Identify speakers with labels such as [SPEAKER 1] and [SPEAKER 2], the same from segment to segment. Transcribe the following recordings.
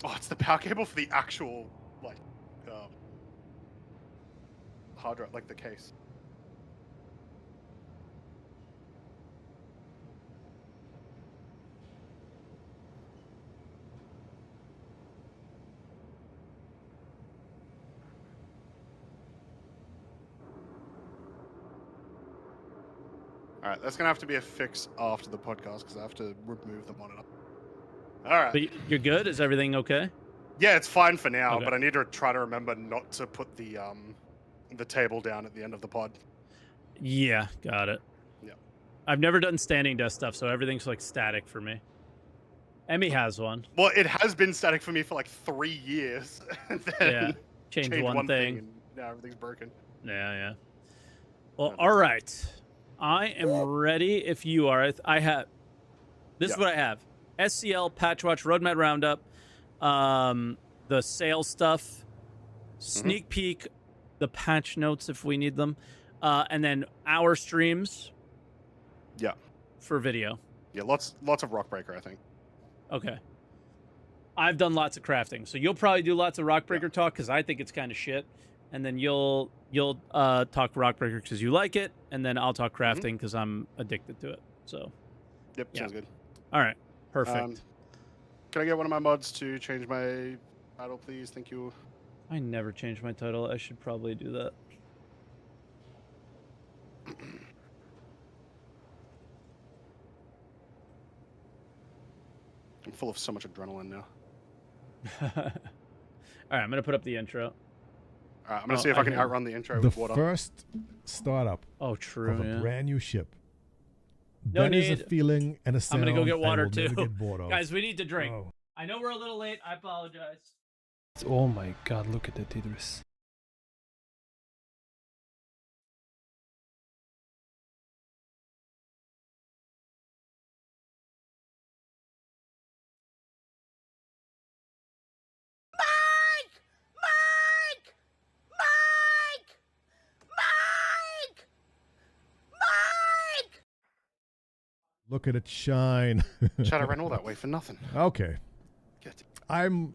[SPEAKER 1] Oh, it's the power cable for the actual, like, hard drive, like the case. All right, that's gonna have to be a fix after the podcast because I have to remove the monitor. All right.
[SPEAKER 2] But you're good? Is everything okay?
[SPEAKER 1] Yeah, it's fine for now,
[SPEAKER 2] Okay.
[SPEAKER 1] but I need to try to remember not to put the table down at the end of the pod.
[SPEAKER 2] Yeah, got it.
[SPEAKER 1] Yeah.
[SPEAKER 2] I've never done standing desk stuff, so everything's like static for me. Emmy has one.
[SPEAKER 1] Well, it has been static for me for like 3 years. And then
[SPEAKER 2] Yeah, change one thing.
[SPEAKER 1] and now everything's broken.
[SPEAKER 2] Yeah. Well, all right. I am ready if you are. I have. This is what I have: SCL, Patch Watch, Roadmap Roundup, the sales stuff, sneak peek, the patch notes if we need them, and then our streams.
[SPEAKER 1] Yeah.
[SPEAKER 2] For video.
[SPEAKER 1] Yeah, lots of Rockbreaker, I think.
[SPEAKER 2] Okay. I've done lots of crafting, so you'll probably do lots of Rockbreaker talk because I think it's kind of shit, and then you'll talk Rockbreaker because you like it, and then I'll talk crafting because I'm addicted to it. So.
[SPEAKER 1] Yep, sounds good.
[SPEAKER 2] All right, perfect.
[SPEAKER 1] Can I get one of my mods to change my title, please? Thank you.
[SPEAKER 2] I never changed my title. I should probably do that.
[SPEAKER 1] I'm full of so much adrenaline now.
[SPEAKER 2] All right, I'm gonna put up the intro.
[SPEAKER 1] All right, I'm gonna see if I can outrun the intro with water.
[SPEAKER 3] The first startup
[SPEAKER 2] of
[SPEAKER 3] a brand new ship.
[SPEAKER 2] No
[SPEAKER 3] that
[SPEAKER 2] need.
[SPEAKER 3] is a feeling and a sound
[SPEAKER 2] I'm gonna go get water
[SPEAKER 3] I will
[SPEAKER 2] too.
[SPEAKER 3] never get bored of.
[SPEAKER 2] Guys, we need to drink.
[SPEAKER 3] Oh.
[SPEAKER 2] I know we're a little late. I apologize.
[SPEAKER 4] Oh my god, look at that Idris.
[SPEAKER 3] Look at it shine.
[SPEAKER 1] Chad, I ran all that way for nothing.
[SPEAKER 3] Okay. I'm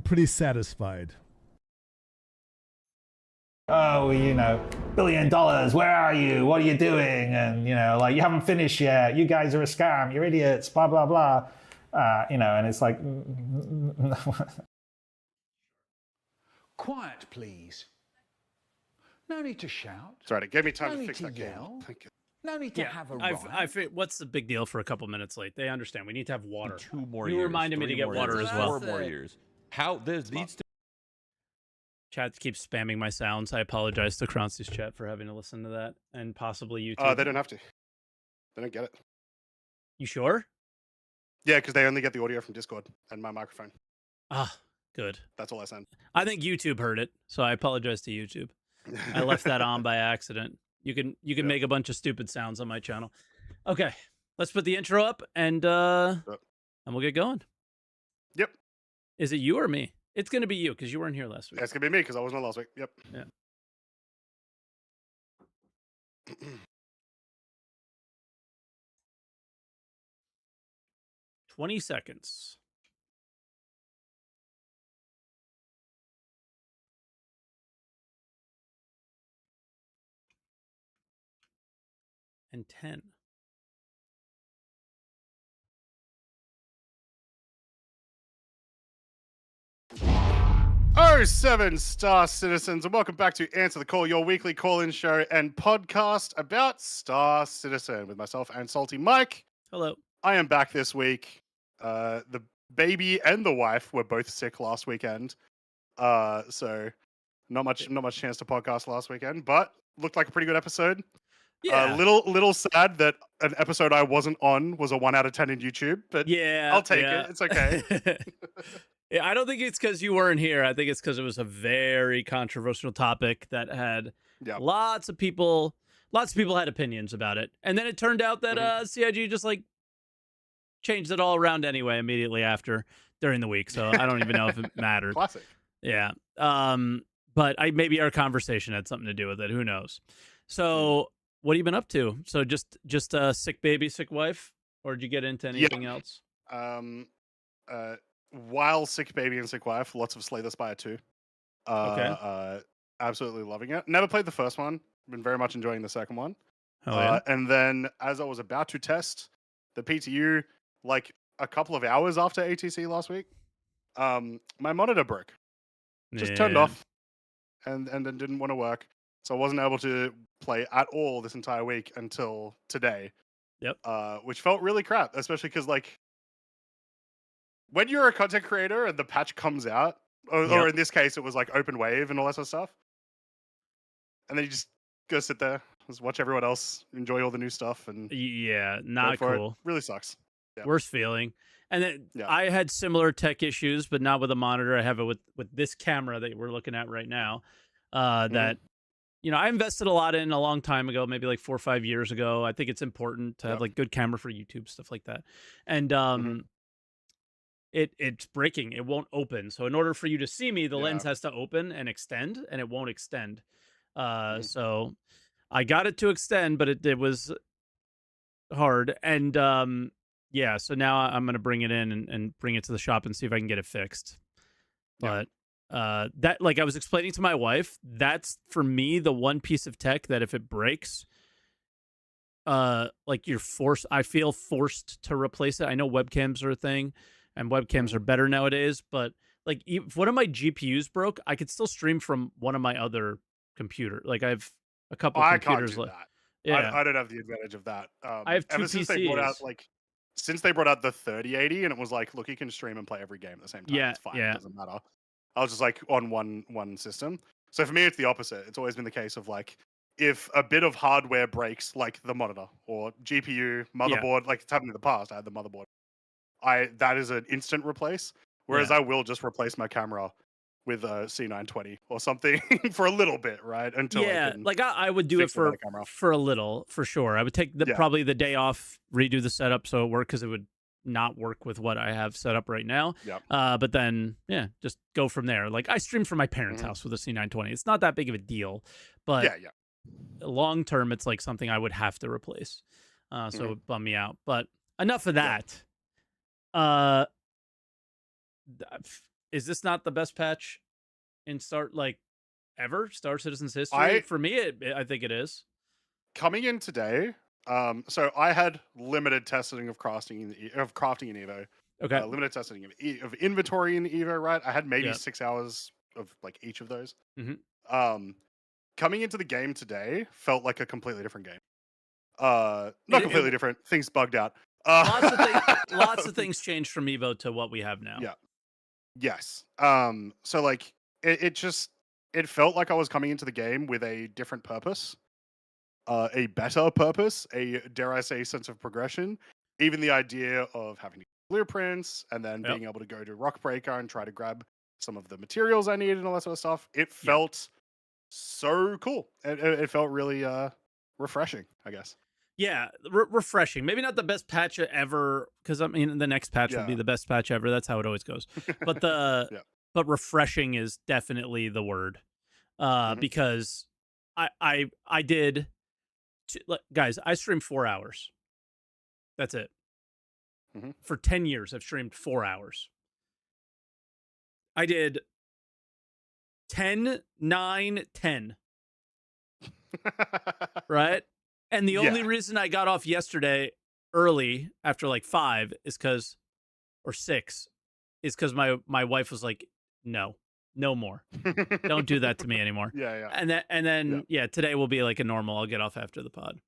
[SPEAKER 3] pretty satisfied.
[SPEAKER 5] Oh, you know, $1 billion, where are you? What are you doing? And, you know, like, you haven't finished yet. You guys are a scam. You're idiots, blah, blah, blah. You know, and it's like...
[SPEAKER 6] Quiet, please. No need to shout.
[SPEAKER 1] It's all right, it gave me time
[SPEAKER 6] No
[SPEAKER 1] to
[SPEAKER 6] need
[SPEAKER 1] fix
[SPEAKER 6] to
[SPEAKER 1] that
[SPEAKER 6] yell.
[SPEAKER 1] game. Thank you.
[SPEAKER 6] No need to have a
[SPEAKER 2] What's the big deal for a couple minutes late? They understand. We need to have water.
[SPEAKER 7] 2 more
[SPEAKER 2] you
[SPEAKER 7] years.
[SPEAKER 2] reminded me to get water as well.
[SPEAKER 7] 4 more years. How this needs to.
[SPEAKER 2] Chat keeps spamming my sounds. I apologize to Croncy's chat for having to listen to that, and possibly YouTube.
[SPEAKER 1] They don't have to. They don't get it.
[SPEAKER 2] You sure?
[SPEAKER 1] Yeah, because they only get the audio from Discord and my microphone.
[SPEAKER 2] Ah, good.
[SPEAKER 1] That's all I send.
[SPEAKER 2] I think YouTube heard it, so I apologize to YouTube. I left that on by accident. You can make a bunch of stupid sounds on my channel. Okay, let's put the intro up and we'll get going.
[SPEAKER 1] Yep.
[SPEAKER 2] Is it you or me? It's gonna be you because you weren't here last week.
[SPEAKER 1] Yeah, it's gonna be me because I wasn't on last week. Yep.
[SPEAKER 2] Yeah. 20 seconds. And 10.
[SPEAKER 1] Oh, 7 Star Citizens, and welcome back to Answer the Call, your weekly call-in show and podcast about Star Citizen with myself and SaltEMike.
[SPEAKER 2] Hello.
[SPEAKER 1] I am back this week. The baby and the wife were both sick last weekend, so not much chance to podcast last weekend, but looked like a pretty good episode.
[SPEAKER 2] Yeah.
[SPEAKER 1] Little sad that an episode I wasn't on was a 1 out of 10 in YouTube, but yeah, I'll take it. It's okay.
[SPEAKER 2] Yeah, I don't think it's because you weren't here. I think it's because it was a very controversial topic that had lots of people had opinions about it. And then it turned out that CIG just like changed it all around anyway immediately after during the week. So I don't even know if it mattered.
[SPEAKER 1] Classic.
[SPEAKER 2] Yeah. But maybe our conversation had something to do with it. Who knows? So what have you been up to? So just a sick baby, sick wife, or did you get into anything else?
[SPEAKER 1] while Sick Baby and Sick Wife, lots of Slay the Spire 2.
[SPEAKER 2] Okay.
[SPEAKER 1] Absolutely loving it. Never played the first one. Been very much enjoying the second one.
[SPEAKER 2] Hell yeah.
[SPEAKER 1] And then as I was about to test the PTU, like a couple of hours after ATC last week, my monitor broke. Just turned
[SPEAKER 2] Yeah.
[SPEAKER 1] off and then didn't want to work. So I wasn't able to play at all this entire week until today.
[SPEAKER 2] Yep.
[SPEAKER 1] Which felt really crap, especially because like when you're a content creator and the patch comes out, or in this case it was like open wave and all that sort of stuff, and then you just go sit there, just watch everyone else enjoy all the new stuff, and
[SPEAKER 2] Yeah,
[SPEAKER 1] wait
[SPEAKER 2] not
[SPEAKER 1] for
[SPEAKER 2] cool.
[SPEAKER 1] It. Really sucks. Yeah.
[SPEAKER 2] Worst feeling. And then
[SPEAKER 1] Yeah.
[SPEAKER 2] I had similar tech issues, but not with a monitor. I have it with this camera that we're looking at right now. That I invested a lot in a long time ago, maybe like 4 or 5 years ago. I think it's important to have like good camera for YouTube, stuff like that. And it's breaking. It won't open. So in order for you to see me, the lens has to open and extend, and it won't extend. So I got it to extend, but it was hard. And so now I'm gonna bring it in and bring it to the shop and see if I can get it fixed. But that, like I was explaining to my wife, that's for me the one piece of tech that if it breaks, like I feel forced to replace it. I know webcams are a thing and webcams are better nowadays, but like if one of my GPUs broke, I could still stream from one of my other computer. Like I have a couple computers.
[SPEAKER 1] I can't do that.
[SPEAKER 2] Yeah,
[SPEAKER 1] I don't have the advantage of that.
[SPEAKER 2] I have 2
[SPEAKER 1] ever
[SPEAKER 2] PCs.
[SPEAKER 1] since they brought out the 3080 and it was like, look, you can stream and play every game at the same time.
[SPEAKER 2] Yeah,
[SPEAKER 1] It's fine.
[SPEAKER 2] yeah.
[SPEAKER 1] It doesn't matter. I was just like on one system. So for me, it's the opposite. It's always been the case of like, if a bit of hardware breaks, like the monitor or GPU, motherboard, like it's happened in the past, I had the motherboard. That is an instant replace. Whereas I will just replace my camera with a C920 or something for a little bit, right? Until
[SPEAKER 2] I would do it for a little, for sure. I would take probably the day off, redo the setup so it worked, because it would not work with what I have set up right now. But then just go from there. Like I stream from my parents' house with a C920. It's not that big of a deal, but long term it's like something I would have to replace. So it would bum me out. But enough of that. Is this not the best patch in Star Citizen's history? For me, I think it is.
[SPEAKER 1] Coming in today, so I had limited testing of crafting in Evo.
[SPEAKER 2] Okay.
[SPEAKER 1] Limited testing of inventory in Evo, right? I had maybe 6 hours of like each of those. Coming into the game today felt like a completely different game. Not completely different. Things bugged out.
[SPEAKER 2] Lots of things changed from Evo to what we have now.
[SPEAKER 1] Yeah. Yes. So like it felt like I was coming into the game with a different purpose, a better purpose, a dare I say sense of progression. Even the idea of having blueprints and then being able to go to Rockbreaker and try to grab some of the materials I needed and all that sort of stuff. It felt so cool. It felt really refreshing, I guess.
[SPEAKER 2] Yeah, refreshing. Maybe not the best patch ever, because I mean the next patch will be the best patch ever. That's how it always goes. But but refreshing is definitely the word, because I did, guys. I streamed 4 hours. That's it. For 10 years, I've streamed 4 hours. I did 10, 9, 10. Right? And the only reason I got off yesterday early after like 5 is because, or 6, is because my wife was like, no more. Don't do that to me anymore. And then today will be like a normal. I'll get off after the pod.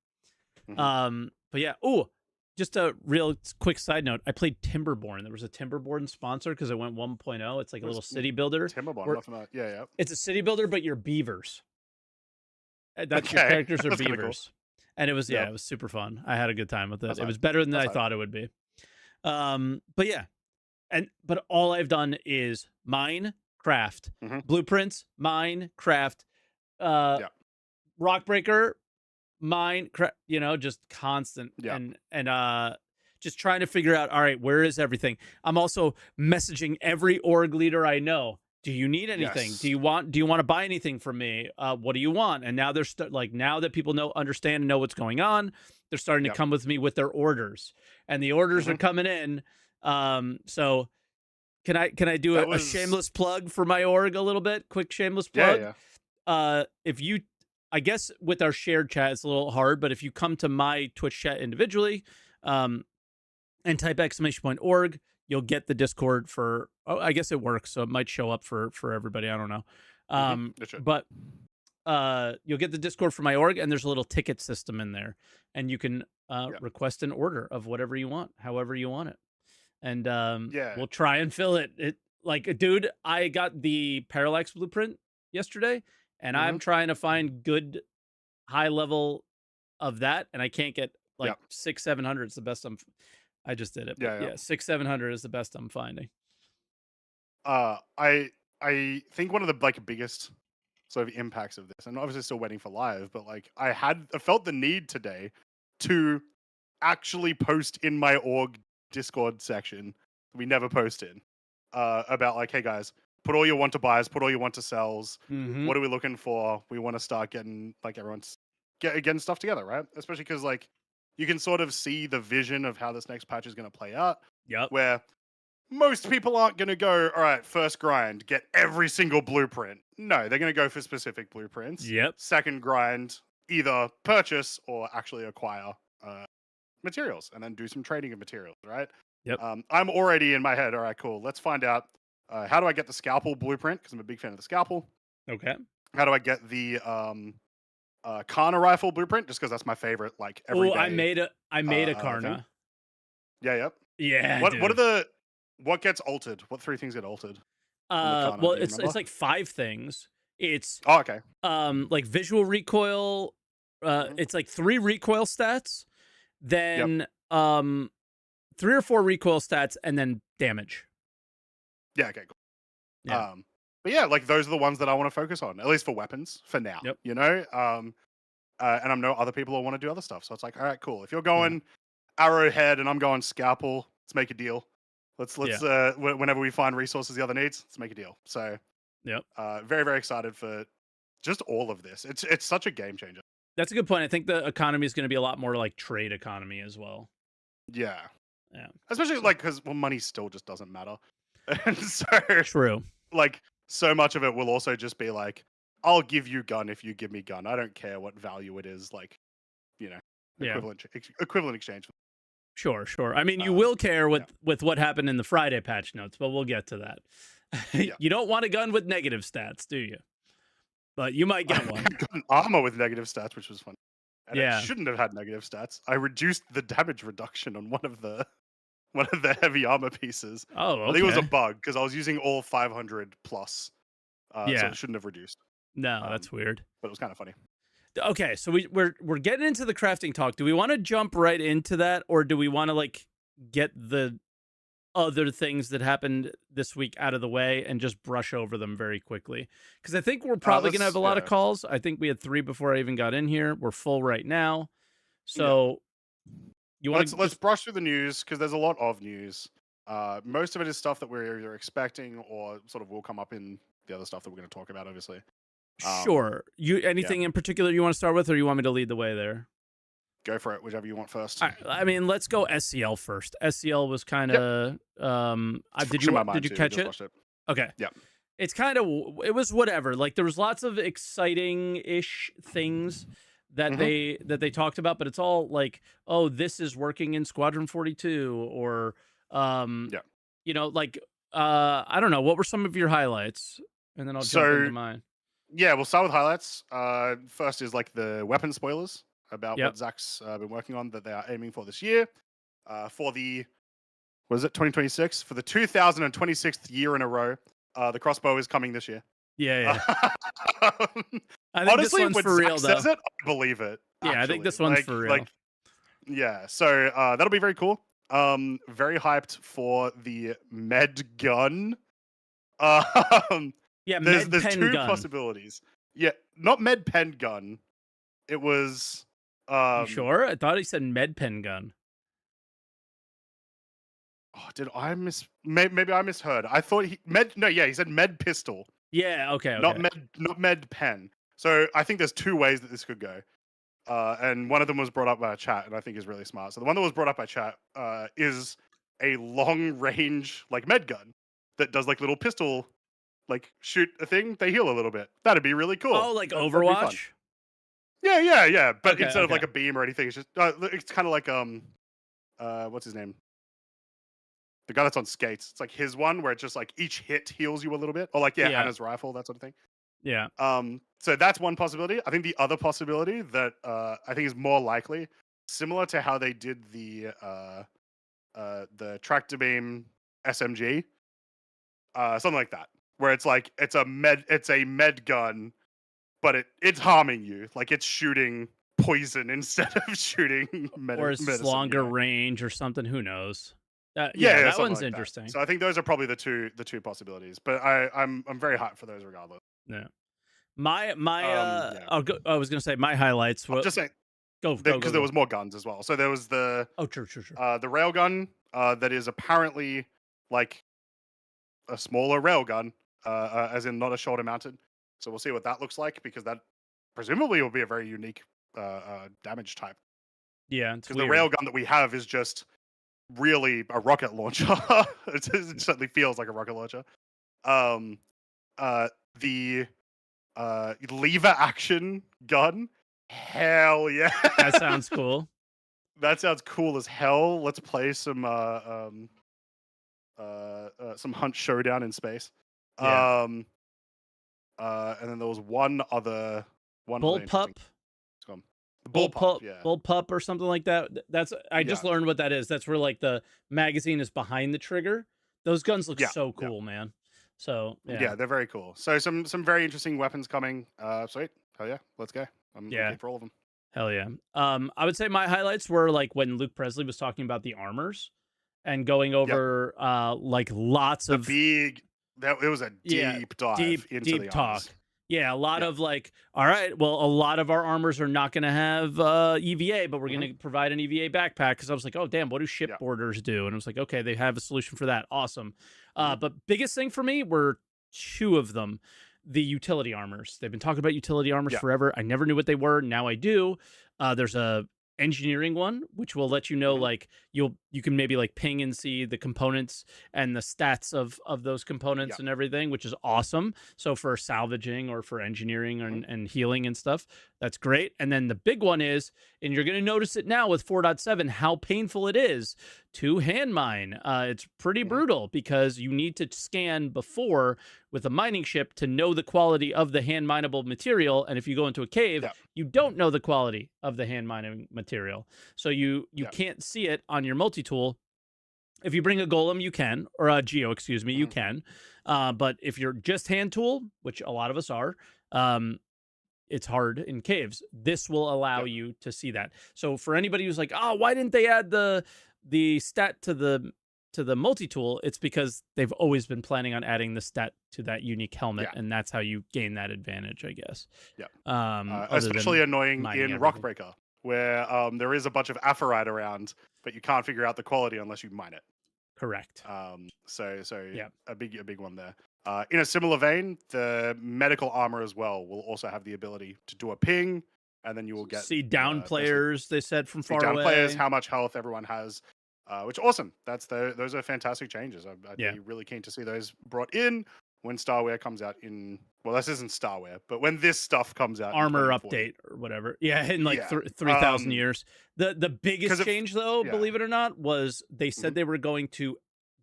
[SPEAKER 2] But yeah. Oh, just a real quick side note. I played Timberborn. There was a Timberborn sponsor because it went 1.0. It's like a little city builder.
[SPEAKER 1] Timberborn,
[SPEAKER 2] It's a city builder, but you're beavers. Your characters are beavers. And it was it was super fun. I had a good time with it. It was better than I thought it would be. But yeah. But all I've done is mine, craft, blueprints, mine, craft, Rockbreaker, mine, just constant and just trying to figure out, all right, where is everything? I'm also messaging every org leader I know. Do you need anything? Do you want to buy anything from me? What do you want? And now they're now that people understand and know what's going on, they're starting to come with me with their orders, and the orders are coming in. So Can I do a shameless plug for my org a little bit? Quick shameless plug.
[SPEAKER 1] Yeah.
[SPEAKER 2] If you, I guess with our shared chat, it's a little hard, but if you come to my Twitch chat individually, and type !org, you'll get the Discord for. Oh, I guess it works, so it might show up for everybody. I don't know. But you'll get the Discord for my org, and there's a little ticket system in there, and you can request an order of whatever you want, however you want it, and we'll try and fill it. Dude, I got the Parallax blueprint yesterday, and I'm trying to find good high level of that, and I can't get 600-700. It's the best I just did it. But yeah, 600-700 is the best I'm finding.
[SPEAKER 1] I think one of the biggest sort of impacts of this, and obviously still waiting for live, but I felt the need today to actually post in my org Discord section we never post in about hey guys, put all your want to buys, put all your want to sells. What are we looking for? We want to start getting everyone's getting stuff together, right? Especially because you can sort of see the vision of how this next patch is going to play out.
[SPEAKER 2] Yep.
[SPEAKER 1] Where most people aren't going to go, all right, first grind, get every single blueprint. No, they're going to go for specific blueprints.
[SPEAKER 2] Yep.
[SPEAKER 1] Second grind, either purchase or actually acquire materials and then do some trading of materials, right?
[SPEAKER 2] Yep.
[SPEAKER 1] I'm already in my head, all right, cool. Let's find out how do I get the scalpel blueprint, because I'm a big fan of the scalpel.
[SPEAKER 2] Okay.
[SPEAKER 1] How do I get the Karna rifle blueprint, just because that's my favorite, every day.
[SPEAKER 2] I made a Karna.
[SPEAKER 1] Thing. Yeah, yep.
[SPEAKER 2] Yeah.
[SPEAKER 1] What gets altered? What 3 things get altered?
[SPEAKER 2] Well, it's 5 things. It's
[SPEAKER 1] okay.
[SPEAKER 2] Visual recoil. It's 3 recoil stats, then 3 or 4 recoil stats, and then damage.
[SPEAKER 1] Yeah. Okay. Cool.
[SPEAKER 2] Yeah.
[SPEAKER 1] But yeah, those are the ones that I want to focus on, at least for weapons for now.
[SPEAKER 2] Yep.
[SPEAKER 1] You know. And I know other people will want to do other stuff, so it's all right, cool. If you're going arrowhead and I'm going scalpel, let's make a deal. Let's whenever we find resources the other needs, let's make a deal. So very, very excited for just all of this. It's such a game changer.
[SPEAKER 2] That's a good point. I think the economy is going to be a lot more like trade economy as well.
[SPEAKER 1] Yeah.
[SPEAKER 2] Yeah.
[SPEAKER 1] Especially because money still just doesn't matter. And so
[SPEAKER 2] true.
[SPEAKER 1] So much of it will also just be I'll give you gun if you give me gun. I don't care what value it is, equivalent exchange.
[SPEAKER 2] Sure. I mean, you will care with what happened in the Friday patch notes, but we'll get to that. You don't want a gun with negative stats, do you? But you might get one.
[SPEAKER 1] I got an armor with negative stats, which was fun. And it shouldn't have had negative stats. I reduced the damage reduction on one of the heavy armor pieces.
[SPEAKER 2] Oh, okay.
[SPEAKER 1] I think it was a bug because I was using all 500 plus. So it shouldn't have reduced.
[SPEAKER 2] No, that's weird.
[SPEAKER 1] But it was kind of funny.
[SPEAKER 2] Okay, so we're getting into the crafting talk. Do we want to jump right into that, or do we want to get the other things that happened this week out of the way and just brush over them very quickly? Because I think we're probably going to have a lot of calls. I think we had 3 before I even got in here. We're full right now. So you want to...
[SPEAKER 1] Let's brush through the news, because there's a lot of news. Most of it is stuff that we're either expecting or sort of will come up in the other stuff that we're going to talk about, obviously.
[SPEAKER 2] Sure. Anything in particular you want to start with, or you want me to lead the way there?
[SPEAKER 1] Go for it, whichever you want first.
[SPEAKER 2] All right, I mean, let's go SCL first. SCL was kind of did you catch it? Okay.
[SPEAKER 1] Yeah.
[SPEAKER 2] It's kind of, it was whatever. There was lots of exciting-ish things that they talked about, but it's all oh, this is working in Squadron 42, or I don't know, what were some of your highlights? And then I'll jump into mine.
[SPEAKER 1] Yeah, we'll start with highlights. First is the weapon spoilers about what Zach's been working on that they are aiming for this year. For the, 2026? For the 2026th year in a row, the crossbow is coming this year.
[SPEAKER 2] Yeah.
[SPEAKER 1] I think honestly,
[SPEAKER 2] this one's for real,
[SPEAKER 1] Zach says it, I believe it.
[SPEAKER 2] Yeah, I think this one's for real.
[SPEAKER 1] So that'll be very cool. Very hyped for the med gun. There's two possibilities. Yeah, not med pen gun. It was.
[SPEAKER 2] You sure? I thought he said med pen gun.
[SPEAKER 1] Oh, did I Maybe I misheard. I thought he said med pistol.
[SPEAKER 2] Yeah. Okay.
[SPEAKER 1] Not med pen. So I think there's 2 ways that this could go. And one of them was brought up by chat, and I think is really smart. So the one that was brought up by chat is a long range med gun. that does like little pistol, like shoot a thing, they heal a little bit. That'd be really cool.
[SPEAKER 2] Oh, like
[SPEAKER 1] That'd be fun.
[SPEAKER 2] Overwatch?
[SPEAKER 1] Yeah. But
[SPEAKER 2] Okay,
[SPEAKER 1] instead of
[SPEAKER 2] okay.
[SPEAKER 1] like a beam or anything, it's just it's kind of like what's his name? The guy that's on skates. It's like his one where it's just like each hit heals you a little bit, or like
[SPEAKER 2] Yeah.
[SPEAKER 1] Anna's rifle, that sort of thing.
[SPEAKER 2] Yeah.
[SPEAKER 1] So that's one possibility. I think the other possibility that I think is more likely, similar to how they did the tractor beam SMG, something like that, where it's like it's a med gun, but it's harming you, like it's shooting poison instead of shooting
[SPEAKER 2] Or it's
[SPEAKER 1] medicine.
[SPEAKER 2] longer range or something. Who knows?
[SPEAKER 1] Yeah,
[SPEAKER 2] that
[SPEAKER 1] something
[SPEAKER 2] one's
[SPEAKER 1] like
[SPEAKER 2] interesting.
[SPEAKER 1] That. So I think those are probably the two possibilities. But I'm very hyped for those regardless.
[SPEAKER 2] Yeah. My
[SPEAKER 1] yeah.
[SPEAKER 2] I was gonna say my highlights.
[SPEAKER 1] I'm just saying.
[SPEAKER 2] Go
[SPEAKER 1] Because there was more guns as well. So there was the
[SPEAKER 2] true.
[SPEAKER 1] the railgun that is apparently like a smaller railgun, as in not a shoulder mounted. So we'll see what that looks like, because that presumably will be a very unique damage type.
[SPEAKER 2] Yeah,
[SPEAKER 1] because the railgun that we have is just really a rocket launcher. It certainly feels like a rocket launcher. The lever action gun. Hell yeah.
[SPEAKER 2] That sounds cool.
[SPEAKER 1] That sounds cool as hell. Let's play some Hunt Showdown in space.
[SPEAKER 2] Yeah.
[SPEAKER 1] And then there was one other
[SPEAKER 2] Bullpup.
[SPEAKER 1] Bullpup, yeah.
[SPEAKER 2] Bullpup or something like that. That's I just learned what that is. That's where like the magazine is behind the trigger. Those guns look so cool, man. So
[SPEAKER 1] yeah, they're very cool. So some very interesting weapons coming. Sweet. Hell yeah, let's go. I'm looking for all of them.
[SPEAKER 2] Hell yeah. I would say my highlights were like when Luke Presley was talking about the armors and going over like lots of
[SPEAKER 1] it was a deep dive into the
[SPEAKER 2] talk.
[SPEAKER 1] armors.
[SPEAKER 2] Yeah, a lot of like, all right, well, a lot of our armors are not going to have EVA, but we're going to provide an EVA backpack. Because I was like, oh, damn, what do shipboarders do? And I was like, okay, they have a solution for that. Awesome. But biggest thing for me were two of them. The utility armors. They've been talking about utility armors forever. I never knew what they were. Now I do. There's a engineering one, which will let you know like you can maybe like ping and see the components and the stats of those components and everything, which is awesome. So for salvaging or for engineering and healing and stuff, that's great. And then the big one is, and you're going to notice it now with 4.7, how painful it is to hand mine. It's pretty brutal because you need to scan before with a mining ship to know the quality of the hand mineable material. And if you go into a cave, you don't know the quality of the hand mining material. So you can't see it on your multi-tool. If you bring a golem, you can, or a geo, excuse me, you can. But if you're just hand tool, which a lot of us are, it's hard in caves. This will allow you to see that. So for anybody who's like, oh, why didn't they add the stat to the multi-tool? It's because they've always been planning on adding the stat to that unique helmet, and that's how you gain that advantage, I guess.
[SPEAKER 1] Especially annoying in Rockbreaker, where there is a bunch of aphorite around, but you can't figure out the quality unless you mine it.
[SPEAKER 2] Correct.
[SPEAKER 1] So a big one there. In a similar vein, the medical armor as well will also have the ability to do a ping, and then you will get
[SPEAKER 2] see down players. They said from far away.
[SPEAKER 1] Players, how much health everyone has, which awesome. Those are fantastic changes. I'd be really keen to see those brought in when Starware comes out in. Well, this isn't Starware, but when this stuff comes out,
[SPEAKER 2] armor update or whatever. Yeah, in like 3,000 years. The biggest change, though, believe it or not, was they said they were going to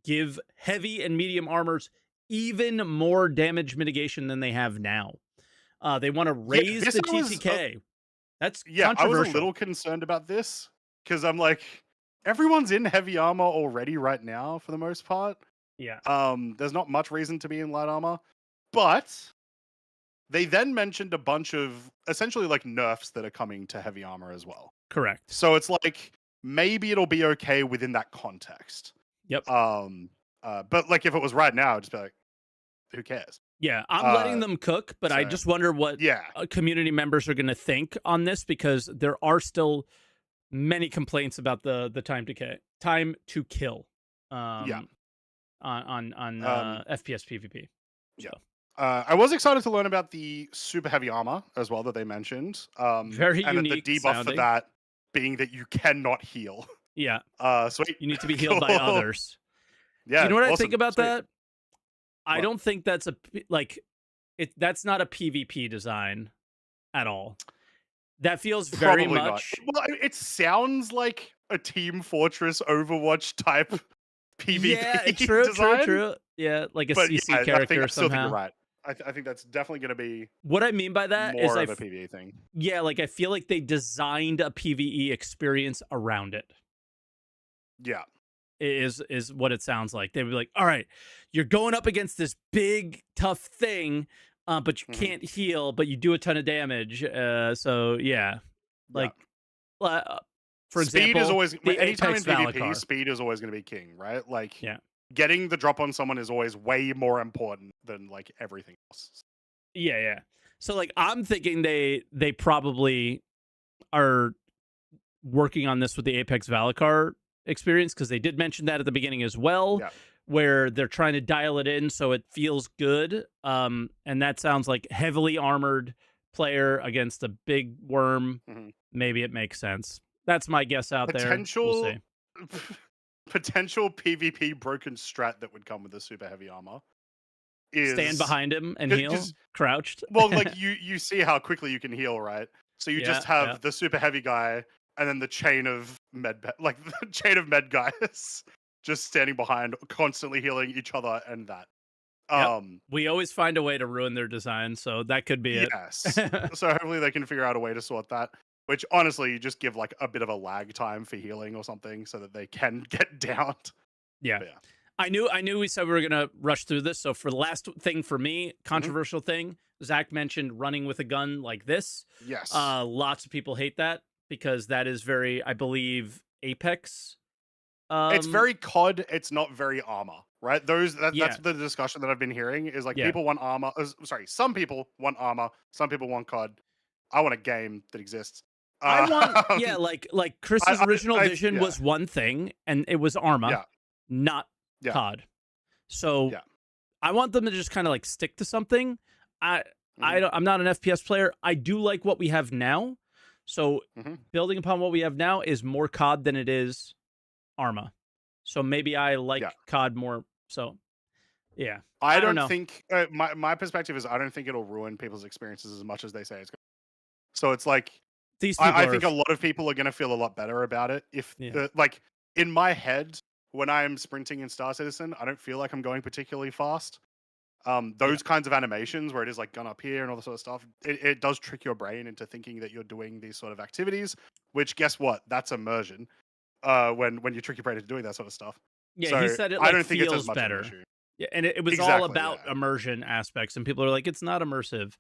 [SPEAKER 2] give heavy and medium armors even more damage mitigation than they have now. They want to raise the TTK. That's controversial.
[SPEAKER 1] I was a little concerned about this because I'm like, everyone's in heavy armor already right now for the most part.
[SPEAKER 2] Yeah.
[SPEAKER 1] There's not much reason to be in light armor, but they then mentioned a bunch of essentially like nerfs that are coming to heavy armor as well.
[SPEAKER 2] Correct.
[SPEAKER 1] So it's like maybe it'll be okay within that context.
[SPEAKER 2] Yep.
[SPEAKER 1] But like if it was right now, I'd just be like, who cares?
[SPEAKER 2] Yeah, I'm letting them cook, but I just wonder what community members are going to think on this, because there are still many complaints about the time to kill. On FPS PvP. So.
[SPEAKER 1] I was excited to learn about the super heavy armor as well that they mentioned.
[SPEAKER 2] Very
[SPEAKER 1] and
[SPEAKER 2] unique
[SPEAKER 1] the debuff
[SPEAKER 2] sounding.
[SPEAKER 1] for that being that you cannot heal.
[SPEAKER 2] Yeah.
[SPEAKER 1] Sweet.
[SPEAKER 2] You need to be healed by others.
[SPEAKER 1] Yeah.
[SPEAKER 2] Do you know what I think about that? I don't think that's that's not a PvP design at all. That feels very
[SPEAKER 1] Probably
[SPEAKER 2] much.
[SPEAKER 1] not. Well, it sounds like a Team Fortress Overwatch type PvP
[SPEAKER 2] Yeah, true,
[SPEAKER 1] design.
[SPEAKER 2] true. Yeah, like a
[SPEAKER 1] But
[SPEAKER 2] CC
[SPEAKER 1] yeah,
[SPEAKER 2] character
[SPEAKER 1] I still think
[SPEAKER 2] somehow.
[SPEAKER 1] you're right. I think that's definitely going to be
[SPEAKER 2] What I mean by that is
[SPEAKER 1] more of a PvE thing.
[SPEAKER 2] yeah, like I feel like they designed a PvE experience around it.
[SPEAKER 1] Yeah.
[SPEAKER 2] Is what it sounds like. They would be like, all right, you're going up against this big tough thing, but you can't heal, but you do a ton of damage. So yeah, like for
[SPEAKER 1] speed
[SPEAKER 2] example,
[SPEAKER 1] is always
[SPEAKER 2] the
[SPEAKER 1] anytime
[SPEAKER 2] Apex
[SPEAKER 1] in PvP,
[SPEAKER 2] Valakar.
[SPEAKER 1] speed is always going to be king, right? Like
[SPEAKER 2] Yeah,
[SPEAKER 1] getting the drop on someone is always way more important than like everything else.
[SPEAKER 2] yeah, yeah. So like I'm thinking they probably are working on this with the Apex Valakar experience because they did mention that at the beginning as well.
[SPEAKER 1] Yeah.
[SPEAKER 2] Where they're trying to dial it in so it feels good. And that sounds like heavily armored player against a big worm. Maybe it makes sense. That's my guess out there. We'll see.
[SPEAKER 1] Potential PvP broken strat that would come with the super heavy armor is
[SPEAKER 2] stand behind him and heal, crouched.
[SPEAKER 1] Well, like you see how quickly you can heal, right? So you just have the super heavy guy and then the chain of med guys just standing behind, constantly healing each other and that.
[SPEAKER 2] We always find a way to ruin their design, so that could be it.
[SPEAKER 1] Yes. So hopefully they can figure out a way to sort that. Which honestly, you just give like a bit of a lag time for healing or something so that they can get downed.
[SPEAKER 2] Yeah. I knew we said we were gonna rush through this. So for the last thing for me, controversial thing, Zach mentioned running with a gun like this.
[SPEAKER 1] Yes.
[SPEAKER 2] Lots of people hate that because that is very, I believe, Apex.
[SPEAKER 1] It's very COD. It's not very armor, right? That's the discussion that I've been hearing is like people want armor. Some people want armor. Some people want COD. I want a game that exists.
[SPEAKER 2] I want like Chris's original vision was one thing, and it was armor, not COD. So I want them to just kind of like stick to something. I'm not an FPS player. I do like what we have now. So building upon what we have now is more COD than it is Arma. So maybe I like COD more. So yeah,
[SPEAKER 1] I don't think my perspective is I don't think it'll ruin people's experiences as much as they say it's going to. So it's like I think a lot of people are going to feel a lot better about it if like in my head when I'm sprinting in Star Citizen, I don't feel like I'm going particularly fast. Those kinds of animations where it is like gun up here and all this sort of stuff, it does trick your brain into thinking that you're doing these sort of activities, which guess what? That's immersion. When you trick your brain into doing that sort of stuff.
[SPEAKER 2] Yeah,
[SPEAKER 1] so
[SPEAKER 2] he said it like
[SPEAKER 1] I don't think
[SPEAKER 2] feels
[SPEAKER 1] it's as much
[SPEAKER 2] better.
[SPEAKER 1] Of an issue.
[SPEAKER 2] Yeah, and it was all about immersion aspects, and people are like, it's not immersive.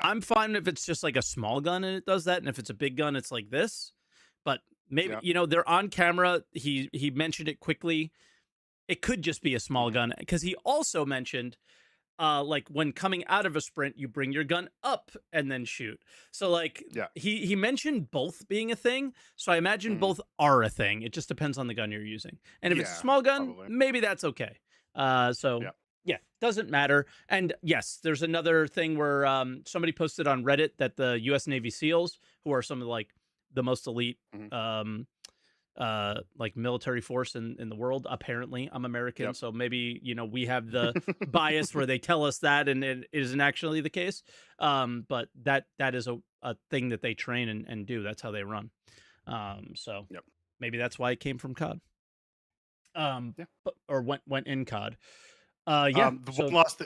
[SPEAKER 2] I'm fine if it's just like a small gun and it does that, and if it's a big gun, it's like this. But maybe they're on camera. He mentioned it quickly. It could just be a small gun because he also mentioned like when coming out of a sprint, you bring your gun up and then shoot. So like he mentioned both being a thing. So I imagine both are a thing. It just depends on the gun you're using. And if it's a small gun, maybe that's okay. Yeah, doesn't matter. And yes, there's another thing where somebody posted on Reddit that the U.S. Navy SEALs, who are some of like the most elite like military force in the world, apparently I'm American, so maybe we have the bias where they tell us that and it isn't actually the case, but that is a thing that they train and do. That's how they run. So maybe that's why it came from COD, or went in COD.
[SPEAKER 1] One last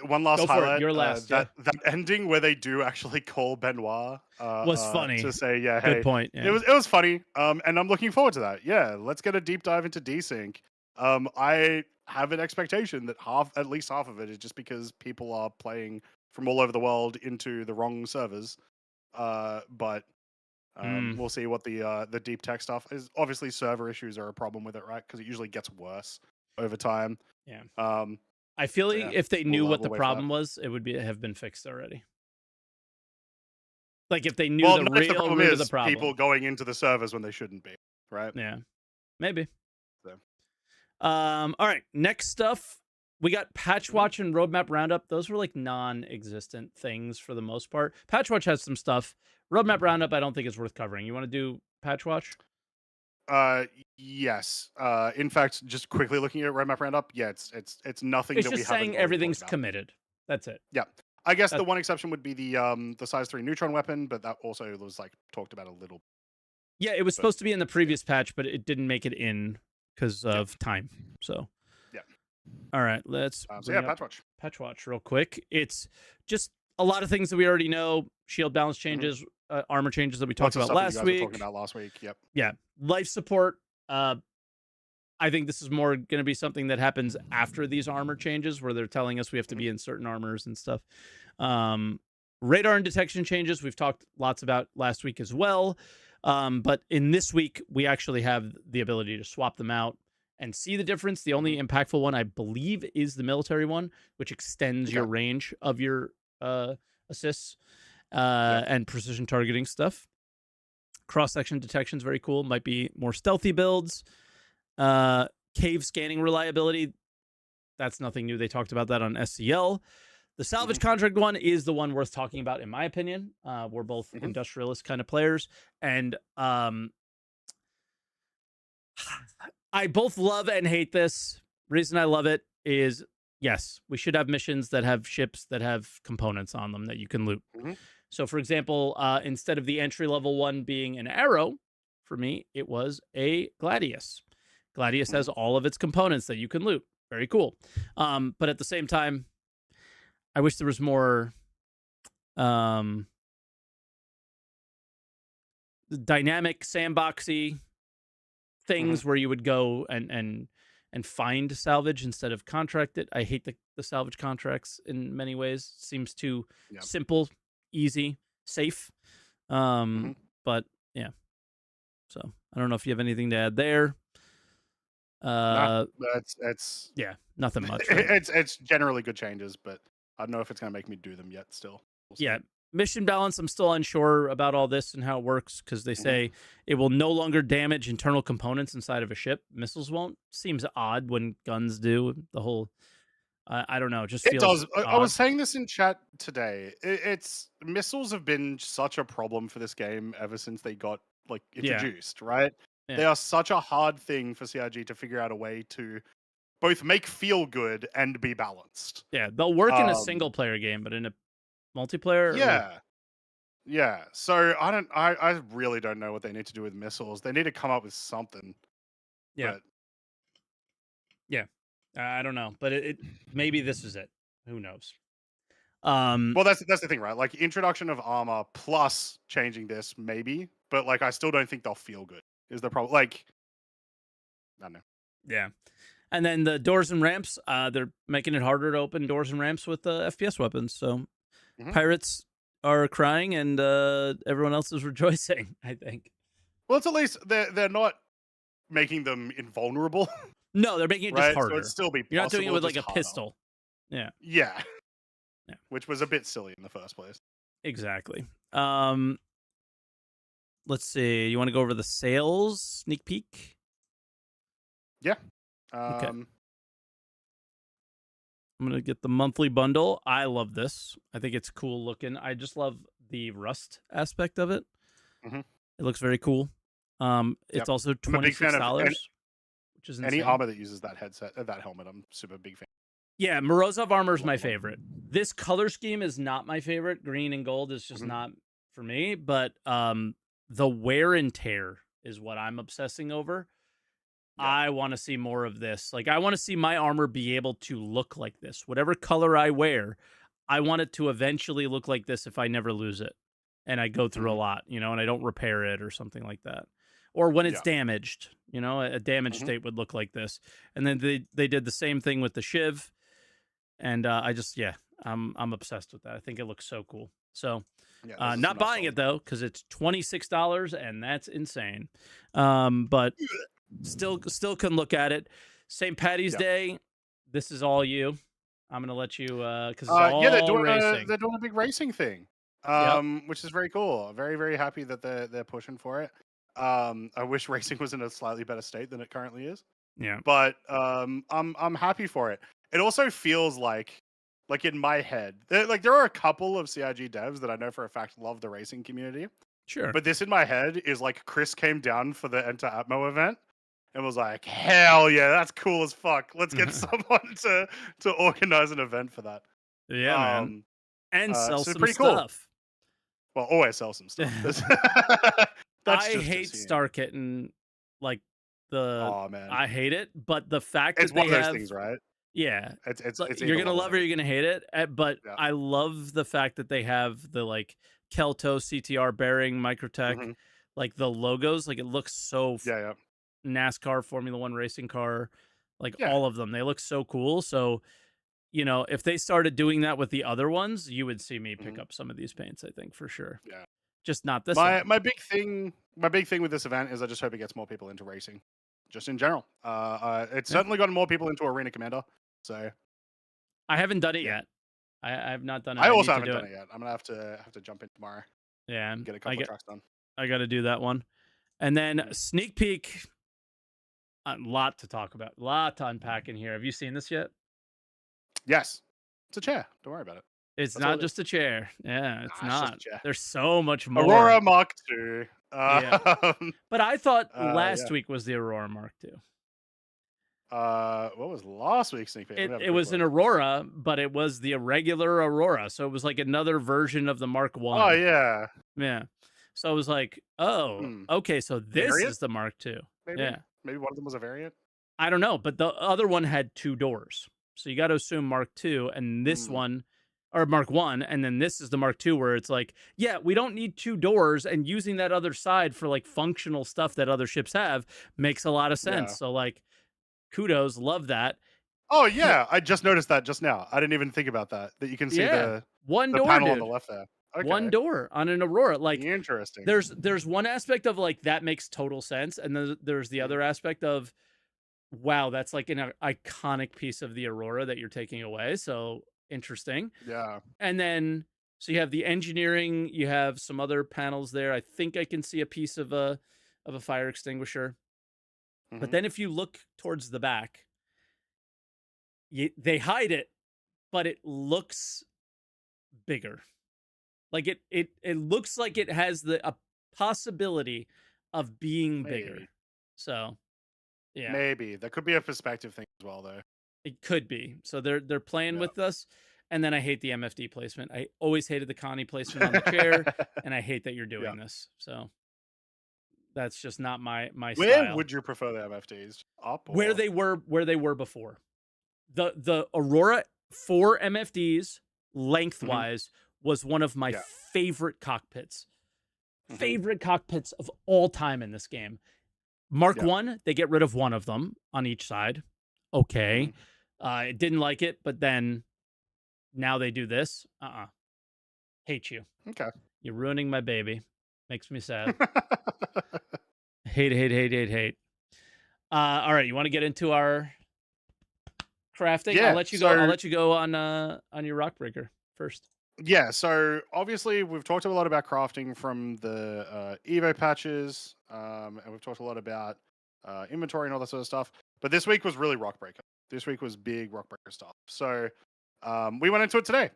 [SPEAKER 1] highlight.
[SPEAKER 2] Your last,
[SPEAKER 1] that ending where they do actually call Benoit
[SPEAKER 2] was funny
[SPEAKER 1] to say, hey,
[SPEAKER 2] good point.
[SPEAKER 1] It was funny. And I'm looking forward to that. Yeah, let's get a deep dive into desync. I have an expectation that at least half of it is just because people are playing from all over the world into the wrong servers. But we'll see what the deep tech stuff is. Obviously, server issues are a problem with it, right? Because it usually gets worse over time.
[SPEAKER 2] Yeah. I feel like if they knew what the problem was, it would have been fixed already. Like if they knew the real root of the problem.
[SPEAKER 1] People going into the servers when they shouldn't be, right?
[SPEAKER 2] Yeah, maybe.
[SPEAKER 1] So.
[SPEAKER 2] All right, next stuff. We got Patch Watch and Roadmap Roundup. Those were like non-existent things for the most part. Patch Watch has some stuff. Roadmap Roundup, I don't think is worth covering. You want to do Patch Watch?
[SPEAKER 1] Yes. In fact, just quickly looking at roadmap roundup, yeah, it's nothing
[SPEAKER 2] It's
[SPEAKER 1] that we
[SPEAKER 2] just
[SPEAKER 1] haven't
[SPEAKER 2] saying
[SPEAKER 1] already
[SPEAKER 2] everything's
[SPEAKER 1] talked about.
[SPEAKER 2] committed. That's it.
[SPEAKER 1] Yeah. I guess the
[SPEAKER 2] That-
[SPEAKER 1] one exception would be the size 3 neutron weapon, but that also was like talked about a little.
[SPEAKER 2] Yeah, it was
[SPEAKER 1] But-
[SPEAKER 2] supposed to be in the previous patch, but it didn't make it in because of time. So,
[SPEAKER 1] Yeah.
[SPEAKER 2] all right, let's
[SPEAKER 1] So yeah,
[SPEAKER 2] bring up
[SPEAKER 1] patch watch.
[SPEAKER 2] patch watch real quick. It's just a lot of things that we already know. Shield balance changes, armor changes that we talked
[SPEAKER 1] Lots of
[SPEAKER 2] about
[SPEAKER 1] stuff that you
[SPEAKER 2] last
[SPEAKER 1] guys were
[SPEAKER 2] week.
[SPEAKER 1] talking about last week. Yep.
[SPEAKER 2] Yeah, life support. I think this is more going to be something that happens after these armor changes, where they're telling us we have to be in certain armors and stuff. Radar and detection changes we've talked lots about last week as well. But in this week, we actually have the ability to swap them out and see the difference. The only impactful one, I believe, is the military one, which extends your range of your assists and precision targeting stuff. Cross-section detection is very cool. Might be more stealthy builds. Cave scanning reliability, that's nothing new. They talked about that on SCL. The salvage contract one is the one worth talking about, in my opinion. We're both industrialist kind of players, and I both love and hate this. Reason I love it is, yes, we should have missions that have ships that have components on them that you can loot. So, for example, instead of the entry-level one being an arrow, for me, it was a Gladius. Gladius has all of its components that you can loot. Very cool. But at the same time, I wish there was more dynamic sandboxy things where you would go and find salvage instead of contract it. I hate the salvage contracts in many ways. Seems too simple, easy, safe. But yeah. So I don't know if you have anything to add there.
[SPEAKER 1] It's
[SPEAKER 2] yeah, nothing much. Right?
[SPEAKER 1] It's generally good changes, but I don't know if it's gonna make me do them yet. Still,
[SPEAKER 2] yeah. Mission balance, I'm still unsure about all this and how it works because they say it will no longer damage internal components inside of a ship. Missiles won't. Seems odd when guns do. The whole, I don't know. It just feels.
[SPEAKER 1] It does. I was saying this in chat today. It's missiles have been such a problem for this game ever since they got like introduced, right?
[SPEAKER 2] Yeah.
[SPEAKER 1] They are such a hard thing for CIG to figure out a way to both make feel good and be balanced.
[SPEAKER 2] Yeah, they'll work in a single player game, but in a multiplayer.
[SPEAKER 1] Yeah. So I really don't know what they need to do with missiles. They need to come up with something.
[SPEAKER 2] Yeah.
[SPEAKER 1] But...
[SPEAKER 2] Yeah. I don't know, but it maybe this is it. Who knows?
[SPEAKER 1] Well, that's the thing, right? Like introduction of armor plus changing this, maybe, but like I still don't think they'll feel good. Is the problem? Like, I don't know.
[SPEAKER 2] Yeah. And then the doors and ramps, they're making it harder to open doors and ramps with FPS weapons. So pirates are crying and everyone else is rejoicing, I think.
[SPEAKER 1] Well, it's at least they're not making them invulnerable.
[SPEAKER 2] No, they're making it
[SPEAKER 1] right?
[SPEAKER 2] just harder.
[SPEAKER 1] So it'd still be possible,
[SPEAKER 2] you're not doing it with like a
[SPEAKER 1] harder.
[SPEAKER 2] pistol. Yeah.
[SPEAKER 1] Yeah. Which was a bit silly in the first place.
[SPEAKER 2] Exactly. Let's see. You want to go over the sales sneak peek?
[SPEAKER 1] Yeah.
[SPEAKER 2] Okay. I'm going to get the monthly bundle. I love this. I think it's cool looking. I just love the rust aspect of it. It looks very cool. It's also $26, which is insane.
[SPEAKER 1] Any armor that uses that headset, that helmet, I'm super big fan.
[SPEAKER 2] Yeah, Morozov armor is my favorite. This color scheme is not my favorite. Green and gold is just not for me. But the wear and tear is what I'm obsessing over. Yeah. I want to see more of this. Like, I want to see my armor be able to look like this. Whatever color I wear, I want it to eventually look like this if I never lose it. And I go through a lot, and I don't repair it or something like that. Or when it's damaged, a damaged state would look like this. And then they did the same thing with the Shiv. And I'm obsessed with that. I think it looks so cool. So not buying it though, because it's $26 and that's insane. But still can look at it. St. Patty's Day. This is all you. I'm gonna let you because it's all
[SPEAKER 1] they're doing
[SPEAKER 2] racing.
[SPEAKER 1] They're doing a big racing thing, which is very cool. Very, very happy that they're pushing for it. I wish racing was in a slightly better state than it currently is.
[SPEAKER 2] Yeah,
[SPEAKER 1] but I'm happy for it. It also feels like in my head, there are a couple of CIG devs that I know for a fact love the racing community.
[SPEAKER 2] Sure.
[SPEAKER 1] But this in my head is like Chris came down for the Enter Atmo event and was like, "Hell yeah, that's cool as fuck. Let's get someone to organize an event for that."
[SPEAKER 2] Yeah, man. And sell
[SPEAKER 1] So
[SPEAKER 2] some
[SPEAKER 1] pretty cool.
[SPEAKER 2] stuff.
[SPEAKER 1] Well, always sell some stuff. That's
[SPEAKER 2] I
[SPEAKER 1] just
[SPEAKER 2] hate
[SPEAKER 1] assumed.
[SPEAKER 2] Star Kitten. Like
[SPEAKER 1] Oh man,
[SPEAKER 2] I hate it, but the fact
[SPEAKER 1] it's
[SPEAKER 2] that they
[SPEAKER 1] one of those
[SPEAKER 2] have,
[SPEAKER 1] things, right?
[SPEAKER 2] yeah,
[SPEAKER 1] It's
[SPEAKER 2] you're
[SPEAKER 1] either
[SPEAKER 2] gonna
[SPEAKER 1] love
[SPEAKER 2] love it or
[SPEAKER 1] hate.
[SPEAKER 2] you're gonna hate it. But
[SPEAKER 1] Yeah.
[SPEAKER 2] I love the fact that they have the like Kelto CTR bearing Microtech,
[SPEAKER 1] Mhm.
[SPEAKER 2] like the logos. Like it looks so
[SPEAKER 1] Yeah.
[SPEAKER 2] NASCAR, Formula One racing car, like
[SPEAKER 1] Yeah.
[SPEAKER 2] all of them. They look so cool. So if they started doing that with the other ones, you would see me pick
[SPEAKER 1] Mhm.
[SPEAKER 2] up some of these paints. I think for sure.
[SPEAKER 1] Yeah.
[SPEAKER 2] Just not this
[SPEAKER 1] My
[SPEAKER 2] one.
[SPEAKER 1] my big thing with this event is I just hope it gets more people into racing, just in general. It's
[SPEAKER 2] Yeah.
[SPEAKER 1] certainly gotten more people into Arena Commander. So
[SPEAKER 2] I haven't done it
[SPEAKER 1] Yeah.
[SPEAKER 2] yet. I have not done it.
[SPEAKER 1] I
[SPEAKER 2] I
[SPEAKER 1] also
[SPEAKER 2] need to
[SPEAKER 1] haven't
[SPEAKER 2] do
[SPEAKER 1] done
[SPEAKER 2] it.
[SPEAKER 1] it yet. I'm gonna have to jump in tomorrow
[SPEAKER 2] Yeah,
[SPEAKER 1] and get a couple of tracks done.
[SPEAKER 2] I got to do that one. And then
[SPEAKER 1] Mhm.
[SPEAKER 2] sneak peek. A lot to talk about. A lot to unpack in here. Have you seen this yet?
[SPEAKER 1] Yes, it's a chair. Don't worry about it.
[SPEAKER 2] It's
[SPEAKER 1] That's all
[SPEAKER 2] not
[SPEAKER 1] it is.
[SPEAKER 2] just a chair. Yeah, it's
[SPEAKER 1] It's just a
[SPEAKER 2] not.
[SPEAKER 1] chair.
[SPEAKER 2] There's so much more.
[SPEAKER 1] Aurora Mark II.
[SPEAKER 2] Yeah. But I thought last
[SPEAKER 1] Yeah.
[SPEAKER 2] week was the Aurora Mark II.
[SPEAKER 1] What was last week's sneak peek? Let me have a
[SPEAKER 2] It
[SPEAKER 1] quick
[SPEAKER 2] was an
[SPEAKER 1] look.
[SPEAKER 2] Aurora, but it was the irregular Aurora. So it was like another version of the Mark
[SPEAKER 1] Oh
[SPEAKER 2] One.
[SPEAKER 1] yeah.
[SPEAKER 2] Yeah. So I was like, oh,
[SPEAKER 1] Hmm.
[SPEAKER 2] okay. So this
[SPEAKER 1] Variant?
[SPEAKER 2] is the Mark II.
[SPEAKER 1] Maybe.
[SPEAKER 2] Yeah.
[SPEAKER 1] Maybe one of them was a variant.
[SPEAKER 2] I don't know, but the other one had 2 doors. So you got to assume Mark II, and this
[SPEAKER 1] Hmm.
[SPEAKER 2] one, or Mark 1, and then this is the Mark II where it's like, yeah, we don't need 2 doors, and using that other side for like functional stuff that other ships have makes a lot of sense.
[SPEAKER 1] Yeah.
[SPEAKER 2] So like kudos, love that.
[SPEAKER 1] Oh yeah, I just noticed that just now. I didn't even think about that. That you can see
[SPEAKER 2] Yeah. One
[SPEAKER 1] the
[SPEAKER 2] door,
[SPEAKER 1] panel on
[SPEAKER 2] dude.
[SPEAKER 1] the left there.
[SPEAKER 2] One
[SPEAKER 1] Okay.
[SPEAKER 2] door on an Aurora. Like
[SPEAKER 1] Interesting.
[SPEAKER 2] there's one aspect of like that makes total sense, and then there's the other aspect of wow, that's like an iconic piece of the Aurora that you're taking away. So interesting.
[SPEAKER 1] Yeah.
[SPEAKER 2] And then so you have the engineering, you have some other panels there. I think I can see a piece of a fire extinguisher. But
[SPEAKER 1] Mhm.
[SPEAKER 2] then if you look towards the back, they hide it, but it looks bigger. Like it looks like it has a possibility of being bigger.
[SPEAKER 1] Maybe.
[SPEAKER 2] So yeah,
[SPEAKER 1] Maybe. That could be a perspective thing as well though.
[SPEAKER 2] it could be. So they're playing
[SPEAKER 1] Yeah.
[SPEAKER 2] with us. And then I hate the MFD placement. I always hated the Connie placement on the chair, and I hate that you're doing this. So that's just not my
[SPEAKER 1] Where
[SPEAKER 2] style.
[SPEAKER 1] would you prefer the MFDs? Up or
[SPEAKER 2] Where they were before. The Aurora 4 MFDs lengthwise was one of my
[SPEAKER 1] Yeah.
[SPEAKER 2] favorite cockpits.
[SPEAKER 1] Mhm.
[SPEAKER 2] Favorite cockpits of all time in this game. Mark
[SPEAKER 1] Yeah.
[SPEAKER 2] 1, they get rid of one of them on each side. Okay.
[SPEAKER 1] Mhm.
[SPEAKER 2] I didn't like it, but then now they do this. Hate you.
[SPEAKER 1] Okay.
[SPEAKER 2] You're ruining my baby. Makes me sad. Hate. All right, you want to get into our crafting?
[SPEAKER 1] Yeah,
[SPEAKER 2] I'll let you go.
[SPEAKER 1] so-
[SPEAKER 2] I'll let you go on your rock breaker first.
[SPEAKER 1] Yeah, so obviously we've talked a lot about crafting from the Evo patches, and we've talked a lot about inventory and all that sort of stuff. But this week was really Rockbreaker. This week was big Rockbreaker stuff. So we went into it today.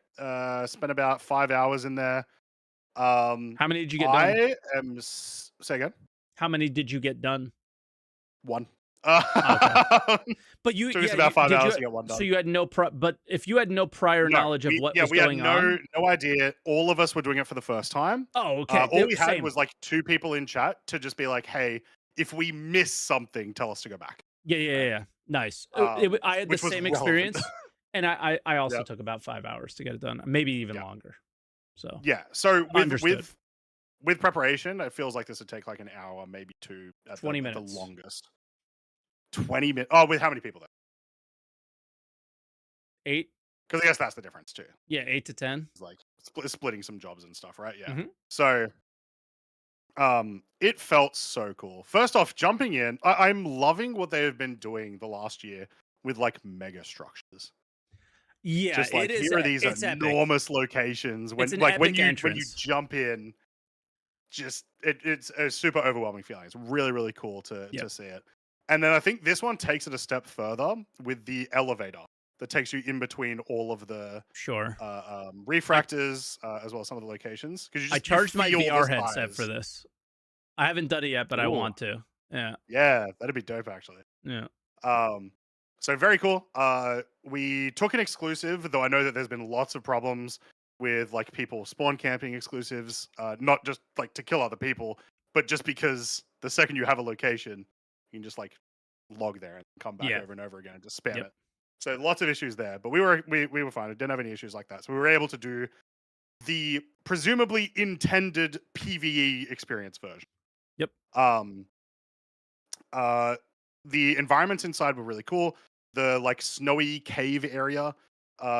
[SPEAKER 1] Spent about 5 hours in there.
[SPEAKER 2] How many did you get done?
[SPEAKER 1] I am say again.
[SPEAKER 2] How many did you get done?
[SPEAKER 1] 1.
[SPEAKER 2] But you
[SPEAKER 1] Took us about 5 hours to get one done.
[SPEAKER 2] So you had no but if you had no prior knowledge of what was going on.
[SPEAKER 1] No idea. All of us were doing it for the first time.
[SPEAKER 2] Oh, okay.
[SPEAKER 1] All we had
[SPEAKER 2] Same.
[SPEAKER 1] was like 2 people in chat to just be like, "Hey, if we miss something, tell us to go back."
[SPEAKER 2] Yeah. Nice. I had the
[SPEAKER 1] which was
[SPEAKER 2] same
[SPEAKER 1] relevant.
[SPEAKER 2] experience, and I also
[SPEAKER 1] Yep.
[SPEAKER 2] took about 5 hours to get it done, maybe even longer. So
[SPEAKER 1] Yeah. So
[SPEAKER 2] Understood.
[SPEAKER 1] with preparation, it feels like this would take like an hour, maybe 2 at
[SPEAKER 2] 20
[SPEAKER 1] the
[SPEAKER 2] minutes.
[SPEAKER 1] longest. 20 minutes. Oh, with how many people though?
[SPEAKER 2] 8.
[SPEAKER 1] Because I guess that's the difference too.
[SPEAKER 2] Yeah, 8 to 10.
[SPEAKER 1] It's like splitting some jobs and stuff, right? Yeah.
[SPEAKER 2] Mhm.
[SPEAKER 1] So it felt so cool. First off, jumping in, I'm loving what they have been doing the last year with like mega structures.
[SPEAKER 2] Yeah,
[SPEAKER 1] Just like
[SPEAKER 2] it is.
[SPEAKER 1] here are these
[SPEAKER 2] it's epic.
[SPEAKER 1] enormous locations. When
[SPEAKER 2] It's an
[SPEAKER 1] like when
[SPEAKER 2] epic
[SPEAKER 1] you
[SPEAKER 2] entrance.
[SPEAKER 1] jump in, just it's a super overwhelming feeling. It's really, really cool to see it. And then I think this one takes it a step further with the elevator. that takes you in between all of the
[SPEAKER 2] Sure.
[SPEAKER 1] refractors, as well as some of the locations. Because
[SPEAKER 2] I charged my VR headset for this. I haven't done it yet, but I want to. Yeah.
[SPEAKER 1] Yeah, that'd be dope, actually.
[SPEAKER 2] Yeah.
[SPEAKER 1] So very cool. We took an exclusive, though I know that there's been lots of problems with like people spawn camping exclusives, not just like to kill other people, but just because the second you have a location, you can just like log there and come back over and over again and just spam it. So lots of issues there, but we were fine. We didn't have any issues like that. So we were able to do the presumably intended PvE experience version.
[SPEAKER 2] Yep.
[SPEAKER 1] The environments inside were really cool. The like snowy cave area,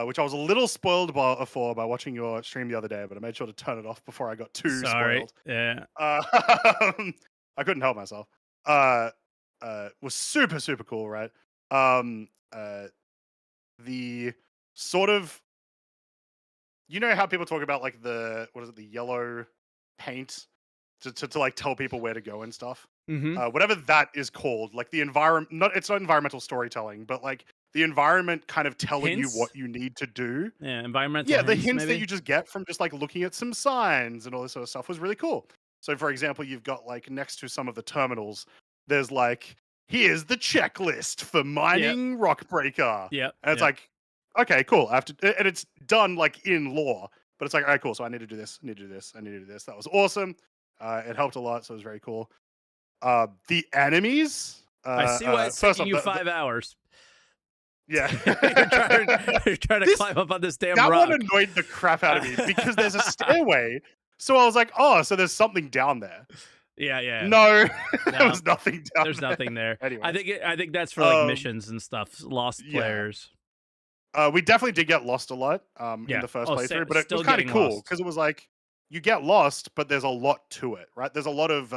[SPEAKER 1] which I was a little spoiled for by watching your stream the other day, but I made sure to turn it off before I got too spoiled.
[SPEAKER 2] Yeah.
[SPEAKER 1] I couldn't help myself. Was super, super cool, right? The sort of, you know how people talk about like the yellow paint to like tell people where to go and stuff. Whatever that is called, like the environment. It's not environmental storytelling, but like the environment kind of telling you what you need to do.
[SPEAKER 2] Yeah, environmental.
[SPEAKER 1] Yeah, the hints
[SPEAKER 2] maybe?
[SPEAKER 1] that you just get from just like looking at some signs and all this sort of stuff was really cool. So, for example, you've got like next to some of the terminals, there's like, here's the checklist for mining Rockbreaker.
[SPEAKER 2] Yeah,
[SPEAKER 1] and it's like, okay, cool. I have to, and it's done like in lore, but it's like, all right, cool. So I need to do this. I need to do this. I need to do this. That was awesome. It helped a lot, so it was very cool. The enemies.
[SPEAKER 2] I see why it's taking you 5 hours.
[SPEAKER 1] Yeah,
[SPEAKER 2] you're trying to climb up on this damn rock.
[SPEAKER 1] That one annoyed the crap out of me because there's a stairway. So I was like, oh, so there's something down there.
[SPEAKER 2] Yeah.
[SPEAKER 1] No, there was nothing down
[SPEAKER 2] There's
[SPEAKER 1] there.
[SPEAKER 2] nothing there.
[SPEAKER 1] Anyways.
[SPEAKER 2] I think that's for like missions and stuff. Lost players.
[SPEAKER 1] We definitely did get lost a lot in the first playthrough, but it was kind of cool because it was like you get lost, but there's a lot to it, right? There's a lot of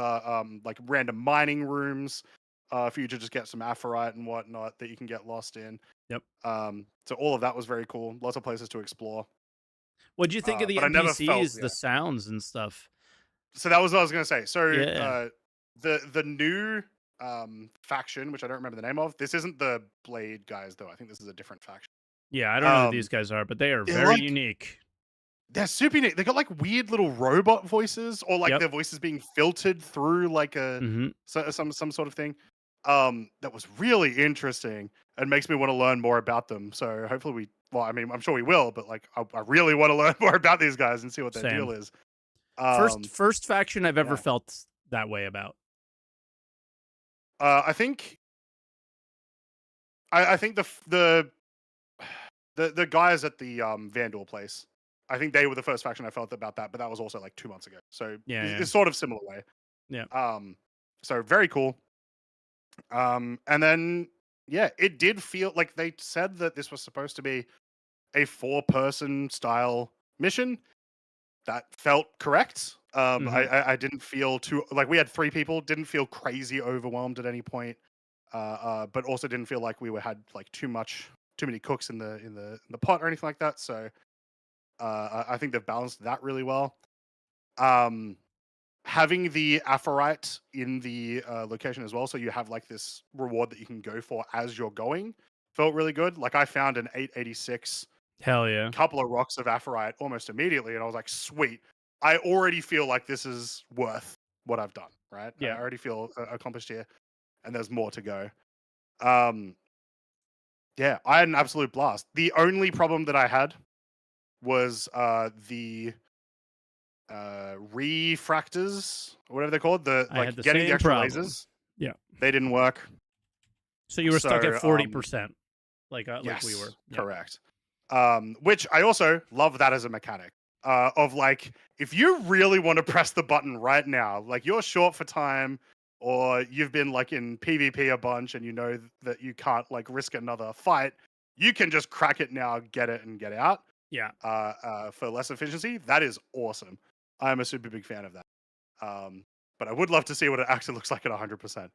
[SPEAKER 1] like random mining rooms for you to just get some aphrite and whatnot that you can get lost in.
[SPEAKER 2] Yep.
[SPEAKER 1] So all of that was very cool. Lots of places to explore.
[SPEAKER 2] What'd you think of the NPCs, the sounds and stuff?
[SPEAKER 1] So that was what I was going to say. So the new faction, which I don't remember the name of, this isn't the Blade guys though. I think this is a different faction.
[SPEAKER 2] Yeah, I don't know who these guys are, but they are very unique.
[SPEAKER 1] They're super unique. They got like weird little robot voices, or like their voices being filtered through like a some sort of thing. That was really interesting and makes me want to learn more about them. So hopefully I'm sure we will, but like I really want to learn more about these guys and see what their deal is.
[SPEAKER 2] First faction I've ever felt that way about.
[SPEAKER 1] I think the guys at the Vandal place, I think they were the first faction I felt about that, but that was also like 2 months ago. So it's sort of similar way.
[SPEAKER 2] Yeah.
[SPEAKER 1] So very cool. And then it did feel like they said that this was supposed to be a 4-person style mission. That felt correct. I didn't feel too like we had 3 people, didn't feel crazy overwhelmed at any point. But also didn't feel like we had like too many cooks in the pot or anything like that. So I think they've balanced that really well. Having the aphrite in the location as well, so you have like this reward that you can go for as you're going, felt really good. Like I found an 886.
[SPEAKER 2] Hell yeah.
[SPEAKER 1] Couple of rocks of aphrite almost immediately, and I was like, sweet. I already feel like this is worth what I've done, right?
[SPEAKER 2] Yeah.
[SPEAKER 1] I already feel accomplished here, and there's more to go. Yeah, I had an absolute blast. The only problem that I had was the refractors, or whatever they're called, getting the extra lasers.
[SPEAKER 2] Yeah,
[SPEAKER 1] they didn't work.
[SPEAKER 2] So you were stuck at 40%, like we were.
[SPEAKER 1] Correct. Which I also love that as a mechanic. Of like, if you really want to press the button right now, like you're short for time, or you've been like in PvP a bunch and you know that you can't like risk another fight, you can just crack it now, get it and get out.
[SPEAKER 2] Yeah.
[SPEAKER 1] For less efficiency. That is awesome. I'm a super big fan of that. But I would love to see what it actually looks like at 100%.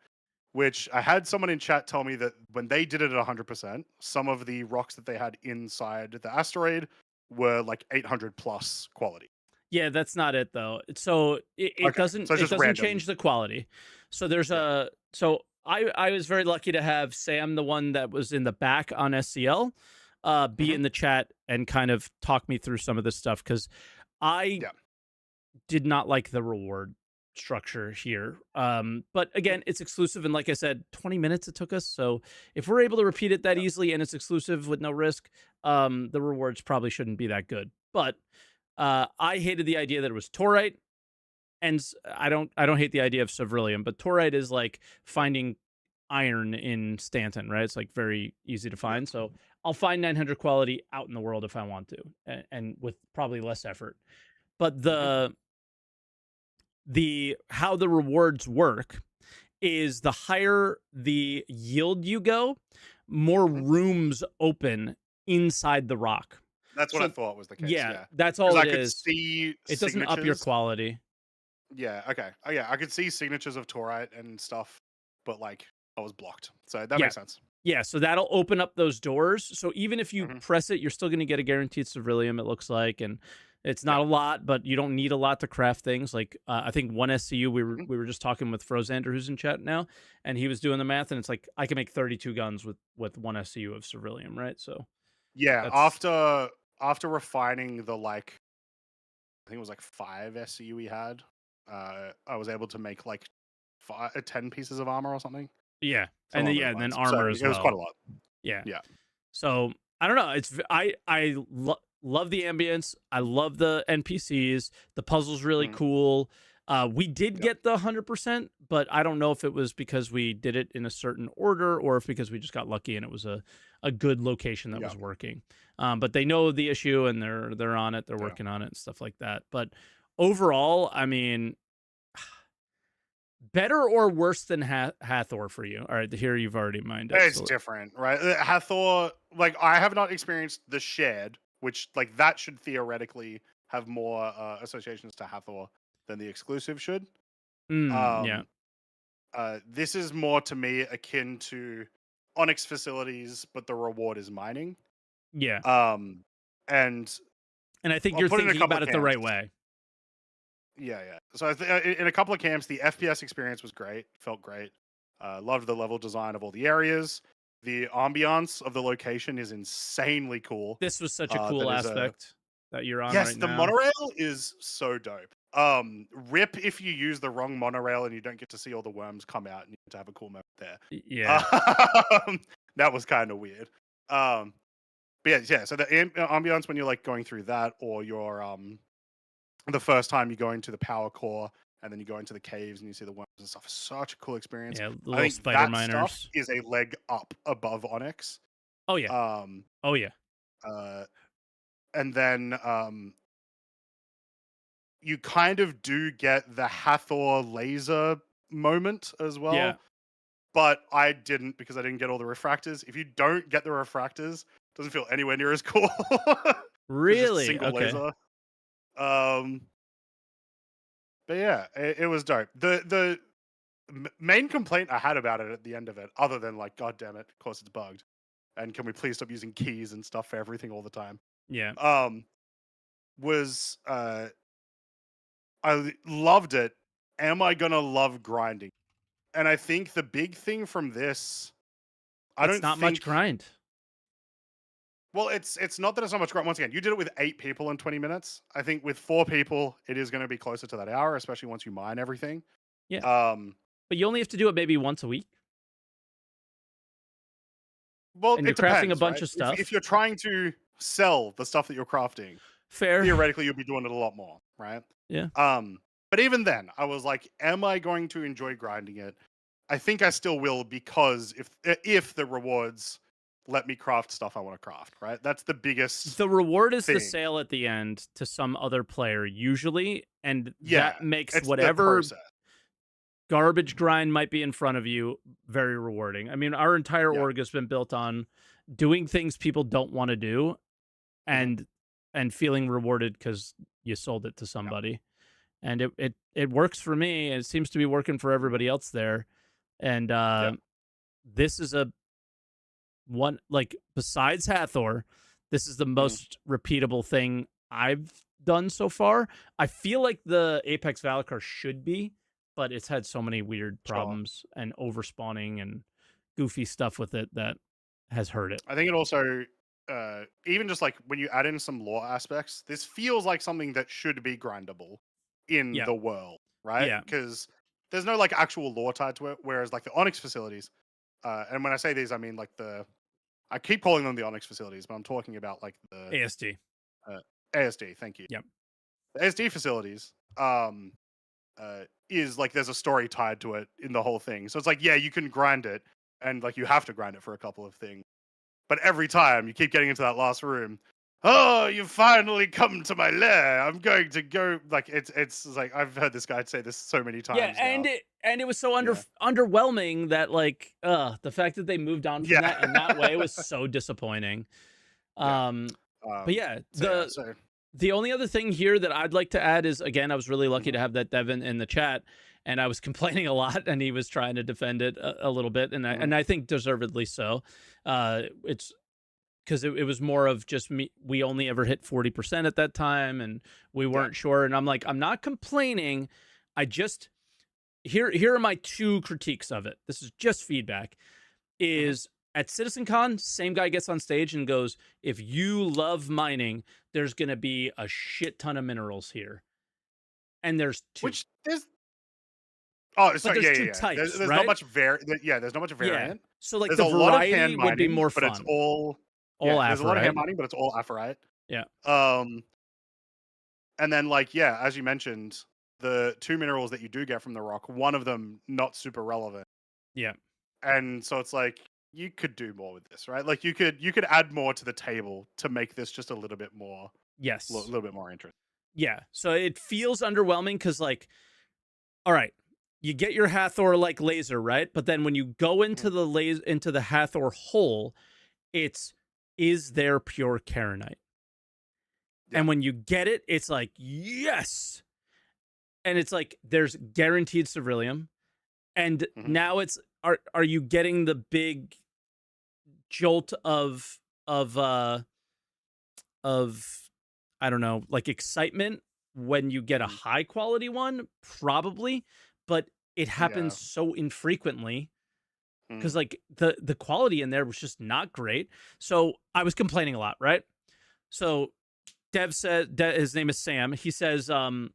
[SPEAKER 1] Which I had someone in chat tell me that when they did it at 100%, some of the rocks that they had inside the asteroid were like 800 plus quality.
[SPEAKER 2] Yeah, that's not it though. So it doesn't change the quality. So there's I was very lucky to have Sam, the one that was in the back on SCL. be in the chat and kind of talk me through some of this stuff, because I did not like the reward structure here. But again, it's exclusive, and like I said, 20 minutes it took us. So if we're able to repeat it that easily and it's exclusive with no risk, the rewards probably shouldn't be that good. But I hated the idea that it was Taurite, and I don't hate the idea of Ceruleum, but Taurite is like finding iron in Stanton, right? It's like very easy to find. So I'll find 900 quality out in the world if I want to, and with probably less effort. But the how the rewards work is the higher the yield you go, more rooms open inside the rock.
[SPEAKER 1] That's what I thought was the case. Yeah,
[SPEAKER 2] that's all it
[SPEAKER 1] I could
[SPEAKER 2] is.
[SPEAKER 1] see
[SPEAKER 2] it doesn't up your
[SPEAKER 1] signatures.
[SPEAKER 2] quality.
[SPEAKER 1] Yeah, okay. Oh, yeah, I could see signatures of Taurite and stuff, but like I was blocked. So that makes sense.
[SPEAKER 2] Yeah, so that'll open up those doors. So even if you press it, you're still going to get a guaranteed Ceruleum, it looks like, and it's not a lot, but you don't need a lot to craft things. Like I think one SCU, we were just talking with Frozander, who's in chat now, and he was doing the math, and it's like I can make 32 guns with one SCU of Ceruleum, right? So
[SPEAKER 1] yeah, after refining the like, I think it was like 5 SCU we had, I was able to make like 10 pieces of armor or something.
[SPEAKER 2] Yeah, and then armor
[SPEAKER 1] so
[SPEAKER 2] as well.
[SPEAKER 1] It was quite a lot.
[SPEAKER 2] Yeah.
[SPEAKER 1] Yeah.
[SPEAKER 2] So I don't know. It's I love the ambience. I love the NPCs. The puzzle's really cool. We did get the 100%, but I don't know if it was because we did it in a certain order or if because we just got lucky and it was a good location that was working. But they know the issue and they're on it. They're working on it and stuff like that. But overall, I mean, better or worse than Hathor for you? All right, here you've already minded.
[SPEAKER 1] It's different, right? Hathor, like I have not experienced the shared, which like that should theoretically have more associations to Hathor than the exclusive should. This is more to me akin to Onyx facilities, but the reward is mining.
[SPEAKER 2] Yeah.
[SPEAKER 1] And
[SPEAKER 2] I think you're thinking about it the right way.
[SPEAKER 1] Yeah. So in a couple of camps, the FPS experience was great. Felt great. Loved the level design of all the areas. The ambiance of the location is insanely cool.
[SPEAKER 2] This was such a cool aspect that you're on right now.
[SPEAKER 1] Yes, the monorail is so dope. Rip if you use the wrong monorail and you don't get to see all the worms come out and you get to have a cool moment there.
[SPEAKER 2] Yeah.
[SPEAKER 1] That was kind of weird. But yeah. So the ambiance when you're like going through that, or you're the first time you go into the power core and then you go into the caves and you see the worms and stuff, is such a cool experience.
[SPEAKER 2] Yeah,
[SPEAKER 1] I think
[SPEAKER 2] spider
[SPEAKER 1] that
[SPEAKER 2] miners
[SPEAKER 1] stuff is a leg up above Onyx.
[SPEAKER 2] Oh yeah.
[SPEAKER 1] And then you kind of do get the Hathor laser moment as well.
[SPEAKER 2] Yeah.
[SPEAKER 1] But I didn't, because I didn't get all the refractors. If you don't get the refractors, it doesn't feel anywhere near as cool.
[SPEAKER 2] Really?
[SPEAKER 1] Single laser. But yeah, it was dope. The main complaint I had about it at the end of it, other than like, God damn it, of course it's bugged, and can we please stop using keys and stuff for everything all the time?
[SPEAKER 2] Yeah.
[SPEAKER 1] Was I loved it. Am I gonna love grinding? And I think the big thing from this,
[SPEAKER 2] It's not much grind.
[SPEAKER 1] Well, it's not that it's not much grind. Once again, you did it with 8 people in 20 minutes. I think with 4 people, it is going to be closer to that hour, especially once you mine everything.
[SPEAKER 2] Yeah. But you only have to do it maybe once a week.
[SPEAKER 1] Well,
[SPEAKER 2] and you're crafting a bunch of stuff.
[SPEAKER 1] If you're trying to sell the stuff that you're crafting, theoretically you'll be doing it a lot more, right?
[SPEAKER 2] Yeah.
[SPEAKER 1] But even then, I was like, am I going to enjoy grinding it? I think I still will, because if the rewards let me craft stuff I want to craft, right? That's the biggest.
[SPEAKER 2] The reward is
[SPEAKER 1] thing.
[SPEAKER 2] the sale at the end to some other player usually, and
[SPEAKER 1] Yeah,
[SPEAKER 2] that makes
[SPEAKER 1] it's
[SPEAKER 2] whatever
[SPEAKER 1] the process.
[SPEAKER 2] Garbage grind might be in front of you very rewarding. I mean, our entire org has been built on doing things people don't want to do, and feeling rewarded because you sold it to somebody. And it works for me. It seems to be working for everybody else there. And this is one, like, besides Hathor, this is the most repeatable thing I've done so far. I feel like the Apex Valakar should be, but it's had so many weird problems and overspawning and goofy stuff with it that has hurt it.
[SPEAKER 1] I think it also even just like when you add in some lore aspects, this feels like something that should be grindable in
[SPEAKER 2] Yeah.
[SPEAKER 1] the world, right?
[SPEAKER 2] Yeah.
[SPEAKER 1] Because there's no like actual lore tied to it. Whereas like the Onyx facilities, and when I say these, I mean like I keep calling them the Onyx facilities, but I'm talking about like the
[SPEAKER 2] ASD.
[SPEAKER 1] ASD. Thank you.
[SPEAKER 2] Yep.
[SPEAKER 1] The ASD facilities, is like there's a story tied to it in the whole thing. So it's like, yeah, you can grind it, and like you have to grind it for a couple of things. But every time you keep getting into that last room, oh, you've finally come to my lair. I'm going to go. Like it's like I've heard this guy say this so many times.
[SPEAKER 2] Yeah, and
[SPEAKER 1] now.
[SPEAKER 2] it was so underwhelming that like the fact that they moved on from that in that way was so disappointing. But yeah, the only other thing here that I'd like to add is, again, I was really lucky to have that Devin in the chat, and I was complaining a lot, and he was trying to defend it a little bit, and I think deservedly so. It's because it was more of just me. We only ever hit 40% at that time, and we weren't sure. And I'm like, I'm not complaining. I just here are my two critiques of it. This is just feedback. Is at CitizenCon, same guy gets on stage and goes, if you love mining, there's going to be a shit ton of minerals here. And there's two.
[SPEAKER 1] Which there's... Oh, sorry,
[SPEAKER 2] there's two
[SPEAKER 1] yeah.
[SPEAKER 2] types,
[SPEAKER 1] there's
[SPEAKER 2] right?
[SPEAKER 1] not much there's not much variant.
[SPEAKER 2] Yeah. So like
[SPEAKER 1] there's
[SPEAKER 2] the
[SPEAKER 1] a lot of
[SPEAKER 2] variety
[SPEAKER 1] hand
[SPEAKER 2] would be
[SPEAKER 1] mining,
[SPEAKER 2] more
[SPEAKER 1] but
[SPEAKER 2] fun.
[SPEAKER 1] it's all
[SPEAKER 2] aphorite.
[SPEAKER 1] There's a lot of hand mining, but it's all aphorite.
[SPEAKER 2] Yeah.
[SPEAKER 1] And then like, yeah, as you mentioned, the two minerals that you do get from the rock, one of them not super relevant.
[SPEAKER 2] Yeah.
[SPEAKER 1] And so it's like, you could do more with this, right? Like you could add more to the table to make this just a little bit more, a little bit more interesting.
[SPEAKER 2] Yeah. So it feels underwhelming because like, all right, you get your Hathor like laser, right? But then when you go into the Hathor hole, is there pure Karenite? Yeah. And when you get it, it's like, yes. And it's like there's guaranteed Ceruleum. And now it's are you getting the big jolt of I don't know, like excitement when you get a high quality one? Probably, but it happens so infrequently because like the quality in there was just not great. So I was complaining a lot, right? So Dev said, his name is Sam. He says, all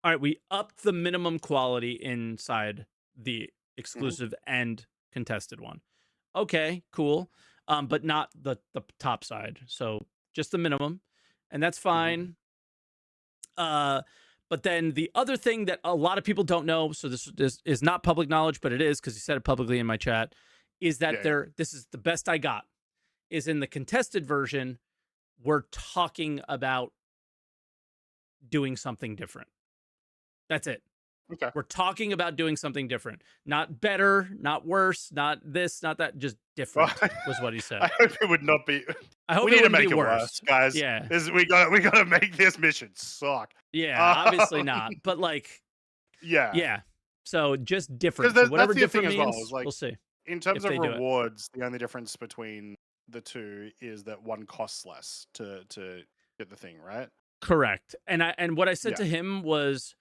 [SPEAKER 2] right, we upped the minimum quality inside the exclusive and contested one. Okay, cool. But not the top side. So just the minimum. And that's fine. But then the other thing that a lot of people don't know, so this is not public knowledge, but it is because he said it publicly in my chat, is that this is the best I got, is in the contested version, we're talking about doing something different. That's it.
[SPEAKER 1] Okay.
[SPEAKER 2] We're talking about doing something different. Not better, not worse, not this, not that, just different was what he said.
[SPEAKER 1] I hope it would not be.
[SPEAKER 2] I hope
[SPEAKER 1] we need to make it worse, guys.
[SPEAKER 2] Yeah.
[SPEAKER 1] We got to make this mission suck.
[SPEAKER 2] Yeah, obviously not. But like, yeah. So just different. So whatever different means, we'll see.
[SPEAKER 1] In terms of rewards, the only difference between the two is that one costs less to get the thing, right?
[SPEAKER 2] Correct. And what I said to him was,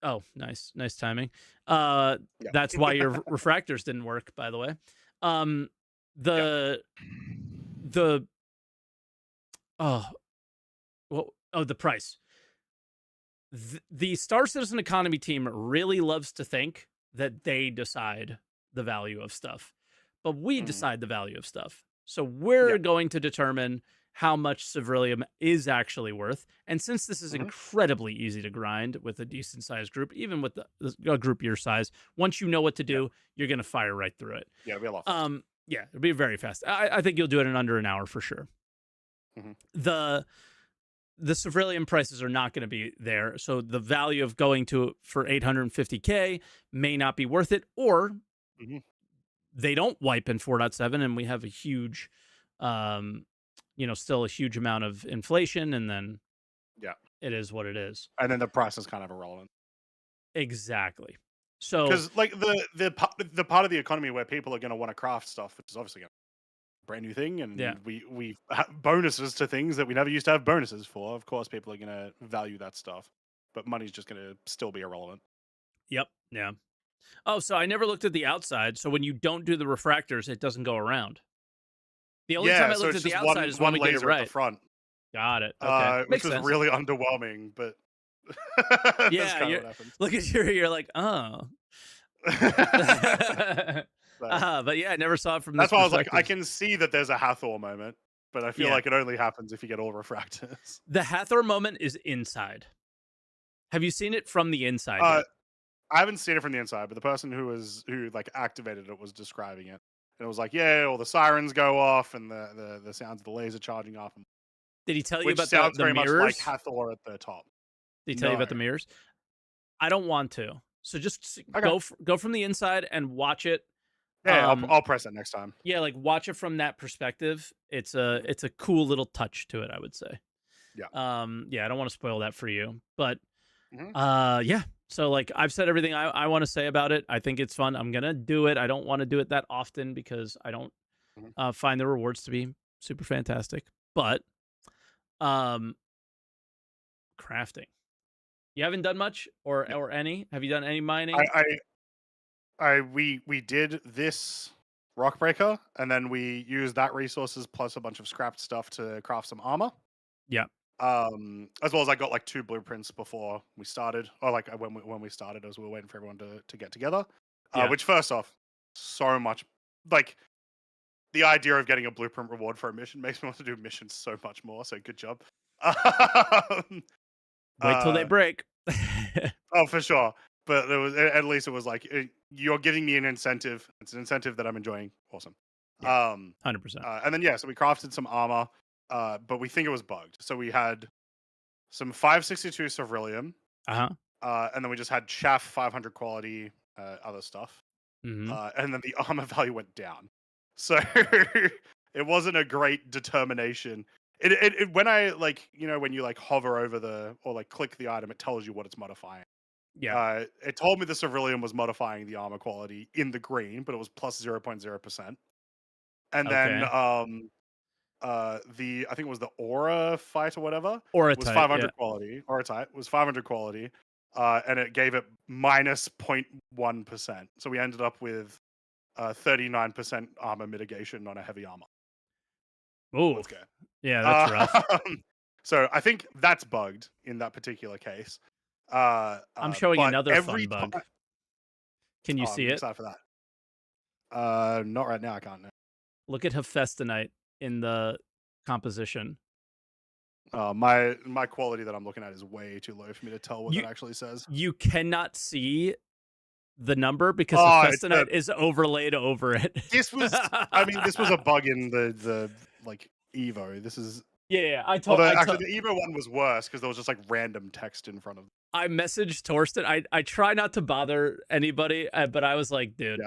[SPEAKER 2] oh, nice timing. That's why your refractors didn't work, by the way. The price. The Star Citizen economy team really loves to think that they decide the value of stuff, but we decide the value of stuff. So we're going to determine how much Ceruleum is actually worth. And since this is incredibly easy to grind with a decent sized group, even with a group your size, once you know what to do, you're going to fire right through it.
[SPEAKER 1] Yeah, it'll be a lot faster.
[SPEAKER 2] Yeah, it'll be very fast. I think you'll do it in under an hour for sure. The Ceruleum prices are not going to be there. So the value of going for 850K may not be worth it, or they don't wipe in 4.7 and we have a huge, still a huge amount of inflation, and then it is what it is.
[SPEAKER 1] And then the price is kind of irrelevant.
[SPEAKER 2] Exactly. So
[SPEAKER 1] because like the part of the economy where people are going to want to craft stuff, which is obviously a brand new thing, and we have bonuses to things that we never used to have bonuses for. Of course, people are going to value that stuff, but money's just going to still be irrelevant.
[SPEAKER 2] Yep. Yeah. Oh, so I never looked at the outside. So when you don't do the refractors, it doesn't go around. The only time I
[SPEAKER 1] so
[SPEAKER 2] looked
[SPEAKER 1] it's
[SPEAKER 2] at the
[SPEAKER 1] just
[SPEAKER 2] outside is when
[SPEAKER 1] one
[SPEAKER 2] we did it
[SPEAKER 1] laser at the
[SPEAKER 2] right.
[SPEAKER 1] front,
[SPEAKER 2] Got it. Okay,
[SPEAKER 1] which
[SPEAKER 2] makes
[SPEAKER 1] was
[SPEAKER 2] sense.
[SPEAKER 1] really underwhelming, but that's
[SPEAKER 2] Yeah,
[SPEAKER 1] kind of what happened.
[SPEAKER 2] look at you're like, oh. But yeah, I never saw it from this
[SPEAKER 1] That's why I was like, I
[SPEAKER 2] perspective.
[SPEAKER 1] can see that there's a Hathor moment, but I feel
[SPEAKER 2] Yeah.
[SPEAKER 1] like it only happens if you get all refractors.
[SPEAKER 2] The Hathor moment is inside. Have you seen it from the inside yet?
[SPEAKER 1] I haven't seen it from the inside, but the person who like activated it was describing it, and it was like, yeah, all the sirens go off, and the sounds of the laser charging off,
[SPEAKER 2] Did he tell you
[SPEAKER 1] which
[SPEAKER 2] about
[SPEAKER 1] sounds
[SPEAKER 2] the
[SPEAKER 1] very much like
[SPEAKER 2] mirrors?
[SPEAKER 1] Hathor at the top.
[SPEAKER 2] Did he tell you about the
[SPEAKER 1] No.
[SPEAKER 2] mirrors? I don't want to. So just
[SPEAKER 1] Okay.
[SPEAKER 2] go from the inside and watch it.
[SPEAKER 1] Yeah, I'll press it next time.
[SPEAKER 2] Yeah, like watch it from that perspective. It's a cool little touch to it, I would say.
[SPEAKER 1] Yeah.
[SPEAKER 2] Yeah, I don't want to spoil that for you, but
[SPEAKER 1] Mhm.
[SPEAKER 2] yeah. So like I've said everything I want to say about it. I think it's fun. I'm gonna do it. I don't want to do it that often because I don't
[SPEAKER 1] Mhm.
[SPEAKER 2] find the rewards to be super fantastic. But crafting. You haven't done much or any? Have you done any mining?
[SPEAKER 1] We did this rock breaker, and then we used that resources plus a bunch of scrapped stuff to craft some armor.
[SPEAKER 2] Yeah.
[SPEAKER 1] As well as I got like 2 blueprints before we started, or like when we started, as we were waiting for everyone to get together.
[SPEAKER 2] Yeah.
[SPEAKER 1] Which first off, so much like the idea of getting a blueprint reward for a mission makes me want to do missions so much more. So good job.
[SPEAKER 2] Wait till they break.
[SPEAKER 1] Oh, for sure. But there was at least it was like you're giving me an incentive. It's an incentive that I'm enjoying. Awesome.
[SPEAKER 2] Yeah, 100%.
[SPEAKER 1] And then so we crafted some armor, but we think it was bugged. So we had some 562 ceruleum,
[SPEAKER 2] Uh-huh.
[SPEAKER 1] and then we just had chaff 500 quality, other stuff,
[SPEAKER 2] Mm-hmm.
[SPEAKER 1] and then the armor value went down. So it wasn't a great determination. It when I like when you like hover over or like click the item, it tells you what it's modifying.
[SPEAKER 2] Yeah.
[SPEAKER 1] It told me the ceruleum was modifying the armor quality in the green, but it was plus 0.0%. And then
[SPEAKER 2] Okay.
[SPEAKER 1] I think it was the aura fight or whatever
[SPEAKER 2] Or a
[SPEAKER 1] was
[SPEAKER 2] type,
[SPEAKER 1] 500
[SPEAKER 2] yeah.
[SPEAKER 1] quality. Aura type was 500 quality, and it gave it minus 0.1%. So we ended up with 39% armor mitigation on a heavy armor.
[SPEAKER 2] Oh,
[SPEAKER 1] Let's go.
[SPEAKER 2] yeah, that's rough.
[SPEAKER 1] So I think that's bugged in that particular case.
[SPEAKER 2] I'm showing
[SPEAKER 1] but
[SPEAKER 2] another
[SPEAKER 1] every
[SPEAKER 2] fun bug.
[SPEAKER 1] time-
[SPEAKER 2] Can you
[SPEAKER 1] Oh,
[SPEAKER 2] see
[SPEAKER 1] I'm
[SPEAKER 2] it?
[SPEAKER 1] excited for that. Not right now. I can't. No.
[SPEAKER 2] Look at Hephaestonite in the composition.
[SPEAKER 1] My quality that I'm looking at is way too low for me to tell what that actually says.
[SPEAKER 2] You cannot see the number because Hephaestonite is overlaid over it.
[SPEAKER 1] This was, this was a bug in the like Evo. This is actually the Evo one was worse because there was just like random text in front of.
[SPEAKER 2] I messaged Torsten. I try not to bother anybody, but I was like, dude,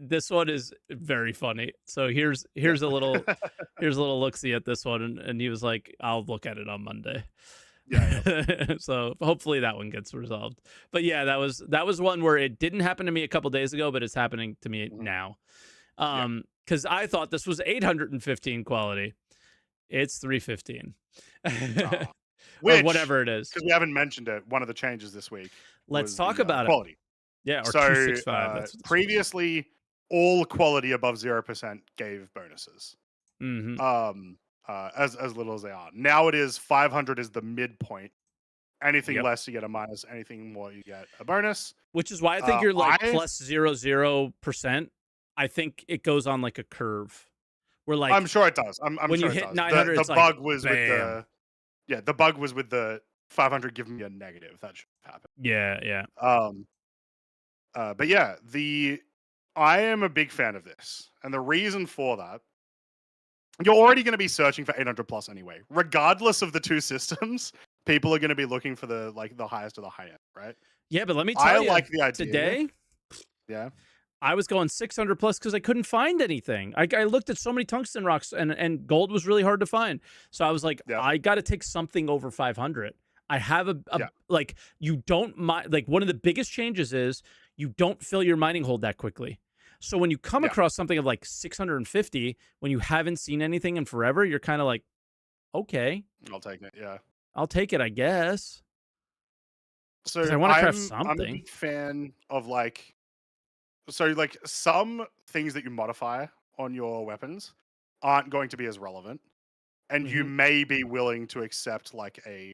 [SPEAKER 2] this one is very funny. So here's a little look-see at this one, and he was like, I'll look at it on Monday.
[SPEAKER 1] Yeah.
[SPEAKER 2] So hopefully that one gets resolved. But yeah, that was one where it didn't happen to me a couple days ago, but it's happening to me now. Because I thought this was 815 quality. It's 315. Or whatever it is.
[SPEAKER 1] Because we haven't mentioned it. One of the changes this week.
[SPEAKER 2] Let's talk about
[SPEAKER 1] quality.
[SPEAKER 2] Yeah, or
[SPEAKER 1] so
[SPEAKER 2] 265. That's
[SPEAKER 1] previously, all quality above 0% gave bonuses.
[SPEAKER 2] Mm-hmm.
[SPEAKER 1] As little as they are. Now it is 500 is the midpoint. Anything less, you get a minus. Anything more, you get a bonus.
[SPEAKER 2] Which is why I think you're like plus 0.00%. I think it goes on like a curve. Where like
[SPEAKER 1] I'm sure it does. I'm
[SPEAKER 2] when
[SPEAKER 1] sure
[SPEAKER 2] you hit
[SPEAKER 1] it does.
[SPEAKER 2] 900,
[SPEAKER 1] the bug
[SPEAKER 2] like,
[SPEAKER 1] was
[SPEAKER 2] bam.
[SPEAKER 1] the bug was with the 500 giving me a negative. That should happen.
[SPEAKER 2] Yeah.
[SPEAKER 1] But yeah, I am a big fan of this, and the reason for that, you're already going to be searching for 800 plus anyway, regardless of the two systems. People are going to be looking for the highest of the high end, right?
[SPEAKER 2] Yeah, but let me tell you,
[SPEAKER 1] like the idea
[SPEAKER 2] today.
[SPEAKER 1] Yeah,
[SPEAKER 2] I was going 600 plus because I couldn't find anything. I looked at so many tungsten rocks, and gold was really hard to find. So I was like, I got to take something over 500. I have like, you don't like, one of the biggest changes is you don't fill your mining hold that quickly. So when you come across something of like 650, when you haven't seen anything in forever, you're kind of like, okay,
[SPEAKER 1] I'll take it. Yeah,
[SPEAKER 2] I'll take it, I guess.
[SPEAKER 1] So
[SPEAKER 2] I want to craft something.
[SPEAKER 1] I'm a big fan of like some things that you modify on your weapons aren't going to be as relevant, and you
[SPEAKER 2] Mhm.
[SPEAKER 1] may be willing to accept like a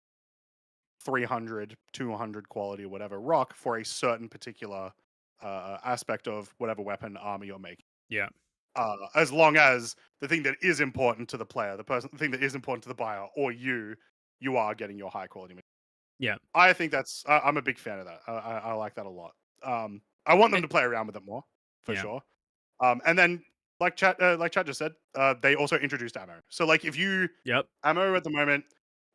[SPEAKER 1] 300, 200 quality or whatever rock for a certain particular aspect of whatever weapon armor you're making.
[SPEAKER 2] Yeah.
[SPEAKER 1] As long as the thing that is important to the player, the thing that is important to the buyer, or you are getting your high quality.
[SPEAKER 2] Yeah.
[SPEAKER 1] I think that's. I'm a big fan of that. I like that a lot. I want them to play around with it more, for
[SPEAKER 2] Yeah.
[SPEAKER 1] sure. And then, like chat just said, they also introduced ammo. So, like, if you
[SPEAKER 2] Yep.
[SPEAKER 1] ammo at the moment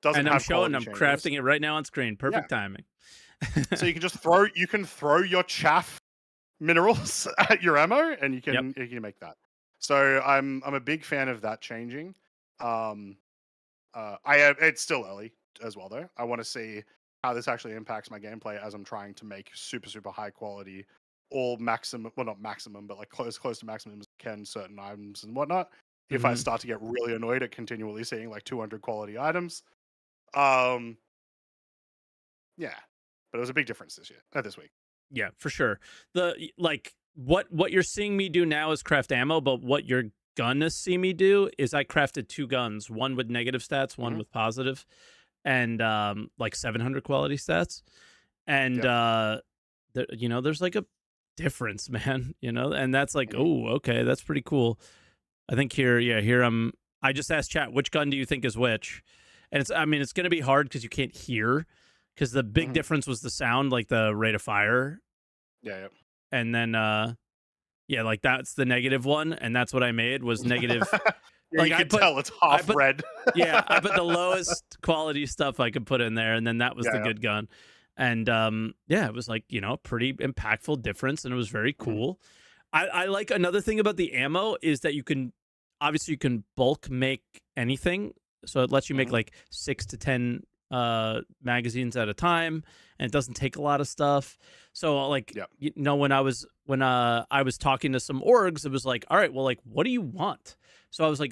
[SPEAKER 1] doesn't
[SPEAKER 2] And I'm
[SPEAKER 1] have
[SPEAKER 2] showing,
[SPEAKER 1] quality
[SPEAKER 2] I'm
[SPEAKER 1] changes,
[SPEAKER 2] crafting it right now on screen. Perfect timing.
[SPEAKER 1] so you can just throw your chaff minerals at your ammo, and you can make that. So I'm a big fan of that changing. It's still early as well though. I want to see how this actually impacts my gameplay as I'm trying to make super high quality, all maximum, well not maximum, but like close to maximum as I can certain items and whatnot. If I
[SPEAKER 2] Mhm.
[SPEAKER 1] start to get really annoyed at continually seeing like 200 quality items, um, yeah, but it was a big difference this week.
[SPEAKER 2] Yeah, for sure. Like what you're seeing me do now is craft ammo, but what you're gonna see me do is I crafted 2 guns, one with negative stats, one with positive, and like 700 quality stats. And there's like a difference, man, and that's like, oh, okay, that's pretty cool. I think here I just asked chat, which gun do you think is which? And it's going to be hard because you can't hear, because the big difference was the sound, like the rate of fire.
[SPEAKER 1] Yeah.
[SPEAKER 2] And then, like that's the negative one. And that's what I made was negative.
[SPEAKER 1] Like you can tell it's half red.
[SPEAKER 2] Yeah. I put the lowest quality stuff I could put in there. And then that was the good gun. And, it was like, pretty impactful difference. And it was very cool. I like another thing about the ammo is that you can bulk make anything. So it lets you make like 6 to 10 magazines at a time, and it doesn't take a lot of stuff. So like, when I was talking to some orgs, it was like, all right, well, like, what do you want? So I was like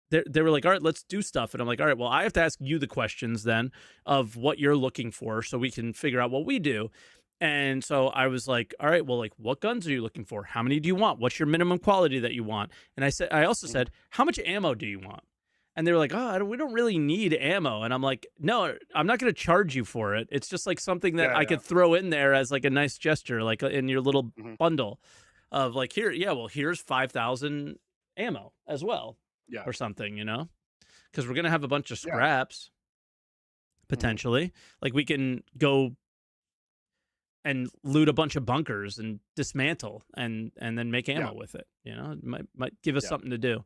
[SPEAKER 2] they were like, all right, let's do stuff. And I'm like, all right, well, I have to ask you the questions then of what you're looking for so we can figure out what we do. And so I was like, all right, well, like, what guns are you looking for? How many do you want? What's your minimum quality that you want? And I also said, how much ammo do you want? And they were like, oh, we don't really need ammo. And I'm like, no, I'm not going to charge you for it. It's just like something that I could throw in there as like a nice gesture, like in your little bundle of like, here's 5,000 ammo as well, or something, because we're going to have a bunch of scraps potentially. Like we can go and loot a bunch of bunkers and dismantle and then make ammo with it. It might give us something to do.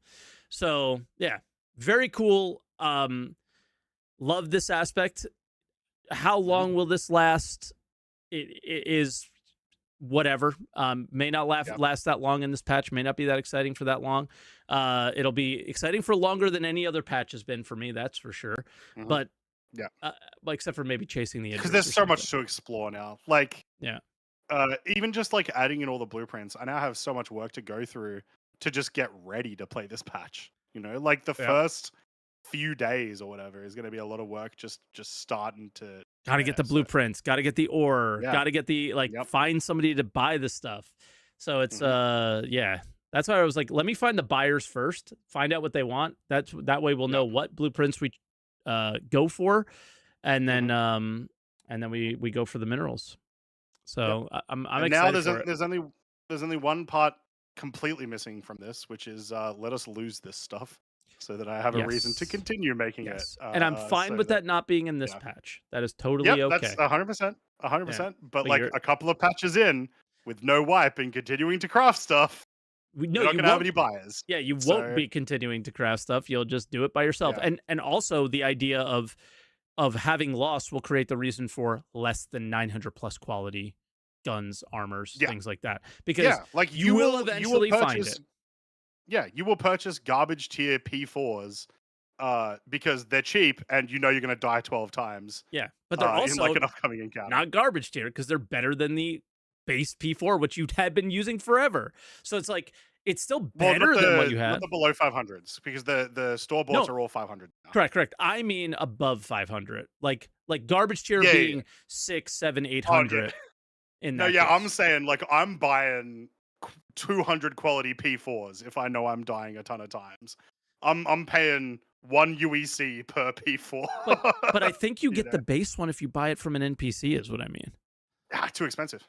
[SPEAKER 2] So very cool. Love this aspect. How long will this last? It is whatever. May not last that long in this patch. May not be that exciting for that long. It'll be exciting for longer than any other patch has been for me. That's for sure. But except for maybe chasing the injuries,
[SPEAKER 1] because there's so much to explore now. Like,
[SPEAKER 2] yeah,
[SPEAKER 1] even just like adding in all the blueprints, I now have so much work to go through to just get ready to play this patch. Like the first few days or whatever is going to be a lot of work. Just starting to
[SPEAKER 2] get the blueprints, got to get the ore, got to get the find somebody to buy the stuff. So it's that's why I was like, let me find the buyers first, find out what they want. That way we'll know what blueprints we go for, and then we go for the minerals. So I'm excited
[SPEAKER 1] now
[SPEAKER 2] for it.
[SPEAKER 1] there's only one part completely missing from this, which is let us lose this stuff so that I have a reason to continue making it.
[SPEAKER 2] And I'm fine with that not being in this patch. That is totally okay.
[SPEAKER 1] That's 100%. But like a couple of patches in with no wipe and continuing to craft stuff, you're not going to have any buyers.
[SPEAKER 2] Yeah, you won't be continuing to craft stuff. You'll just do it by yourself. And also the idea of having lost will create the reason for less than 900 plus quality guns, armors, things like that. Because
[SPEAKER 1] like
[SPEAKER 2] you will eventually find it.
[SPEAKER 1] Yeah, you will purchase garbage tier P4s because they're cheap and you're going to die 12 times.
[SPEAKER 2] Yeah, but they're also
[SPEAKER 1] in like an upcoming encounter.
[SPEAKER 2] Not garbage tier because they're better than the base P4, which you had been using forever. So it's like, it's still better than what you had.
[SPEAKER 1] Not the below 500s, because the store boughts are all 500 now.
[SPEAKER 2] Correct. I mean above 500. Like garbage tier being 6, 7, 800. In that case.
[SPEAKER 1] I'm saying like I'm buying 200 quality P4s if I know I'm dying a ton of times. I'm paying 1 UEC per P4.
[SPEAKER 2] But I think you get
[SPEAKER 1] know?
[SPEAKER 2] the base one if you buy it from an NPC, is what I mean.
[SPEAKER 1] Too expensive.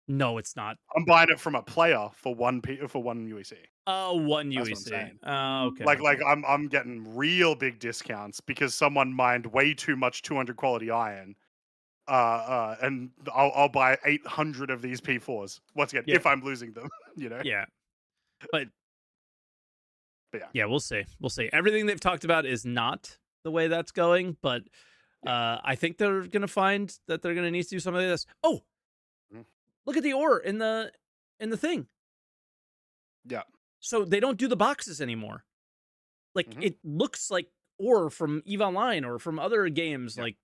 [SPEAKER 2] No, it's not.
[SPEAKER 1] I'm buying it from a player for 1 UEC.
[SPEAKER 2] Oh, 1
[SPEAKER 1] That's what I'm
[SPEAKER 2] UEC.
[SPEAKER 1] saying.
[SPEAKER 2] Oh, okay.
[SPEAKER 1] Like I'm getting real big discounts because someone mined way too much 200 quality iron. And I'll buy 800 of these P4s once again if I'm losing them.
[SPEAKER 2] Yeah, but
[SPEAKER 1] yeah.
[SPEAKER 2] Yeah, we'll see. We'll see. Everything they've talked about is not the way that's going, but I think they're gonna find that they're gonna need to do something like this. Oh, look at the ore in the thing.
[SPEAKER 1] Yeah.
[SPEAKER 2] So they don't do the boxes anymore. Like it looks like ore from EVE Online or from other games. Like,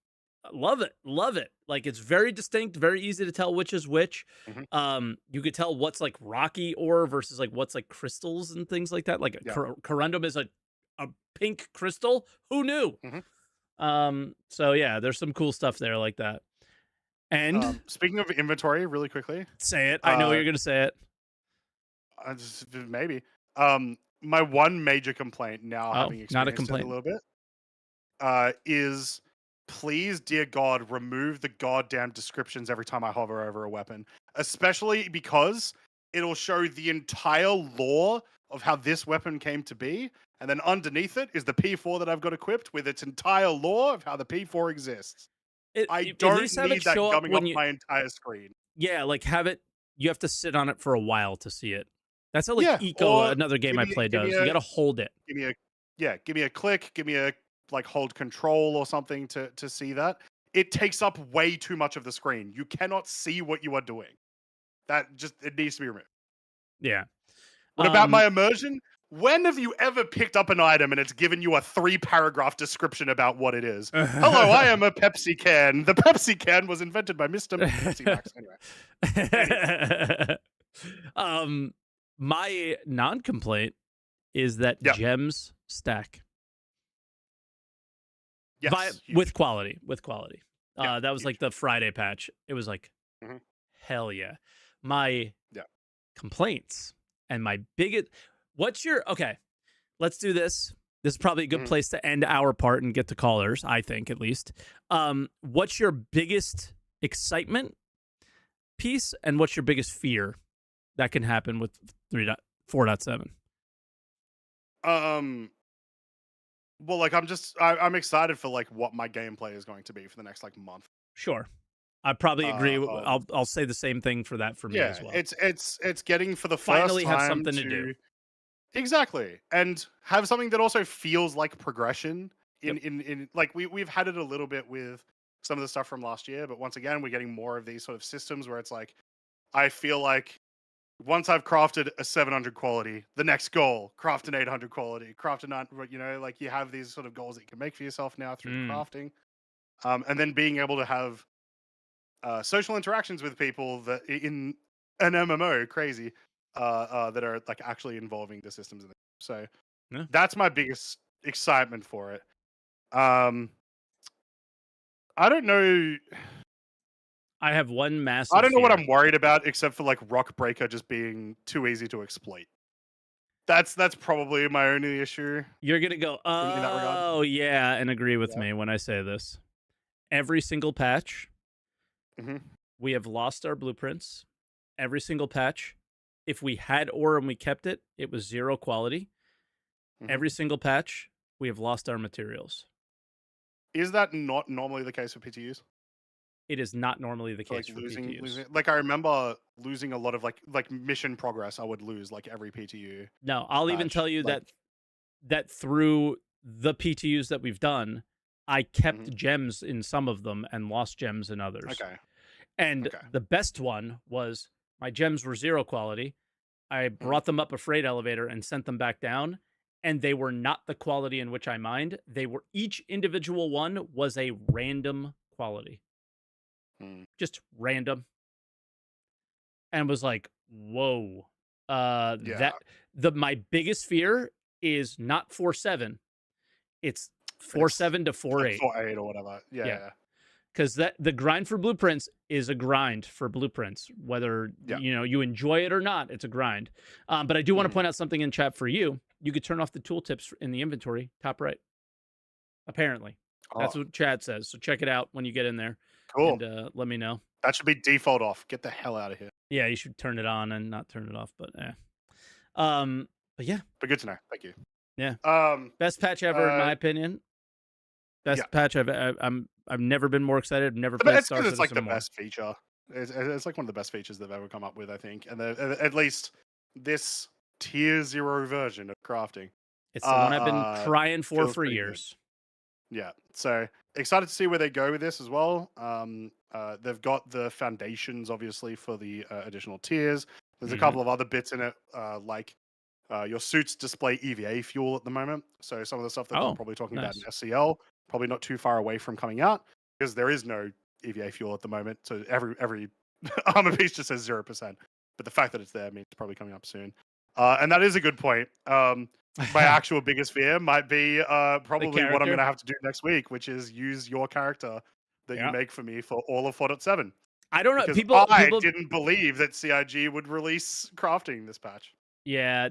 [SPEAKER 2] love it, love it. Like it's very distinct, very easy to tell which is which. You could tell what's like rocky ore versus like what's like crystals and things like that. Like corundum is a pink crystal. Who knew? So yeah, there's some cool stuff there like that. And
[SPEAKER 1] speaking of inventory, really quickly,
[SPEAKER 2] say it. I know you're gonna say it.
[SPEAKER 1] Maybe. My one major complaint now, having experienced
[SPEAKER 2] not a complaint.
[SPEAKER 1] it a little bit, is please, dear God, remove the goddamn descriptions every time I hover over a weapon, especially because it'll show the entire lore of how this weapon came to be, and then underneath it is the P4 that I've got equipped with its entire lore of how the P4 exists. I don't need that coming up my entire screen.
[SPEAKER 2] Yeah, like have it. You have to sit on it for a while to see it. That's how like Eco, another game I play, does. You got to hold it.
[SPEAKER 1] Give me a click. Give me a hold control or something to see that. It takes up way too much of the screen. You cannot see what you are doing. It needs to be removed.
[SPEAKER 2] Yeah.
[SPEAKER 1] What about my immersion? When have you ever picked up an item and it's given you a 3-paragraph description about what it is? Hello, I am a Pepsi can. The Pepsi can was invented by Mr. Pepsi Max. Anyway.
[SPEAKER 2] My non-complaint is that gems stack.
[SPEAKER 1] Yes,
[SPEAKER 2] with quality. That was like the Friday patch. It was like, hell yeah. My complaints and my biggest... Okay, let's do this. This is probably a good place to end our part and get to callers, I think, at least. What's your biggest excitement piece and what's your biggest fear that can happen with 4.7?
[SPEAKER 1] Well, like I'm excited for like what my gameplay is going to be for the next like month.
[SPEAKER 2] Sure. I probably agree. I'll say the same thing for that for me as well.
[SPEAKER 1] It's getting for the
[SPEAKER 2] finally
[SPEAKER 1] first time
[SPEAKER 2] have something to do.
[SPEAKER 1] Exactly. And have something that also feels like progression in like we've had it a little bit with some of the stuff from last year, but once again, we're getting more of these sort of systems where it's like, I feel like once I've crafted a 700 quality, the next goal, craft an 800 quality, craft a 9, like you have these sort of goals that you can make for yourself now through crafting. And then being able to have social interactions with people that in an MMO, crazy, that are like actually involving the systems in the game. So that's my biggest excitement for it. I don't know.
[SPEAKER 2] I have one massive
[SPEAKER 1] I don't know what
[SPEAKER 2] fear.
[SPEAKER 1] I'm worried about, except for like Rock Breaker just being too easy to exploit. That's probably my only issue.
[SPEAKER 2] You're gonna go,
[SPEAKER 1] in that regard.
[SPEAKER 2] oh yeah, and agree with me when I say this. Every single patch, we have lost our blueprints. Every single patch, if we had ore and we kept it, it was 0 quality. Every single patch, we have lost our materials.
[SPEAKER 1] Is that not normally the case for PTUs?
[SPEAKER 2] It is not normally the case for PTUs.
[SPEAKER 1] Losing, like I remember losing a lot of like mission progress. I would lose like every PTU.
[SPEAKER 2] No, I'll even tell you that through the PTUs that we've done, I kept gems in some of them and lost gems in others.
[SPEAKER 1] Okay.
[SPEAKER 2] And the best one was my gems were 0 quality. I brought them up a freight elevator and sent them back down, and they were not the quality in which I mined. They were, each individual one was a random quality. Just random. And was like, whoa. My biggest fear is not 4.7. It's 4.7 to 4.8.
[SPEAKER 1] Like 4.8 or whatever. Yeah.
[SPEAKER 2] because the grind for blueprints is a grind for blueprints, whether you enjoy it or not. It's a grind. But I do want to point out something in chat for you. You could turn off the tooltips in the inventory, top right. Apparently, that's what chat says. So check it out when you get in there.
[SPEAKER 1] Cool.
[SPEAKER 2] And let me know.
[SPEAKER 1] That should be default off. Get the hell out of here.
[SPEAKER 2] Yeah, you should turn it on and not turn it off. But yeah.
[SPEAKER 1] But good to know. Thank you.
[SPEAKER 2] Yeah. Best patch ever, in my opinion. Best patch I've never been more excited. I've never played Star Citizen
[SPEAKER 1] it's like the
[SPEAKER 2] more.
[SPEAKER 1] best feature. It's like one of the best features they've ever come up with, I think. And at least this tier 0 version of crafting.
[SPEAKER 2] It's the one I've been crying for years.
[SPEAKER 1] Good. Yeah. So excited to see where they go with this as well. They've got the foundations, obviously, for the additional tiers. There's a couple of other bits in it, like your suits display EVA fuel at the moment. So some of the stuff that they're probably talking about in SCL, probably not too far away from coming out, because there is no EVA fuel at the moment. So every armor piece just says 0%. But the fact that it's there means it's probably coming up soon. And that is a good point. My actual biggest fear might be probably what I'm going to have to do next week, which is use your character that you make for me for all of 4.7.
[SPEAKER 2] I don't know.
[SPEAKER 1] Because
[SPEAKER 2] people
[SPEAKER 1] didn't believe that CIG would release crafting this patch.
[SPEAKER 2] Yeah,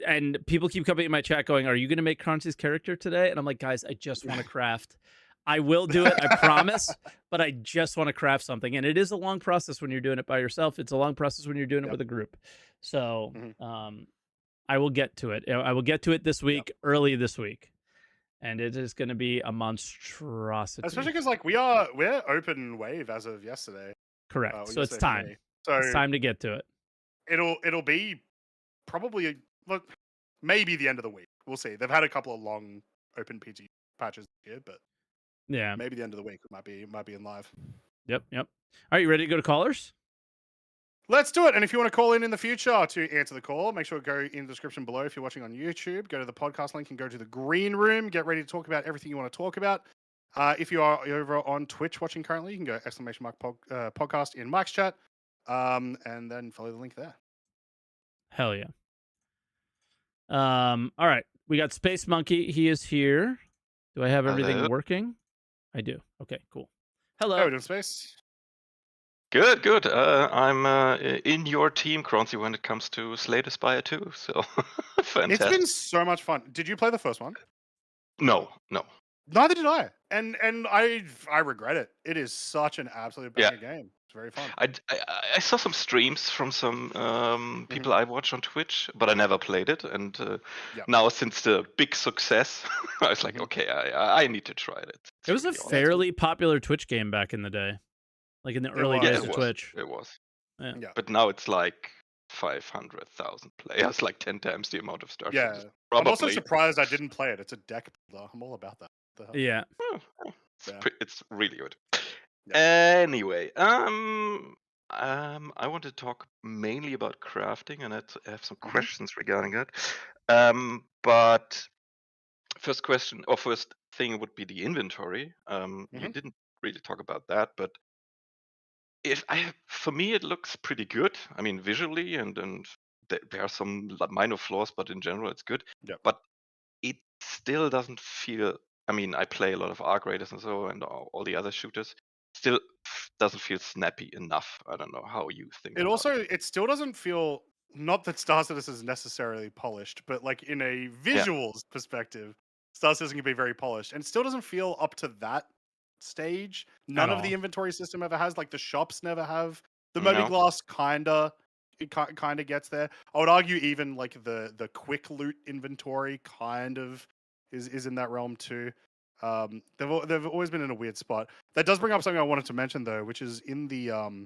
[SPEAKER 2] and people keep coming in my chat going, "Are you going to make Croncy's character today?" And I'm like, "Guys, I just want to craft. I will do it, I promise, but I just want to craft something." And it is a long process when you're doing it by yourself. It's a long process when you're doing it with a group. So, I will get to it. I will get to it this week, early this week. And it is going to be a monstrosity.
[SPEAKER 1] Especially because we're open wave as of yesterday.
[SPEAKER 2] Correct. So it's time. So it's time to get to it.
[SPEAKER 1] It'll be probably maybe the end of the week. We'll see. They've had a couple of long open PT patches here, but
[SPEAKER 2] yeah,
[SPEAKER 1] maybe the end of the week might be in live.
[SPEAKER 2] Yep. Are you ready to go to callers?
[SPEAKER 1] Let's do it. And if you want to call in the future to answer the call, make sure to go in the description below. If you're watching on YouTube, go to the podcast link and go to the green room. Get ready to talk about everything you want to talk about. If you are over on Twitch watching currently, you can go !podcast in Mike's chat, and then follow the link there.
[SPEAKER 2] Hell yeah. All right. We got Space Monkey. He is here. Do I have everything working? I do. Okay, cool. Hello.
[SPEAKER 1] How are we doing, Space?
[SPEAKER 8] Good. I'm in your team, Croncy, when it comes to Slay the Spire 2. So fantastic.
[SPEAKER 1] It's been so much fun. Did you play the first one?
[SPEAKER 8] No.
[SPEAKER 1] Neither did I. And I regret it. It is such an absolute banger game. It's very fun.
[SPEAKER 8] I saw some streams from some people I watch on Twitch, but I never played it. And now, since the big success, I was like, okay, I need to try it.
[SPEAKER 2] It was a fairly popular Twitch game back in the day. Like in the early days of Twitch.
[SPEAKER 8] It was.
[SPEAKER 2] Yeah.
[SPEAKER 8] But now it's like 500,000 players, like 10 times the amount of starters.
[SPEAKER 1] Yeah. I'm also surprised I didn't play it. It's a deck builder. I'm all about that.
[SPEAKER 2] Yeah.
[SPEAKER 8] It's really good. Yeah. Anyway, I want to talk mainly about crafting, and I have some questions regarding that. But first thing would be the inventory. You didn't really talk about that, but for me, it looks pretty good. I mean, visually, and there are some minor flaws, but in general, it's good.
[SPEAKER 1] Yeah.
[SPEAKER 8] But it still doesn't feel. I mean, I play a lot of Arc Raiders and so, and all the other shooters. Still doesn't feel snappy enough. I don't know how you think.
[SPEAKER 1] It still doesn't feel. Not that Star Citizen is necessarily polished, but like in a visuals perspective, Star Citizen can be very polished, and it still doesn't feel up to that stage. None of the inventory system ever has. Like the shops never have. The Moby-Glass kinda gets there. I would argue even like the quick loot inventory kind of is in that realm too. They've always been in a weird spot. That does bring up something I wanted to mention though, which is in the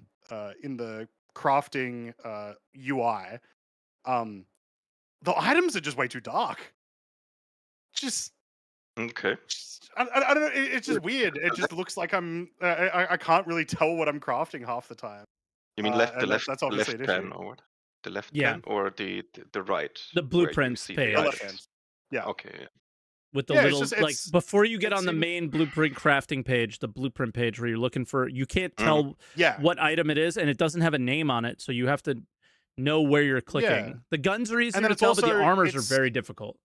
[SPEAKER 1] crafting UI. The items are just way too dark. Just
[SPEAKER 8] okay.
[SPEAKER 1] I don't know. It's just weird. It just looks like I can't really tell what I'm crafting half the time.
[SPEAKER 8] You mean the left?
[SPEAKER 1] That's obviously
[SPEAKER 8] left
[SPEAKER 1] an issue.
[SPEAKER 8] pen or what? The left pen or the right?
[SPEAKER 2] The blueprints page.
[SPEAKER 1] The left hand. Yeah.
[SPEAKER 8] Okay. Yeah.
[SPEAKER 2] With the little like before you get on the main blueprint crafting page, the blueprint page where you're looking for, you can't tell what item it is, and it doesn't have a name on it, so you have to know where you're clicking. Yeah. The guns are easy to tell, but the armors are very difficult.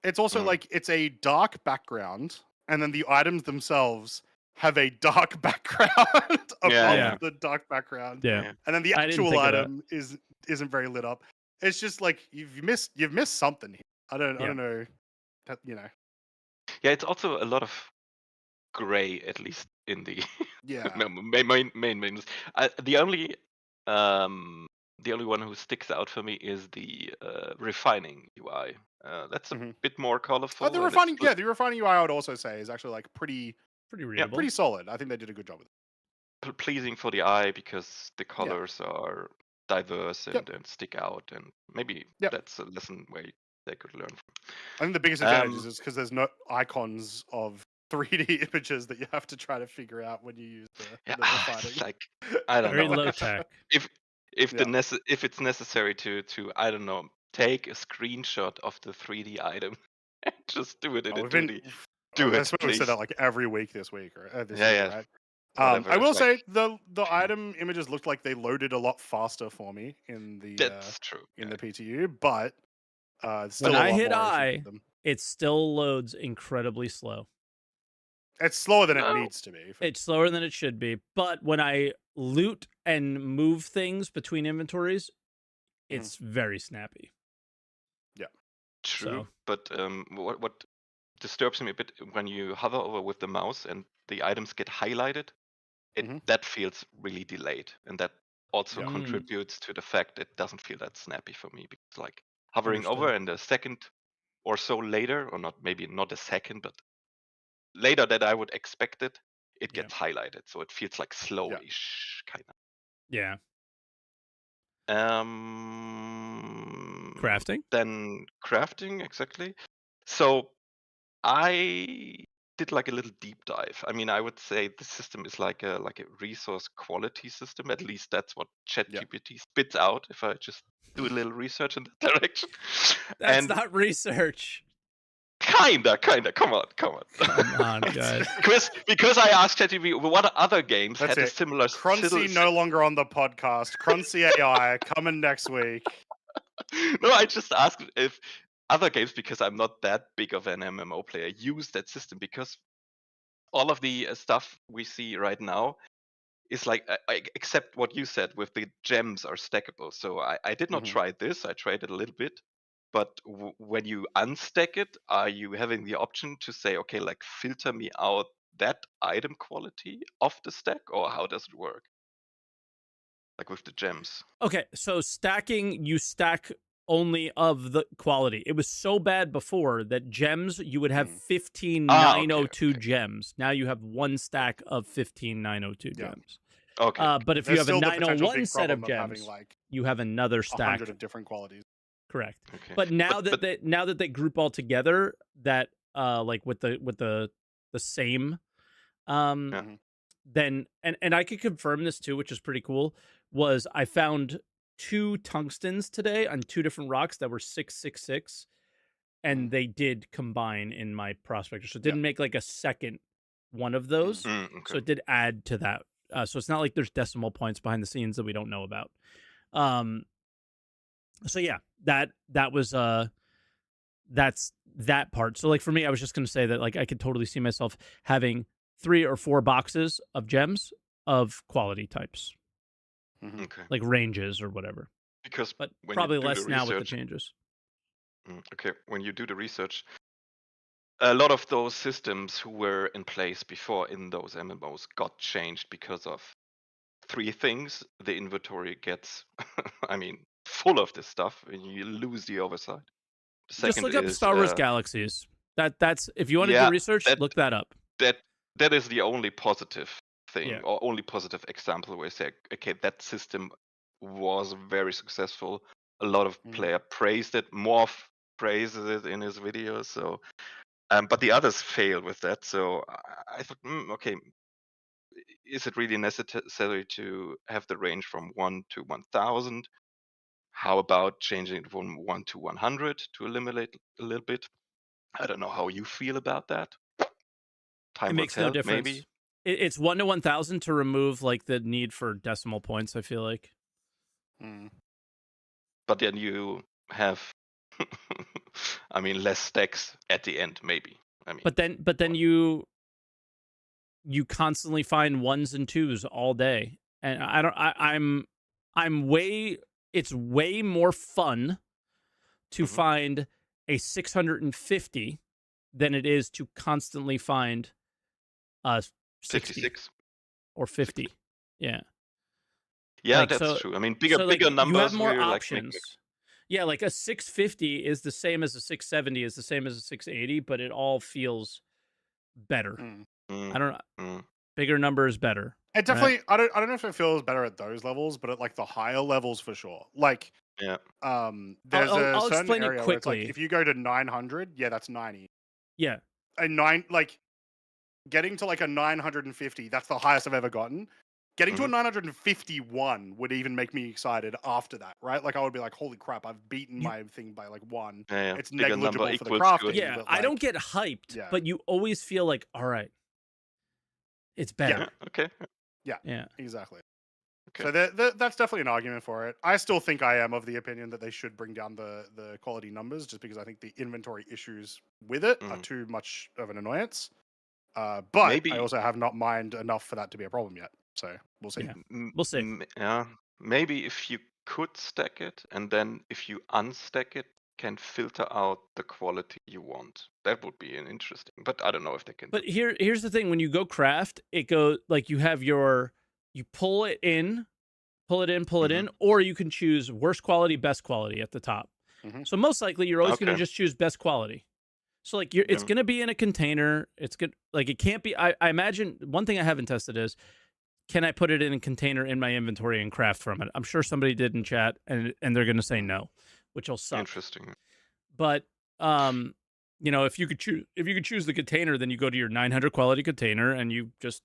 [SPEAKER 1] It's also like it's a dark background, and then the items themselves have a dark background above
[SPEAKER 2] Yeah.
[SPEAKER 1] the dark background.
[SPEAKER 2] Yeah.
[SPEAKER 1] And then the
[SPEAKER 2] I didn't
[SPEAKER 1] actual
[SPEAKER 2] think of that.
[SPEAKER 1] item isn't very lit up. It's just like you've missed something here. I don't know. That,
[SPEAKER 8] Yeah, it's also a lot of gray, at least in the
[SPEAKER 1] Yeah.
[SPEAKER 8] main menus. The only one who sticks out for me is the refining UI. That's a bit more colorful.
[SPEAKER 1] The
[SPEAKER 8] and
[SPEAKER 1] refining UI I would also say is actually like pretty
[SPEAKER 2] readable.
[SPEAKER 1] pretty solid. I think they did a good job with it.
[SPEAKER 8] Pleasing for the eye because the colors are diverse and stick out, and maybe that's a lesson where they could learn from.
[SPEAKER 1] I think the biggest advantage is because there's no icons of 3D images that you have to try to figure out when you use the refining.
[SPEAKER 8] Like, I don't
[SPEAKER 2] Very
[SPEAKER 8] know.
[SPEAKER 2] low tech.
[SPEAKER 8] If it's necessary to I don't know, take a screenshot of the 3D item and just do it in a 2D.
[SPEAKER 1] I suppose we said that like every week this week or this year, right?
[SPEAKER 8] Whatever,
[SPEAKER 1] I will
[SPEAKER 8] it's
[SPEAKER 1] say the item images looked like they loaded a lot faster for me in the
[SPEAKER 8] that's true.
[SPEAKER 1] in the PTU, but still
[SPEAKER 2] when
[SPEAKER 1] a
[SPEAKER 2] I
[SPEAKER 1] lot
[SPEAKER 2] hit
[SPEAKER 1] more
[SPEAKER 2] I, it still loads incredibly slow.
[SPEAKER 1] It's slower than it needs to be.
[SPEAKER 2] It's slower than it should be, but when I loot and move things between inventories, it's very snappy.
[SPEAKER 1] Yeah,
[SPEAKER 8] true. So. But what disturbs me a bit when you hover over with the mouse and the items get highlighted, that feels really delayed, and that also contributes to the fact it doesn't feel that snappy for me, because like hovering over and a second or so later, or maybe not a second, but later that I would expect it gets highlighted, so it feels like slowish kind of.
[SPEAKER 2] Yeah. Crafting?
[SPEAKER 8] Then crafting, exactly. So I did like a little deep dive. I mean, I would say the system is like a resource quality system. At least that's what ChatGPT spits out if I just do a little research in that direction.
[SPEAKER 2] That's not research.
[SPEAKER 8] Kinda. Come on.
[SPEAKER 2] Come on, guys.
[SPEAKER 8] because I asked ChatGPT what other games had a similar.
[SPEAKER 1] Croncy no longer on the podcast. Croncy AI coming next week.
[SPEAKER 8] No, I just asked if other games, because I'm not that big of an MMO player, use that system, because all of the stuff we see right now is like, except what you said with the gems are stackable. So I did not try this. I tried it a little bit. But when you unstack it, are you having the option to say, okay, like filter me out that item quality off the stack, or how does it work? Like with the gems.
[SPEAKER 2] Okay, so stacking, you stack only of the quality. It was so bad before that gems, you would have 15,902 gems. Now you have one stack of 15,902 gems.
[SPEAKER 8] Okay.
[SPEAKER 2] But if you have a 901 set of gems, you have another stack.
[SPEAKER 1] 100 of different qualities.
[SPEAKER 2] Correct.
[SPEAKER 8] Okay.
[SPEAKER 2] But now that they group all together, that like with the same, then and I could confirm this too, which is pretty cool. Was I found 2 tungstens today on 2 different rocks that were 666, and they did combine in my prospector. So it didn't make like a second one of those. So it did add to that. So it's not like there's decimal points behind the scenes that we don't know about. So yeah, that was that's that part. So like for me, I was just gonna say that like I could totally see myself having 3 or 4 boxes of gems of quality types.
[SPEAKER 8] Okay.
[SPEAKER 2] Like ranges or whatever.
[SPEAKER 8] Because
[SPEAKER 2] but probably less now with the changes.
[SPEAKER 8] Okay, when you do the research, a lot of those systems who were in place before in those MMOs got changed because of 3 things. The inventory gets, I mean, full of this stuff, and you lose the oversight. The second
[SPEAKER 2] just look up Star Wars Galaxies. That's if you want to do research, look that up.
[SPEAKER 8] That is the only positive thing, or only positive example where you say, okay, that system was very successful. A lot of player praised it. Morph praises it in his videos. So, but the others fail with that. So I thought, okay, is it really necessary to have the range from 1 to 1,000? How about changing it from 1 to 100 to eliminate a little bit? I don't know how you feel about that. Time
[SPEAKER 2] it makes
[SPEAKER 8] will tell,
[SPEAKER 2] no difference.
[SPEAKER 8] Maybe.
[SPEAKER 2] It's 1 to 1,000 to remove like the need for decimal points. I feel like.
[SPEAKER 8] But then you have, I mean, less stacks at the end, maybe. I mean,
[SPEAKER 2] but then you you constantly find 1s and 2s all day, and it's way more fun to find a 650 than it is to constantly find 60
[SPEAKER 8] 56
[SPEAKER 2] or 50.
[SPEAKER 8] 60.
[SPEAKER 2] Yeah.
[SPEAKER 8] Yeah,
[SPEAKER 2] Like,
[SPEAKER 8] that's
[SPEAKER 2] so,
[SPEAKER 8] true. I mean,
[SPEAKER 2] so like,
[SPEAKER 8] bigger numbers.
[SPEAKER 2] you have more
[SPEAKER 8] we're, like,
[SPEAKER 2] options. Yeah, like a 650 is the same as a 670 is the same as a 680, but it all feels better. I don't know. Bigger number is better.
[SPEAKER 1] It definitely. I don't know if it feels better at those levels, but at like the higher levels for sure. Like,
[SPEAKER 8] Yeah.
[SPEAKER 1] there's
[SPEAKER 2] I'll
[SPEAKER 1] a certain
[SPEAKER 2] explain it
[SPEAKER 1] area where it's like
[SPEAKER 2] quickly.
[SPEAKER 1] if you go to 900, yeah, that's 90.
[SPEAKER 2] Yeah.
[SPEAKER 1] Like getting to like a 950, that's the highest I've ever gotten. Getting to a 951 would even make me excited after that, right? Like I would be like, holy crap, I've beaten my thing by like 1.
[SPEAKER 8] Yeah,
[SPEAKER 1] It's
[SPEAKER 8] bigger number
[SPEAKER 1] negligible for the
[SPEAKER 8] equals
[SPEAKER 1] crafting.
[SPEAKER 8] good.
[SPEAKER 2] Yeah,
[SPEAKER 1] but,
[SPEAKER 2] I don't
[SPEAKER 1] like,
[SPEAKER 2] get hyped,
[SPEAKER 1] yeah.
[SPEAKER 2] but you always feel like, all right, it's better.
[SPEAKER 8] Yeah. Okay.
[SPEAKER 2] Yeah.
[SPEAKER 1] Exactly.
[SPEAKER 8] Okay.
[SPEAKER 1] So that's definitely an argument for it. I still think I am of the opinion that they should bring down the quality numbers, just because I think the inventory issues with it are too much of an annoyance. But
[SPEAKER 8] Maybe-
[SPEAKER 1] I also have not mined enough for that to be a problem yet. So we'll see.
[SPEAKER 2] Yeah. We'll see.
[SPEAKER 8] Yeah. Maybe if you could stack it, and then if you unstack it, can filter out the quality you want. That would be an interesting. But I don't know if they can.
[SPEAKER 2] But here's the thing: when you go craft, it goes like you pull it in, pull it in, or you can choose worst quality, best quality at the top. So most likely you're always going to just choose best quality. So like it's going to be in a container. It's good. Like it can't be. I imagine one thing I haven't tested is, can I put it in a container in my inventory and craft from it? I'm sure somebody did in chat, and they're going to say no, which will suck.
[SPEAKER 8] Interesting.
[SPEAKER 2] But if you could choose the container, then you go to your 900 quality container and you just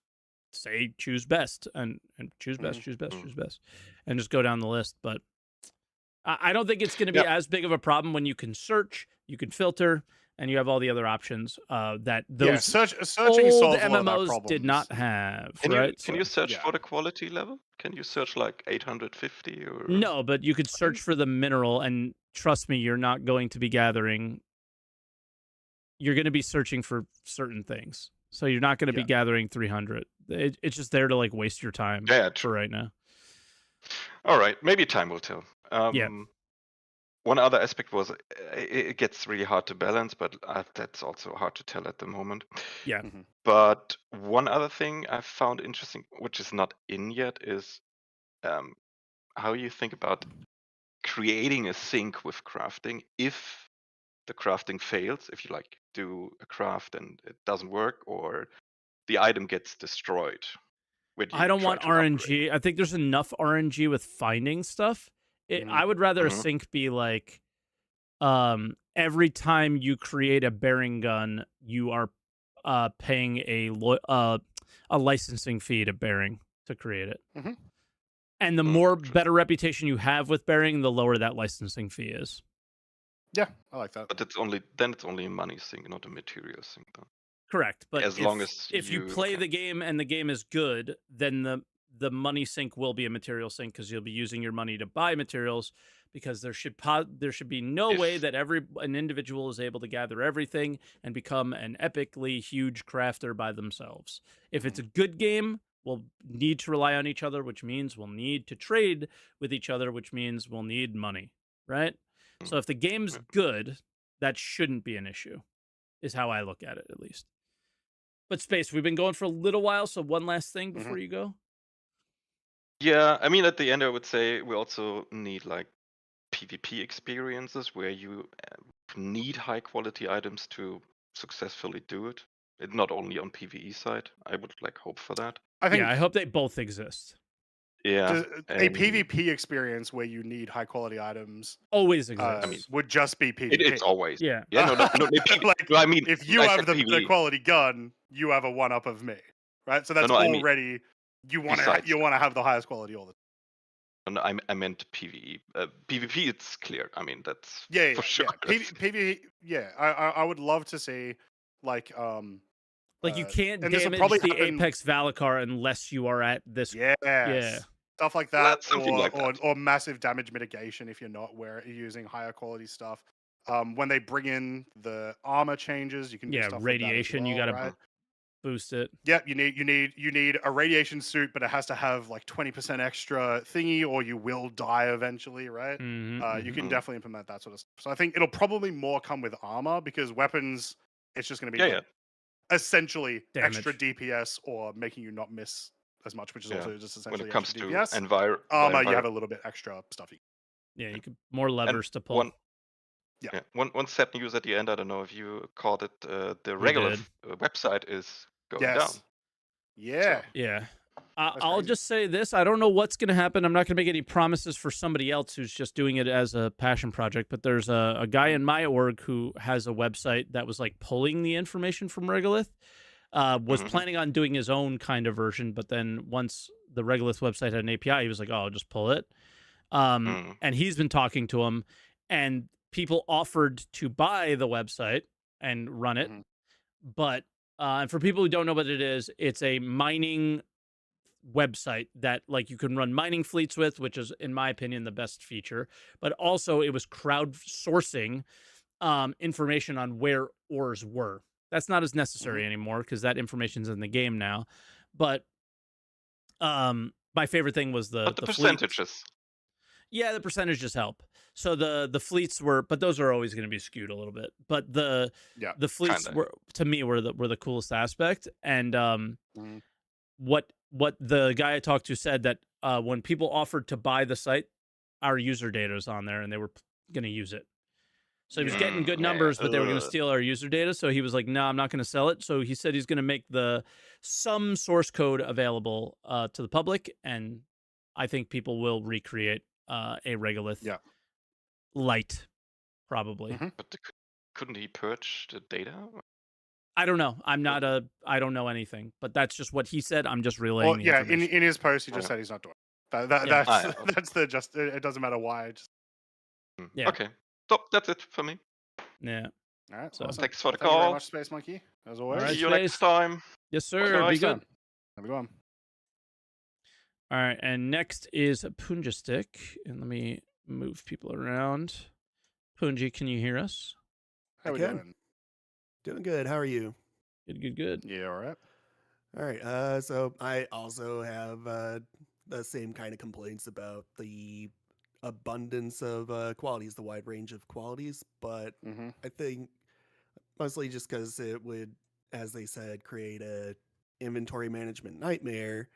[SPEAKER 2] say choose best and choose best, choose best, and just go down the list. But I don't think it's going to be as big of a problem when you can search, you can filter, and you have all the other options that those
[SPEAKER 1] searching
[SPEAKER 2] old
[SPEAKER 1] solves a lot of our
[SPEAKER 2] MMOs did
[SPEAKER 1] problems.
[SPEAKER 2] not have.
[SPEAKER 8] Can you search for the quality level? Can you search like 850 or?
[SPEAKER 2] No, but you could search for the mineral, and trust me, you're not going to be gathering. You're going to be searching for certain things, so you're not going to be gathering 300. It's just there to like waste your time for right now.
[SPEAKER 8] All right, maybe time will tell.
[SPEAKER 2] Yeah.
[SPEAKER 8] One other aspect was it gets really hard to balance, but that's also hard to tell at the moment.
[SPEAKER 2] Yeah.
[SPEAKER 8] But one other thing I found interesting, which is not in yet, is how you think about creating a sync with crafting if the crafting fails, if you like do a craft and it doesn't work, or the item gets destroyed.
[SPEAKER 2] I don't want RNG. I think there's enough RNG with finding stuff. I would rather a sync be like, every time you create a bearing gun, you are paying a licensing fee to bearing to create it. And the more better reputation you have with bearing, the lower that licensing fee is.
[SPEAKER 1] Yeah, I like that.
[SPEAKER 8] But it's only a money sync, not a material sync, though.
[SPEAKER 2] Correct, but
[SPEAKER 8] as long as
[SPEAKER 2] if you play the game and the game is good, then the money sync will be a material sync because you'll be using your money to buy materials. Because there should be no way that an individual is able to gather everything and become an epically huge crafter by themselves. If it's a good game, we'll need to rely on each other, which means we'll need to trade with each other, which means we'll need money, right? So if the game's good, that shouldn't be an issue, is how I look at it, at least. But Space, we've been going for a little while, so one last thing before you go.
[SPEAKER 8] Yeah, I mean, at the end, I would say we also need like PvP experiences where you need high quality items to successfully do it. It's not only on PvE side. I would like hope for that.
[SPEAKER 2] I hope they both exist.
[SPEAKER 8] Yeah,
[SPEAKER 1] a PvP experience where you need high quality items
[SPEAKER 2] always exists.
[SPEAKER 1] Would just be PvP.
[SPEAKER 8] It's always.
[SPEAKER 2] Yeah.
[SPEAKER 8] No, I mean,
[SPEAKER 1] if you have the quality gun, you have a one up of me, right? So that's already you want to have the highest quality all the time.
[SPEAKER 8] No, I meant PvE. PvP, it's clear. I mean, that's for sure.
[SPEAKER 1] PvE, I would love to see like
[SPEAKER 2] you can't damage the Apex Valakar unless you are at this.
[SPEAKER 1] Stuff like that,
[SPEAKER 8] or
[SPEAKER 1] or massive damage mitigation if you're not using higher quality stuff. When they bring in the armor changes, you can do stuff
[SPEAKER 2] radiation.
[SPEAKER 1] like that as well,
[SPEAKER 2] you got to boost it.
[SPEAKER 1] Yep, you need a radiation suit, but it has to have like 20% extra thingy, or you will die eventually, right? You can definitely implement that sort of stuff. So I think it'll probably more come with armor, because weapons, it's just going to be like, essentially extra DPS or making you not miss as much, which is also just essentially
[SPEAKER 8] when it comes
[SPEAKER 1] extra
[SPEAKER 8] to
[SPEAKER 1] DPS. Armor, you have a little bit extra stuffy.
[SPEAKER 2] Yeah, you could more levers to pull.
[SPEAKER 8] One sad news at the end. I don't know if you caught it. The regular website is going down.
[SPEAKER 1] Yeah.
[SPEAKER 2] Yeah. I'll just say this. I don't know what's going to happen. I'm not going to make any promises for somebody else who's just doing it as a passion project. But there's a guy in my org who has a website that was like pulling the information from Regolith. Was planning on doing his own kind of version. But then once the Regolith website had an API, he was like, oh, I'll just pull it. And he's been talking to him. And people offered to buy the website and run it. But and for people who don't know what it is, it's a mining website that like you can run mining fleets with, which is, in my opinion, the best feature. But also it was crowdsourcing information on where ores were. That's not as necessary anymore because that information's in the game now. But my favorite thing was the
[SPEAKER 8] percentages.
[SPEAKER 2] Fleets. Yeah, the percentages help. So the fleets were, but those are always going to be skewed a little bit. But the fleets were, to me, were the coolest aspect. And what the guy I talked to said that when people offered to buy the site, our user data is on there, and they were going to use it. So he was getting good numbers, but they were going to steal our user data. So he was like, "No, I'm not going to sell it." So he said he's going to make some source code available to the public, and I think people will recreate a Regolith light, probably.
[SPEAKER 8] But couldn't he purge the data?
[SPEAKER 2] I don't know. I don't know anything, but that's just what he said. I'm just relaying.
[SPEAKER 1] Well, in his post, he just said he's not doing it. That's it doesn't matter why.
[SPEAKER 8] Okay. So that's it for me.
[SPEAKER 2] Yeah.
[SPEAKER 1] All right.
[SPEAKER 2] So
[SPEAKER 1] awesome.
[SPEAKER 8] Thanks for the
[SPEAKER 1] Thank you
[SPEAKER 8] call.
[SPEAKER 1] very much, Space Monkey. As always.
[SPEAKER 8] See you next time.
[SPEAKER 2] Yes, sir. Be good.
[SPEAKER 1] Have a good one.
[SPEAKER 2] All right, and next is Punja Stick, and let me move people around. Punji, can you hear us?
[SPEAKER 1] How we doing?
[SPEAKER 9] Doing good. How are you?
[SPEAKER 2] Good.
[SPEAKER 1] Yeah, all right.
[SPEAKER 9] All right. So I also have the same kind of complaints about the abundance of qualities, the wide range of qualities, but I think mostly just because it would, as they said, create a inventory management nightmare.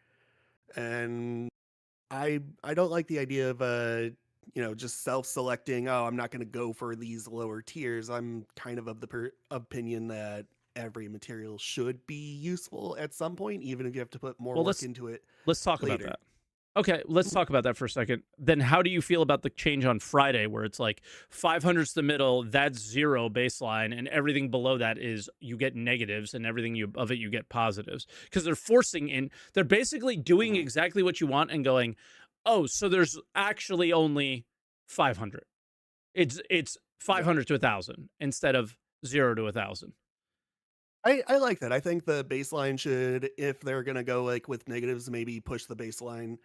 [SPEAKER 9] And I don't like the idea of just self-selecting. Oh, I'm not going to go for these lower tiers. I'm kind of the opinion that every material should be useful at some point, even if you have to put more work into it.
[SPEAKER 2] Let's talk about that. Okay, let's talk about that for a second. Then how do you feel about the change on Friday where it's like 500's the middle, that's 0 baseline, and everything below that is you get negatives, and everything above it you get positives? Because they're basically doing exactly what you want and going, oh, so there's actually only 500. It's 500 to 1,000 instead of 0 to 1,000.
[SPEAKER 9] I like that. I think the baseline should, if they're going to go like with negatives, maybe push the baseline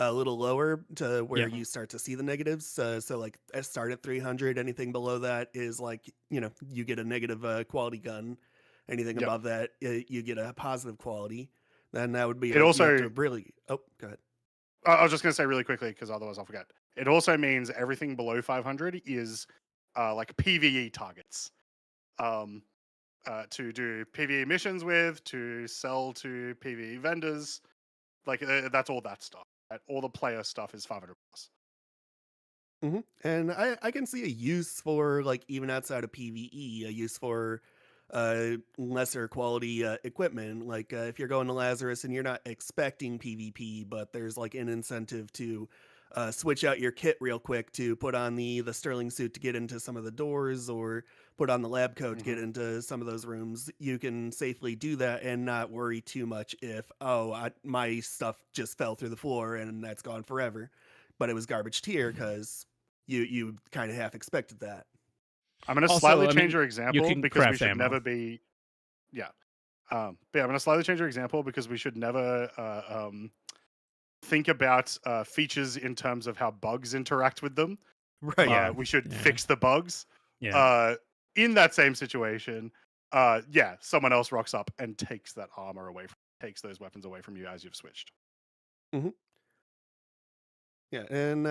[SPEAKER 9] a little lower to where you start to see the negatives. So like start at 300. Anything below that is like, you get a negative quality gun. Anything above that, you get a positive quality. Then that would be really. Oh, go ahead.
[SPEAKER 1] I was just going to say really quickly, because otherwise I'll forget. It also means everything below 500 is like PvE targets. To do PvE missions with, to sell to PvE vendors. Like, that's all that stuff. Right? All the player stuff is 500 plus.
[SPEAKER 9] And I can see a use for, like, even outside of PvE, a use for lesser quality equipment. Like, if you're going to Lazarus and you're not expecting PvP, but there's, like, an incentive to switch out your kit real quick to put on the Sterling suit to get into some of the doors, or put on the lab coat to get into some of those rooms, you can safely do that and not worry too much if, my stuff just fell through the floor and that's gone forever. But it was garbage tier because you kind of half expected that.
[SPEAKER 1] I'm going to slightly change your example because we should never be... Yeah. But I'm going to slightly change your example because we should never think about features in terms of how bugs interact with them.
[SPEAKER 9] Right.
[SPEAKER 1] We should fix the bugs. In that same situation, yeah, someone else rocks up and takes that armor away, takes those weapons away from you as you've switched.
[SPEAKER 9] Yeah, and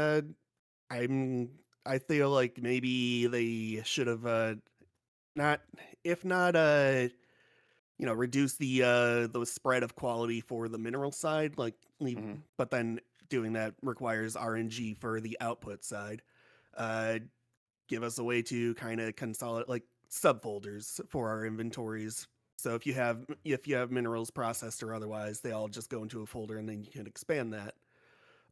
[SPEAKER 9] I feel like maybe they should have not, if not reduce the spread of quality for the mineral side, like but then doing that requires RNG for the output side. Uh, Give us a way to kind of consolidate like subfolders for our inventories. So if you have minerals processed or otherwise, they all just go into a folder and then you can expand that.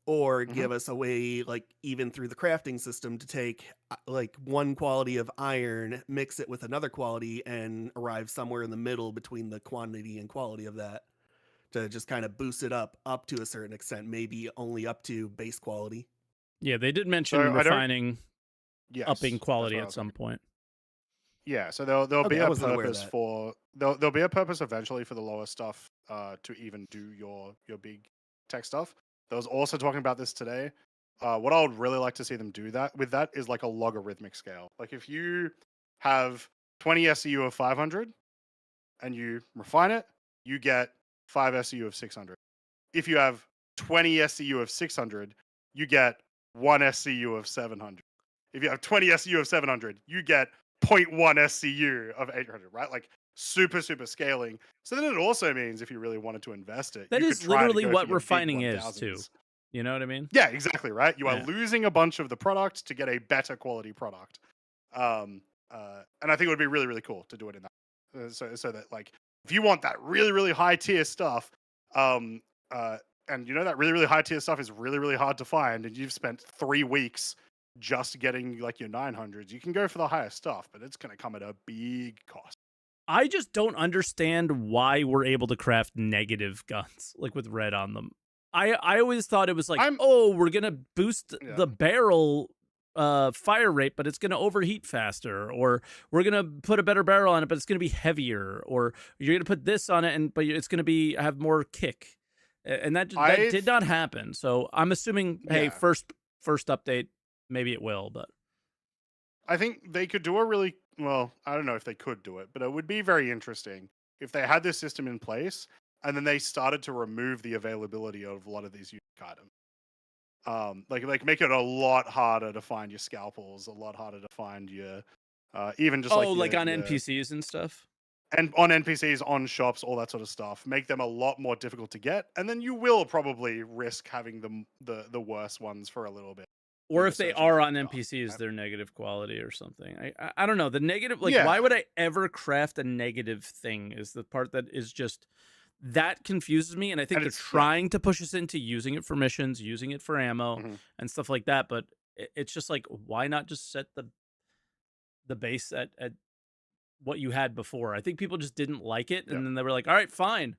[SPEAKER 9] Or give us a way, like even through the crafting system, to take like one quality of iron, mix it with another quality, and arrive somewhere in the middle between the quantity and quality of that to just kind of boost it up to a certain extent, maybe only up to base quality.
[SPEAKER 2] Yeah, they did mention
[SPEAKER 1] So
[SPEAKER 2] refining,
[SPEAKER 1] yes,
[SPEAKER 2] upping quality
[SPEAKER 1] that's what I
[SPEAKER 2] at
[SPEAKER 1] was
[SPEAKER 2] some
[SPEAKER 1] thinking.
[SPEAKER 2] point.
[SPEAKER 1] Yeah, so there'll
[SPEAKER 9] Okay,
[SPEAKER 1] be
[SPEAKER 9] I
[SPEAKER 1] a
[SPEAKER 9] wasn't aware of
[SPEAKER 1] purpose
[SPEAKER 9] that.
[SPEAKER 1] for there'll be a purpose eventually for the lower stuff to even do your big tech stuff. There was also talking about this today. What I would really like to see them do that is like a logarithmic scale. Like if you have 20 SCU of 500 and you refine it, you get 5 SCU of 600. If you have 20 SCU of 600, you get 1 SCU of 700. If you have 20 SCU of 700, you get 0.1 SCU of 800, right? Like super scaling. So then it also means if you really wanted to invest it,
[SPEAKER 2] That
[SPEAKER 1] you
[SPEAKER 2] is
[SPEAKER 1] could try to
[SPEAKER 2] literally
[SPEAKER 1] go for
[SPEAKER 2] what
[SPEAKER 1] your big
[SPEAKER 2] refining is too.
[SPEAKER 1] 1000s.
[SPEAKER 2] You know what I mean?
[SPEAKER 1] Yeah, exactly, right? You are
[SPEAKER 2] Yeah.
[SPEAKER 1] losing a bunch of the product to get a better quality product. And I think it would be really, really cool to do it in that. So that like if you want that really, really high tier stuff, and that really, really high tier stuff is really, really hard to find, and you've spent 3 weeks just getting like your 900s, you can go for the highest stuff, but it's going to come at a big cost.
[SPEAKER 2] I just don't understand why we're able to craft negative guns, like with red on them. I always thought it was like, we're going to boost the barrel fire rate, but it's going to overheat faster, or we're going to put a better barrel on it, but it's going to be heavier, or you're going to put this on it, but it's going to have more kick. And that did not happen. So I'm assuming, hey, first update, maybe it will, but
[SPEAKER 1] I think they could do I don't know if they could do it, but it would be very interesting if they had this system in place and then they started to remove the availability of a lot of these unique items. Like make it a lot harder to find your scalpels, a lot harder to find your even just
[SPEAKER 2] on NPCs and stuff.
[SPEAKER 1] And on NPCs, on shops, all that sort of stuff, make them a lot more difficult to get, and then you will probably risk having the worst ones for a little bit.
[SPEAKER 2] Or if they are on NPCs, they're negative quality or something. I don't know. The negative, why would I ever craft a negative thing is the part that is just, that confuses me. And I think they're trying to push us into using it for missions, using it for ammo and stuff like that. But it's just like, why not just set the base at what you had before? I think people just didn't like it. And then they were like, all right, fine.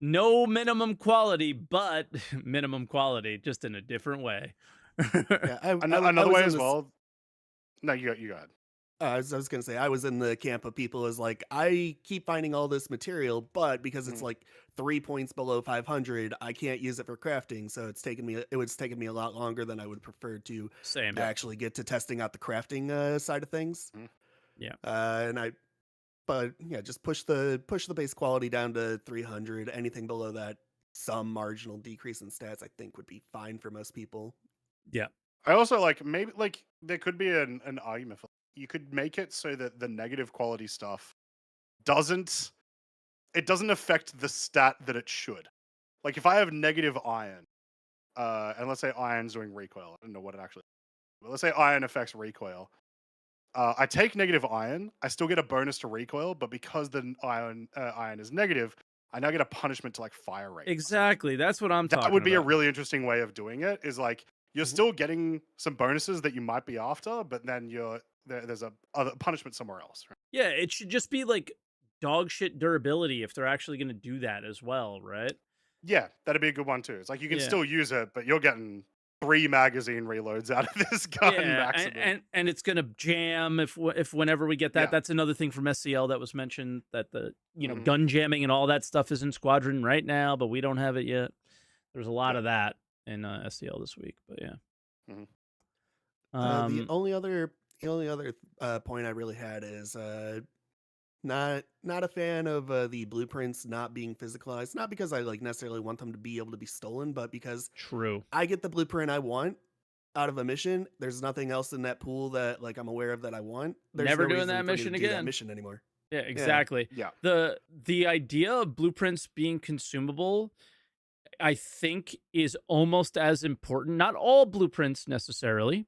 [SPEAKER 2] No minimum quality, but minimum quality, just in a different way.
[SPEAKER 1] Another way as well. No, you go ahead.
[SPEAKER 9] I was going to say, I was in the camp of people as like, I keep finding all this material, but because it's like 3 points below 500, I can't use it for crafting. So it was taking me a lot longer than I would prefer to actually get to testing out the crafting side of things.
[SPEAKER 2] Yeah.
[SPEAKER 9] Just push the base quality down to 300. Anything below that, some marginal decrease in stats, I think would be fine for most people.
[SPEAKER 2] Yeah.
[SPEAKER 1] I also maybe there could be an argument for you could make it so that the negative quality stuff doesn't affect the stat that it should. Like if I have negative iron, and let's say iron's doing recoil, I don't know what it actually is, but let's say iron affects recoil. I take negative iron, I still get a bonus to recoil, but because the iron is negative, I now get a punishment to fire rate.
[SPEAKER 2] Exactly. That's what I'm talking about.
[SPEAKER 1] That would be a really interesting way of doing it, is you're still getting some bonuses that you might be after, but then there's a other punishment somewhere else. Right?
[SPEAKER 2] Yeah, it should just be dog shit durability if they're actually going to do that as well, right?
[SPEAKER 1] Yeah, that'd be a good one too. It's you can still use it, but you're getting 3 magazine reloads out of this gun maximum.
[SPEAKER 2] And it's gonna jam if whenever we get that. Yeah. That's another thing from SCL that was mentioned, that the gun jamming and all that stuff is in Squadron right now, but we don't have it yet. There's a lot of that in SCL this week, but yeah.
[SPEAKER 9] The only other point I really had is Not a fan of the blueprints not being physicalized. Not because I like necessarily want them to be able to be stolen, but because
[SPEAKER 2] True.
[SPEAKER 9] I get the blueprint I want out of a mission. There's nothing else in that pool that like I'm aware of that I want. There's
[SPEAKER 2] Never
[SPEAKER 9] no
[SPEAKER 2] doing
[SPEAKER 9] reason
[SPEAKER 2] that
[SPEAKER 9] for me to
[SPEAKER 2] mission
[SPEAKER 9] do that
[SPEAKER 2] again.
[SPEAKER 9] mission anymore.
[SPEAKER 2] Yeah, exactly.
[SPEAKER 1] Yeah.
[SPEAKER 2] The idea of blueprints being consumable, I think, is almost as important. Not all blueprints necessarily,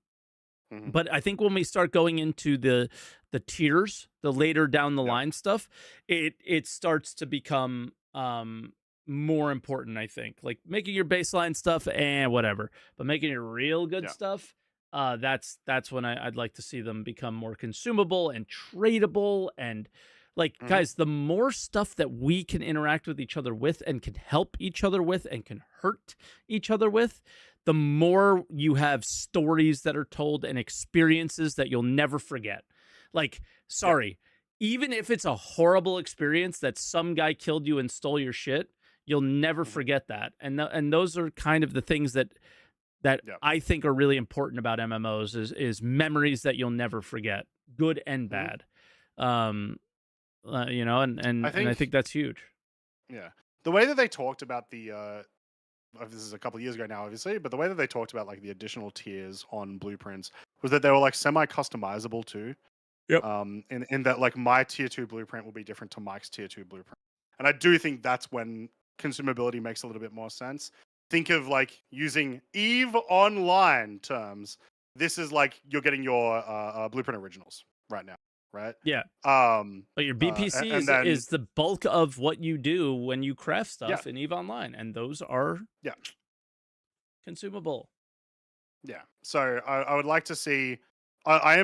[SPEAKER 1] Mhm.
[SPEAKER 2] but I think when we start going into the tiers, the later down the
[SPEAKER 1] Yeah.
[SPEAKER 2] line stuff, it starts to become more important, I think. Like making your baseline stuff and whatever, but making your real good
[SPEAKER 1] Yeah.
[SPEAKER 2] stuff, that's when I'd like to see them become more consumable and tradable. And like,
[SPEAKER 1] Mhm.
[SPEAKER 2] guys, the more stuff that we can interact with each other with and can help each other with and can hurt each other with, the more you have stories that are told and experiences that you'll never forget. Like, sorry, even if it's a horrible experience that some guy killed you and stole your shit, you'll never forget that. And those are kind of the things that I think are really important about MMOs is memories that you'll never forget, good and bad. You know, and I think that's huge.
[SPEAKER 1] Yeah. The way that they talked about the this is a couple of years ago now, obviously, but the way that they talked about like the additional tiers on blueprints was that they were like semi-customizable too.
[SPEAKER 2] Yep.
[SPEAKER 1] In that like my tier 2 blueprint will be different to Mike's tier 2 blueprint. And I do think that's when consumability makes a little bit more sense. Think of like using EVE Online terms. This is like you're getting your blueprint originals right now, right?
[SPEAKER 2] Yeah. But your BPC
[SPEAKER 1] and then,
[SPEAKER 2] is the bulk of what you do when you craft stuff
[SPEAKER 1] Yeah.
[SPEAKER 2] in EVE Online, and those are consumable.
[SPEAKER 1] Yeah. So I would like to see. I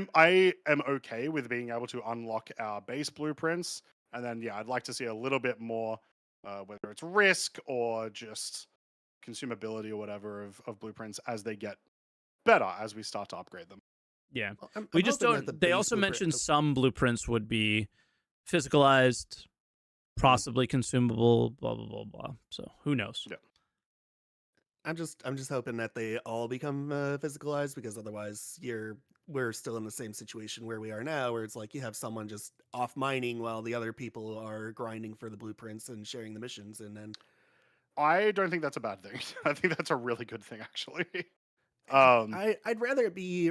[SPEAKER 1] am okay with being able to unlock our base blueprints, and then I'd like to see a little bit more, whether it's risk or just consumability or whatever of blueprints as they get better as we start to upgrade them.
[SPEAKER 2] Yeah.
[SPEAKER 9] Well, I'm
[SPEAKER 2] We just
[SPEAKER 9] hoping that
[SPEAKER 2] don't.
[SPEAKER 9] the
[SPEAKER 2] They
[SPEAKER 9] base
[SPEAKER 2] also
[SPEAKER 9] blueprint-
[SPEAKER 2] mentioned some blueprints would be physicalized, possibly consumable, blah blah blah blah. So who knows?
[SPEAKER 1] Yeah.
[SPEAKER 9] I'm just hoping that they all become physicalized, because otherwise we're still in the same situation where we are now, where it's like you have someone just off mining while the other people are grinding for the blueprints and sharing the missions, and then
[SPEAKER 1] I don't think that's a bad thing. I think that's a really good thing, actually.
[SPEAKER 9] I'd rather it be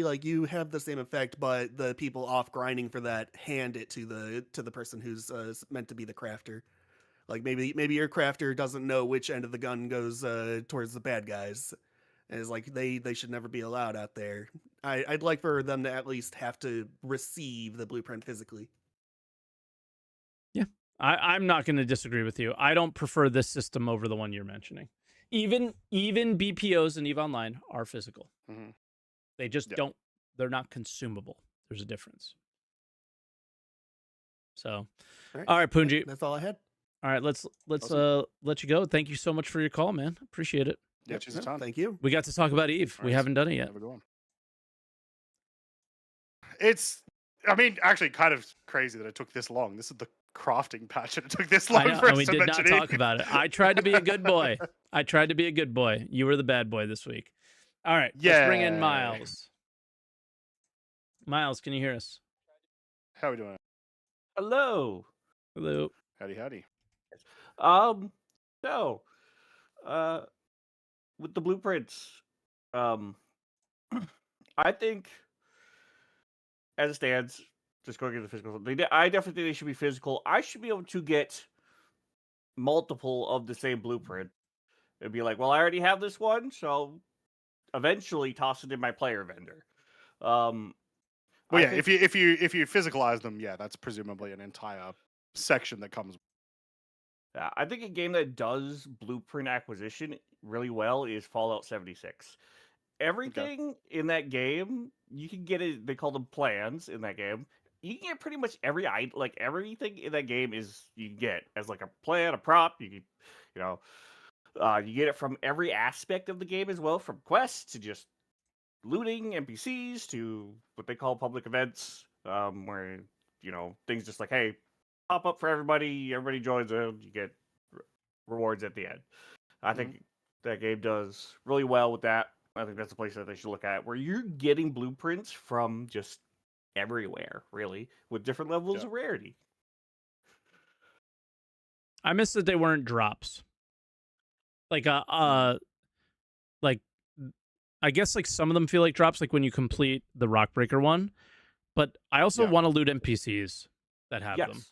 [SPEAKER 9] like you have the same effect, but the people off grinding for that hand it to the person who's meant to be the crafter. Like maybe your crafter doesn't know which end of the gun goes towards the bad guys. And it's like they should never be allowed out there. I'd like for them to at least have to receive the blueprint physically.
[SPEAKER 2] Yeah. I'm not going to disagree with you. I don't prefer this system over the one you're mentioning. Even BPOs in EVE Online are physical.
[SPEAKER 1] Mhm.
[SPEAKER 2] They just don't. They're not consumable. There's a difference. So, all right, Punji.
[SPEAKER 9] That's all I had.
[SPEAKER 2] All right, let's
[SPEAKER 1] Awesome.
[SPEAKER 2] let you go. Thank you so much for your call, man. Appreciate it.
[SPEAKER 1] Yeah,
[SPEAKER 9] Yep,
[SPEAKER 1] choose a ton.
[SPEAKER 9] thank you.
[SPEAKER 2] We got to talk about Eve.
[SPEAKER 1] All
[SPEAKER 2] We
[SPEAKER 1] right.
[SPEAKER 2] haven't done it yet.
[SPEAKER 1] Have a good one. It's, I mean, actually kind of crazy that it took this long. This is the crafting patch and it took this long
[SPEAKER 2] I know,
[SPEAKER 1] for
[SPEAKER 2] and
[SPEAKER 1] us
[SPEAKER 2] we
[SPEAKER 1] to
[SPEAKER 2] did not
[SPEAKER 1] mention
[SPEAKER 2] talk
[SPEAKER 1] Eve.
[SPEAKER 2] about it. I tried to be a good boy. I tried to be a good boy. You were the bad boy this week. All right, let's bring in
[SPEAKER 1] Yay.
[SPEAKER 2] Miles. Miles, can you hear us?
[SPEAKER 1] How are we doing?
[SPEAKER 10] Hello.
[SPEAKER 2] Hello.
[SPEAKER 1] Howdy.
[SPEAKER 10] So, with the blueprints, I think, as it stands, just going into the physical, I definitely think they should be physical. I should be able to get multiple of the same blueprint. It'd be like, well, I already have this one, so eventually toss it in my player vendor.
[SPEAKER 1] Well, yeah, if you physicalize them, that's presumably an entire section that comes.
[SPEAKER 10] Yeah, I think a game that does blueprint acquisition really well is Fallout 76. Everything in that game, you can get it. They call them plans in that game. You can get pretty much every item, like everything in that game is you can get as like a plan, a prop. You can, you get it from every aspect of the game as well, from quests to just looting NPCs to what they call public events, where things just like, hey, pop up for everybody. Everybody joins it. You get rewards at the end. I think that game does really well with that. I think that's a place that they should look at, where you're getting blueprints from just everywhere, really, with different levels of rarity.
[SPEAKER 2] I miss that they weren't drops. Like like I guess like some of them feel like drops, like when you complete the Rockbreaker one. But I also want to loot NPCs that have them.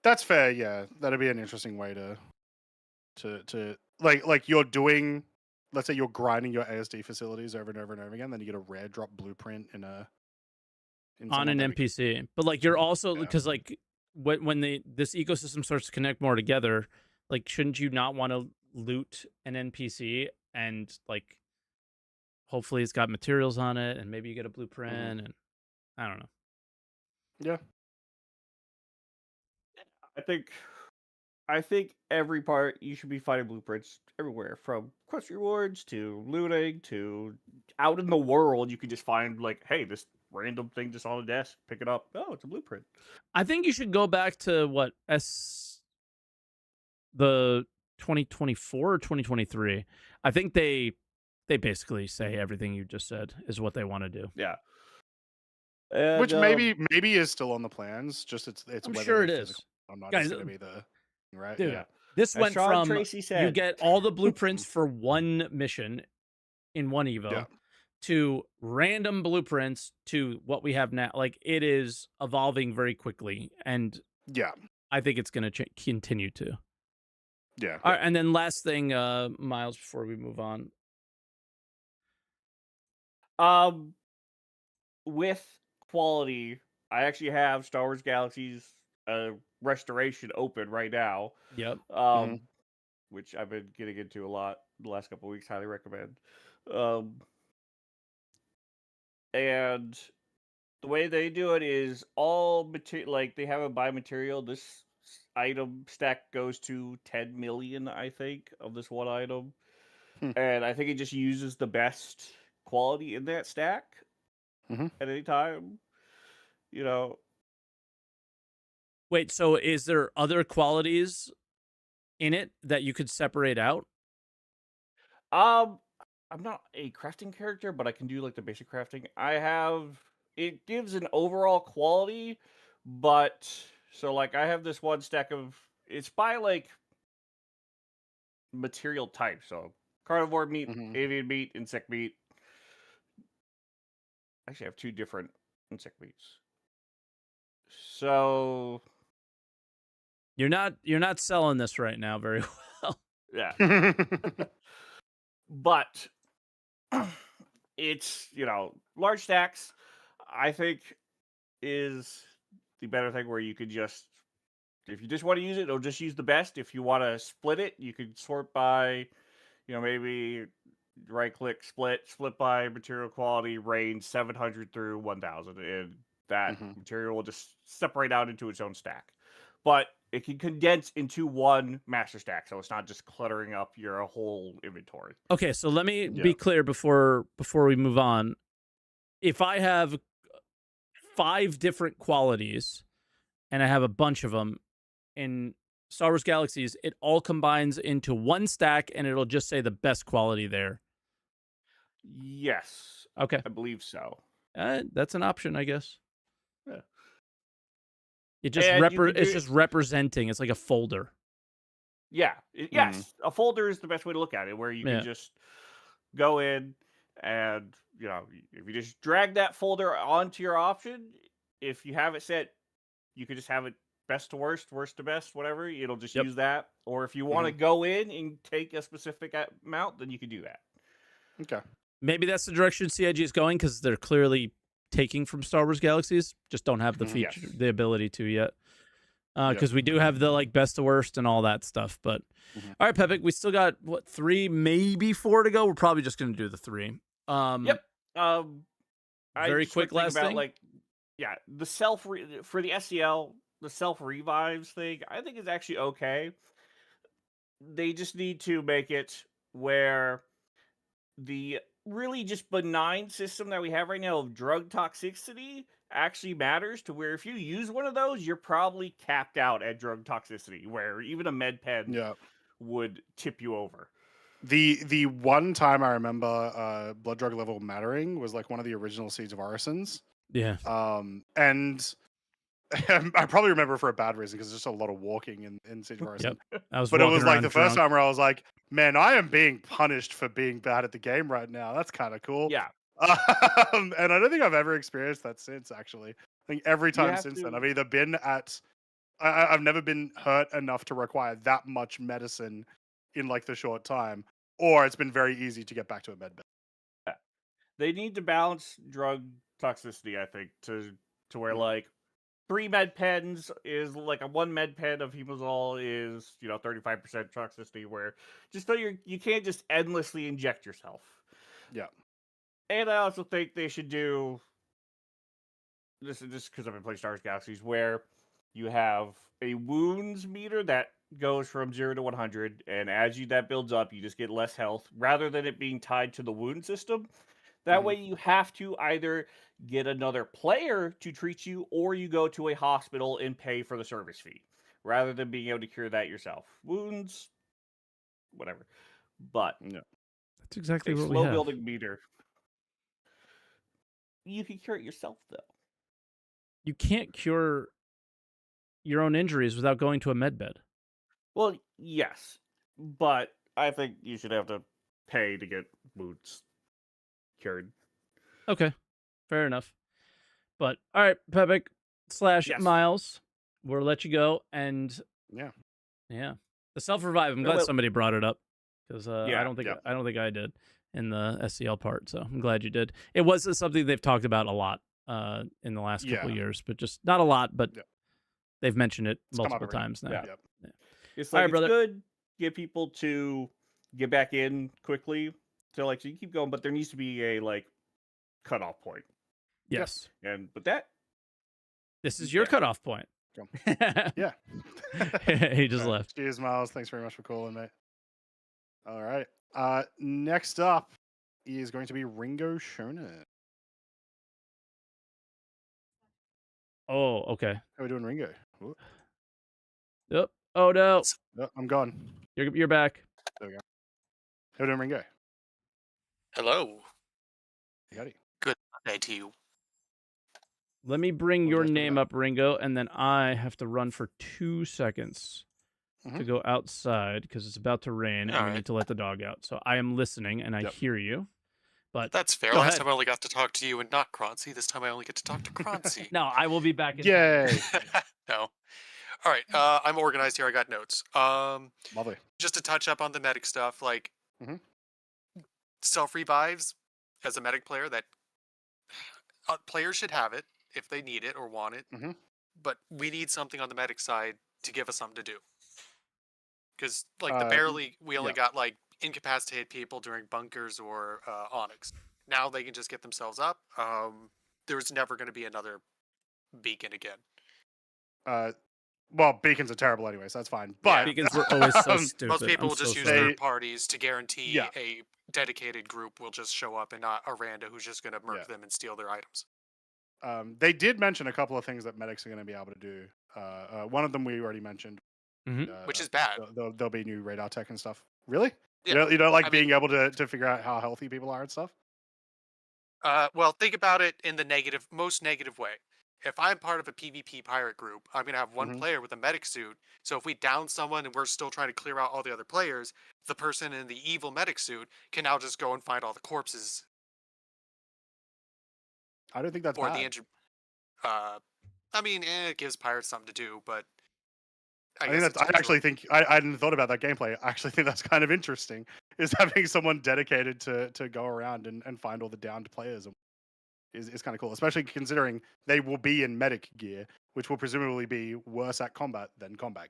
[SPEAKER 1] That's fair. Yeah, that'd be an interesting way to like you're doing. Let's say you're grinding your ASD facilities over and over and over again, then you get a rare drop blueprint in
[SPEAKER 2] on an NPC. But like you're also because like when this ecosystem starts to connect more together, like shouldn't you not want to loot an NPC and like hopefully it's got materials on it and maybe you get a blueprint and I don't know.
[SPEAKER 1] Yeah.
[SPEAKER 10] I think every part you should be finding blueprints everywhere, from quest rewards to looting to out in the world. You can just find like, hey, this random thing just on a desk, pick it up. Oh, it's a blueprint.
[SPEAKER 2] I think you should go back to the 2024 or 2023. I think they basically say everything you just said is what they want to do.
[SPEAKER 10] Yeah.
[SPEAKER 1] And, which maybe is still on the plans. Just it's
[SPEAKER 2] I'm
[SPEAKER 1] whether
[SPEAKER 2] sure it is.
[SPEAKER 1] I'm not
[SPEAKER 2] Guys,
[SPEAKER 1] going to be the right.
[SPEAKER 2] Dude,
[SPEAKER 1] yeah.
[SPEAKER 2] This
[SPEAKER 10] As
[SPEAKER 2] went
[SPEAKER 10] Sean
[SPEAKER 2] from
[SPEAKER 10] Tracy said,
[SPEAKER 2] you get all the blueprints for one mission in one Evo to random blueprints to what we have now. Like it is evolving very quickly, and I think it's going to continue to.
[SPEAKER 1] Yeah.
[SPEAKER 2] All right, and then last thing, Miles, before we move on.
[SPEAKER 10] With quality, I actually have Star Wars Galaxies restoration open right now.
[SPEAKER 2] Yep.
[SPEAKER 10] Which I've been getting into a lot the last couple of weeks. Highly recommend. And the way they do it is all material. Like they have a buy material. This item stack goes to 10 million, I think, of this one item, and I think it just uses the best quality in that stack at any time. You know.
[SPEAKER 2] Wait, so is there other qualities in it that you could separate out?
[SPEAKER 10] I'm not a crafting character, but I can do like the basic crafting. It gives an overall quality, but so like I have this one stack of, it's by like material type. So carnivore meat, avian meat, insect meat. Actually, I have two different insect meats. So
[SPEAKER 2] you're not selling this right now very well.
[SPEAKER 10] Yeah. But it's, large stacks, I think, is the better thing, where you could just, if you just want to use it, it'll just use the best. If you want to split it, you could sort by, maybe right click, split by material quality, range 700 through 1000. And that material will just separate out into its own stack. But it can condense into one master stack, so it's not just cluttering up your whole inventory.
[SPEAKER 2] Okay, so let me be clear before we move on. If I have 5 different qualities and I have a bunch of them in Star Wars Galaxies, it all combines into one stack and it'll just say the best quality there.
[SPEAKER 10] Yes.
[SPEAKER 2] Okay.
[SPEAKER 10] I believe so.
[SPEAKER 2] That's an option, I guess.
[SPEAKER 10] Yeah.
[SPEAKER 2] It just it's just representing. It's like a folder.
[SPEAKER 10] Yeah. Yes. A folder is the best way to look at it, where you can just go in and, if you just drag that folder onto your option, if you have it set, you could just have it best to worst, worst to best, whatever. It'll just use that. Or if you want to go in and take a specific amount, then you can do that.
[SPEAKER 1] Okay.
[SPEAKER 2] Maybe that's the direction CIG is going, because they're clearly taking from Star Wars Galaxies, just don't have the feature, the ability to yet. Because we do have the like best to worst and all that stuff. But all right, Pepik, we still got 3, maybe 4 to go. We're probably just going to do the 3.
[SPEAKER 10] Yep.
[SPEAKER 2] Very quick last thing.
[SPEAKER 10] The for the SCL, the self revives thing, I think is actually okay. They just need to make it where the really just benign system that we have right now of drug toxicity actually matters, to where if you use one of those, you're probably capped out at drug toxicity, where even a med pen would tip you over.
[SPEAKER 1] The one time I remember blood drug level mattering was like one of the original Seeds of Orisons.
[SPEAKER 2] Yeah.
[SPEAKER 1] And I probably remember for a bad reason because there's just a lot of walking in Siege of Orison.
[SPEAKER 2] Yep. I was
[SPEAKER 1] But it
[SPEAKER 2] walking
[SPEAKER 1] was like
[SPEAKER 2] around
[SPEAKER 1] the first
[SPEAKER 2] drunk.
[SPEAKER 1] time where I was like, man, I am being punished for being bad at the game right now. That's kind of cool.
[SPEAKER 10] Yeah.
[SPEAKER 1] And I don't think I've ever experienced that since, actually. I think every time
[SPEAKER 10] have
[SPEAKER 1] since then,
[SPEAKER 10] to-
[SPEAKER 1] I've either been at, I've never been hurt enough to require that much medicine in like the short time, or it's been very easy to get back to a med bed.
[SPEAKER 10] They need to balance drug toxicity, I think, to where
[SPEAKER 1] Mhm.
[SPEAKER 10] like 3 med pens is like a 1 med pen of hemazole is 35% toxicity, where just so you can't just endlessly inject yourself.
[SPEAKER 1] Yeah.
[SPEAKER 10] And I also think they should do this just because I've been playing Star Wars Galaxies, where you have a wounds meter that goes from 0 to 100, and as that builds up, you just get less health, rather than it being tied to the wound system. That way, you have to either get another player to treat you, or you go to a hospital and pay for the service fee, rather than being able to cure that yourself. Wounds, whatever. But
[SPEAKER 1] Yeah.
[SPEAKER 2] That's exactly
[SPEAKER 10] a
[SPEAKER 2] what we
[SPEAKER 10] slow
[SPEAKER 2] have.
[SPEAKER 10] building meter. You can cure it yourself, though.
[SPEAKER 2] You can't cure your own injuries without going to a med bed.
[SPEAKER 10] Well, yes, but I think you should have to pay to get wounds cured.
[SPEAKER 2] Okay, fair enough. But all right, Pepik /
[SPEAKER 10] Yes.
[SPEAKER 2] Miles, we'll let you go. And
[SPEAKER 1] Yeah.
[SPEAKER 2] The self revive. I'm glad somebody brought it up because I
[SPEAKER 10] Yeah,
[SPEAKER 2] don't think I did in the SCL part. So I'm glad you did. It was something they've talked about a lot in the last couple of years, but just not a lot. But they've mentioned it multiple times now.
[SPEAKER 10] Yeah. It's
[SPEAKER 2] All
[SPEAKER 10] like
[SPEAKER 2] right,
[SPEAKER 10] it's
[SPEAKER 2] brother.
[SPEAKER 10] good get people to get back in quickly. So like, so you keep going, but there needs to be a like cutoff point.
[SPEAKER 2] Yes.
[SPEAKER 10] And but that
[SPEAKER 2] this is your cutoff point.
[SPEAKER 1] Yeah.
[SPEAKER 2] He just left.
[SPEAKER 1] Cheers, Miles. Thanks very much for calling, mate. All right. Next up is going to be Ringo Shonen.
[SPEAKER 2] Oh, okay.
[SPEAKER 1] How are we doing, Ringo? Ooh.
[SPEAKER 2] Yep. Oh no.
[SPEAKER 1] Oh, I'm gone.
[SPEAKER 2] You're back.
[SPEAKER 1] There we go. How are we doing, Ringo?
[SPEAKER 11] Hello.
[SPEAKER 1] Howdy.
[SPEAKER 11] Good day to you.
[SPEAKER 2] Let me bring your name up, Ringo, and then I have to run for 2 seconds to go outside because it's about to rain and we need to let the dog out. So I am listening and I hear you. But
[SPEAKER 11] that's fair.
[SPEAKER 2] Go
[SPEAKER 11] Last
[SPEAKER 2] ahead.
[SPEAKER 11] time I only got to talk to you and not Croncy. This time I only get to talk to Croncy.
[SPEAKER 2] No, I will be back in.
[SPEAKER 1] Yay.
[SPEAKER 11] No. All right. I'm organized here. I got notes.
[SPEAKER 1] Lovely.
[SPEAKER 11] Just to touch up on the medic stuff, like self revives as a medic player, that players should have it if they need it or want it. But we need something on the medic side to give us something to do. Because like we only got like incapacitated people during bunkers or Onyx. Now they can just get themselves up. There's never going to be another beacon again.
[SPEAKER 1] Well, beacons are terrible anyway, so that's fine. But
[SPEAKER 2] beacons were always so stupid.
[SPEAKER 11] Most people will just use third parties to guarantee
[SPEAKER 1] Yeah.
[SPEAKER 11] a dedicated group will just show up and not a rando who's just going to murk them and steal their items.
[SPEAKER 1] They did mention a couple of things that medics are going to be able to do. One of them we already mentioned,
[SPEAKER 11] which is bad.
[SPEAKER 1] There'll be new radar tech and stuff. Really?
[SPEAKER 11] Yeah.
[SPEAKER 1] You don't like being able to figure out how healthy people are and stuff?
[SPEAKER 11] Well, think about it in the most negative way. If I'm part of a PvP pirate group, I'm going to have one player with a medic suit. So if we down someone and we're still trying to clear out all the other players, the person in the evil medic suit can now just go and find all the corpses.
[SPEAKER 1] I don't think that's
[SPEAKER 11] or
[SPEAKER 1] bad.
[SPEAKER 11] the injured. I mean, it gives pirates something to do, but I hadn't thought about that gameplay. I actually think that's kind of interesting. Is having someone dedicated to go around and find all the downed players is kind of cool, especially considering they will be in medic gear, which will presumably be worse at combat than combat,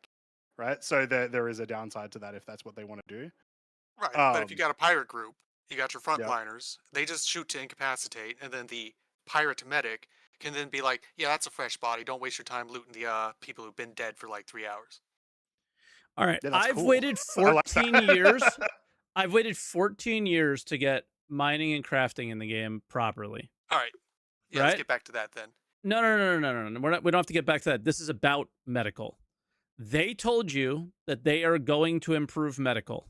[SPEAKER 11] right? So there is a downside to that if that's what they want to do. Right, but if you got a pirate group, you got your frontliners. They just shoot to incapacitate, and then the pirate medic can then be like, yeah, that's a fresh body. Don't waste your time looting the people who've been dead for like 3 hours.
[SPEAKER 2] All right,
[SPEAKER 1] Yeah,
[SPEAKER 2] I've
[SPEAKER 1] cool.
[SPEAKER 2] waited 14 years. I've waited 14 years to get mining and crafting in the game properly.
[SPEAKER 11] All right. Yeah, let's get back to that then.
[SPEAKER 2] No. We don't have to get back to that. This is about medical. They told you that they are going to improve medical.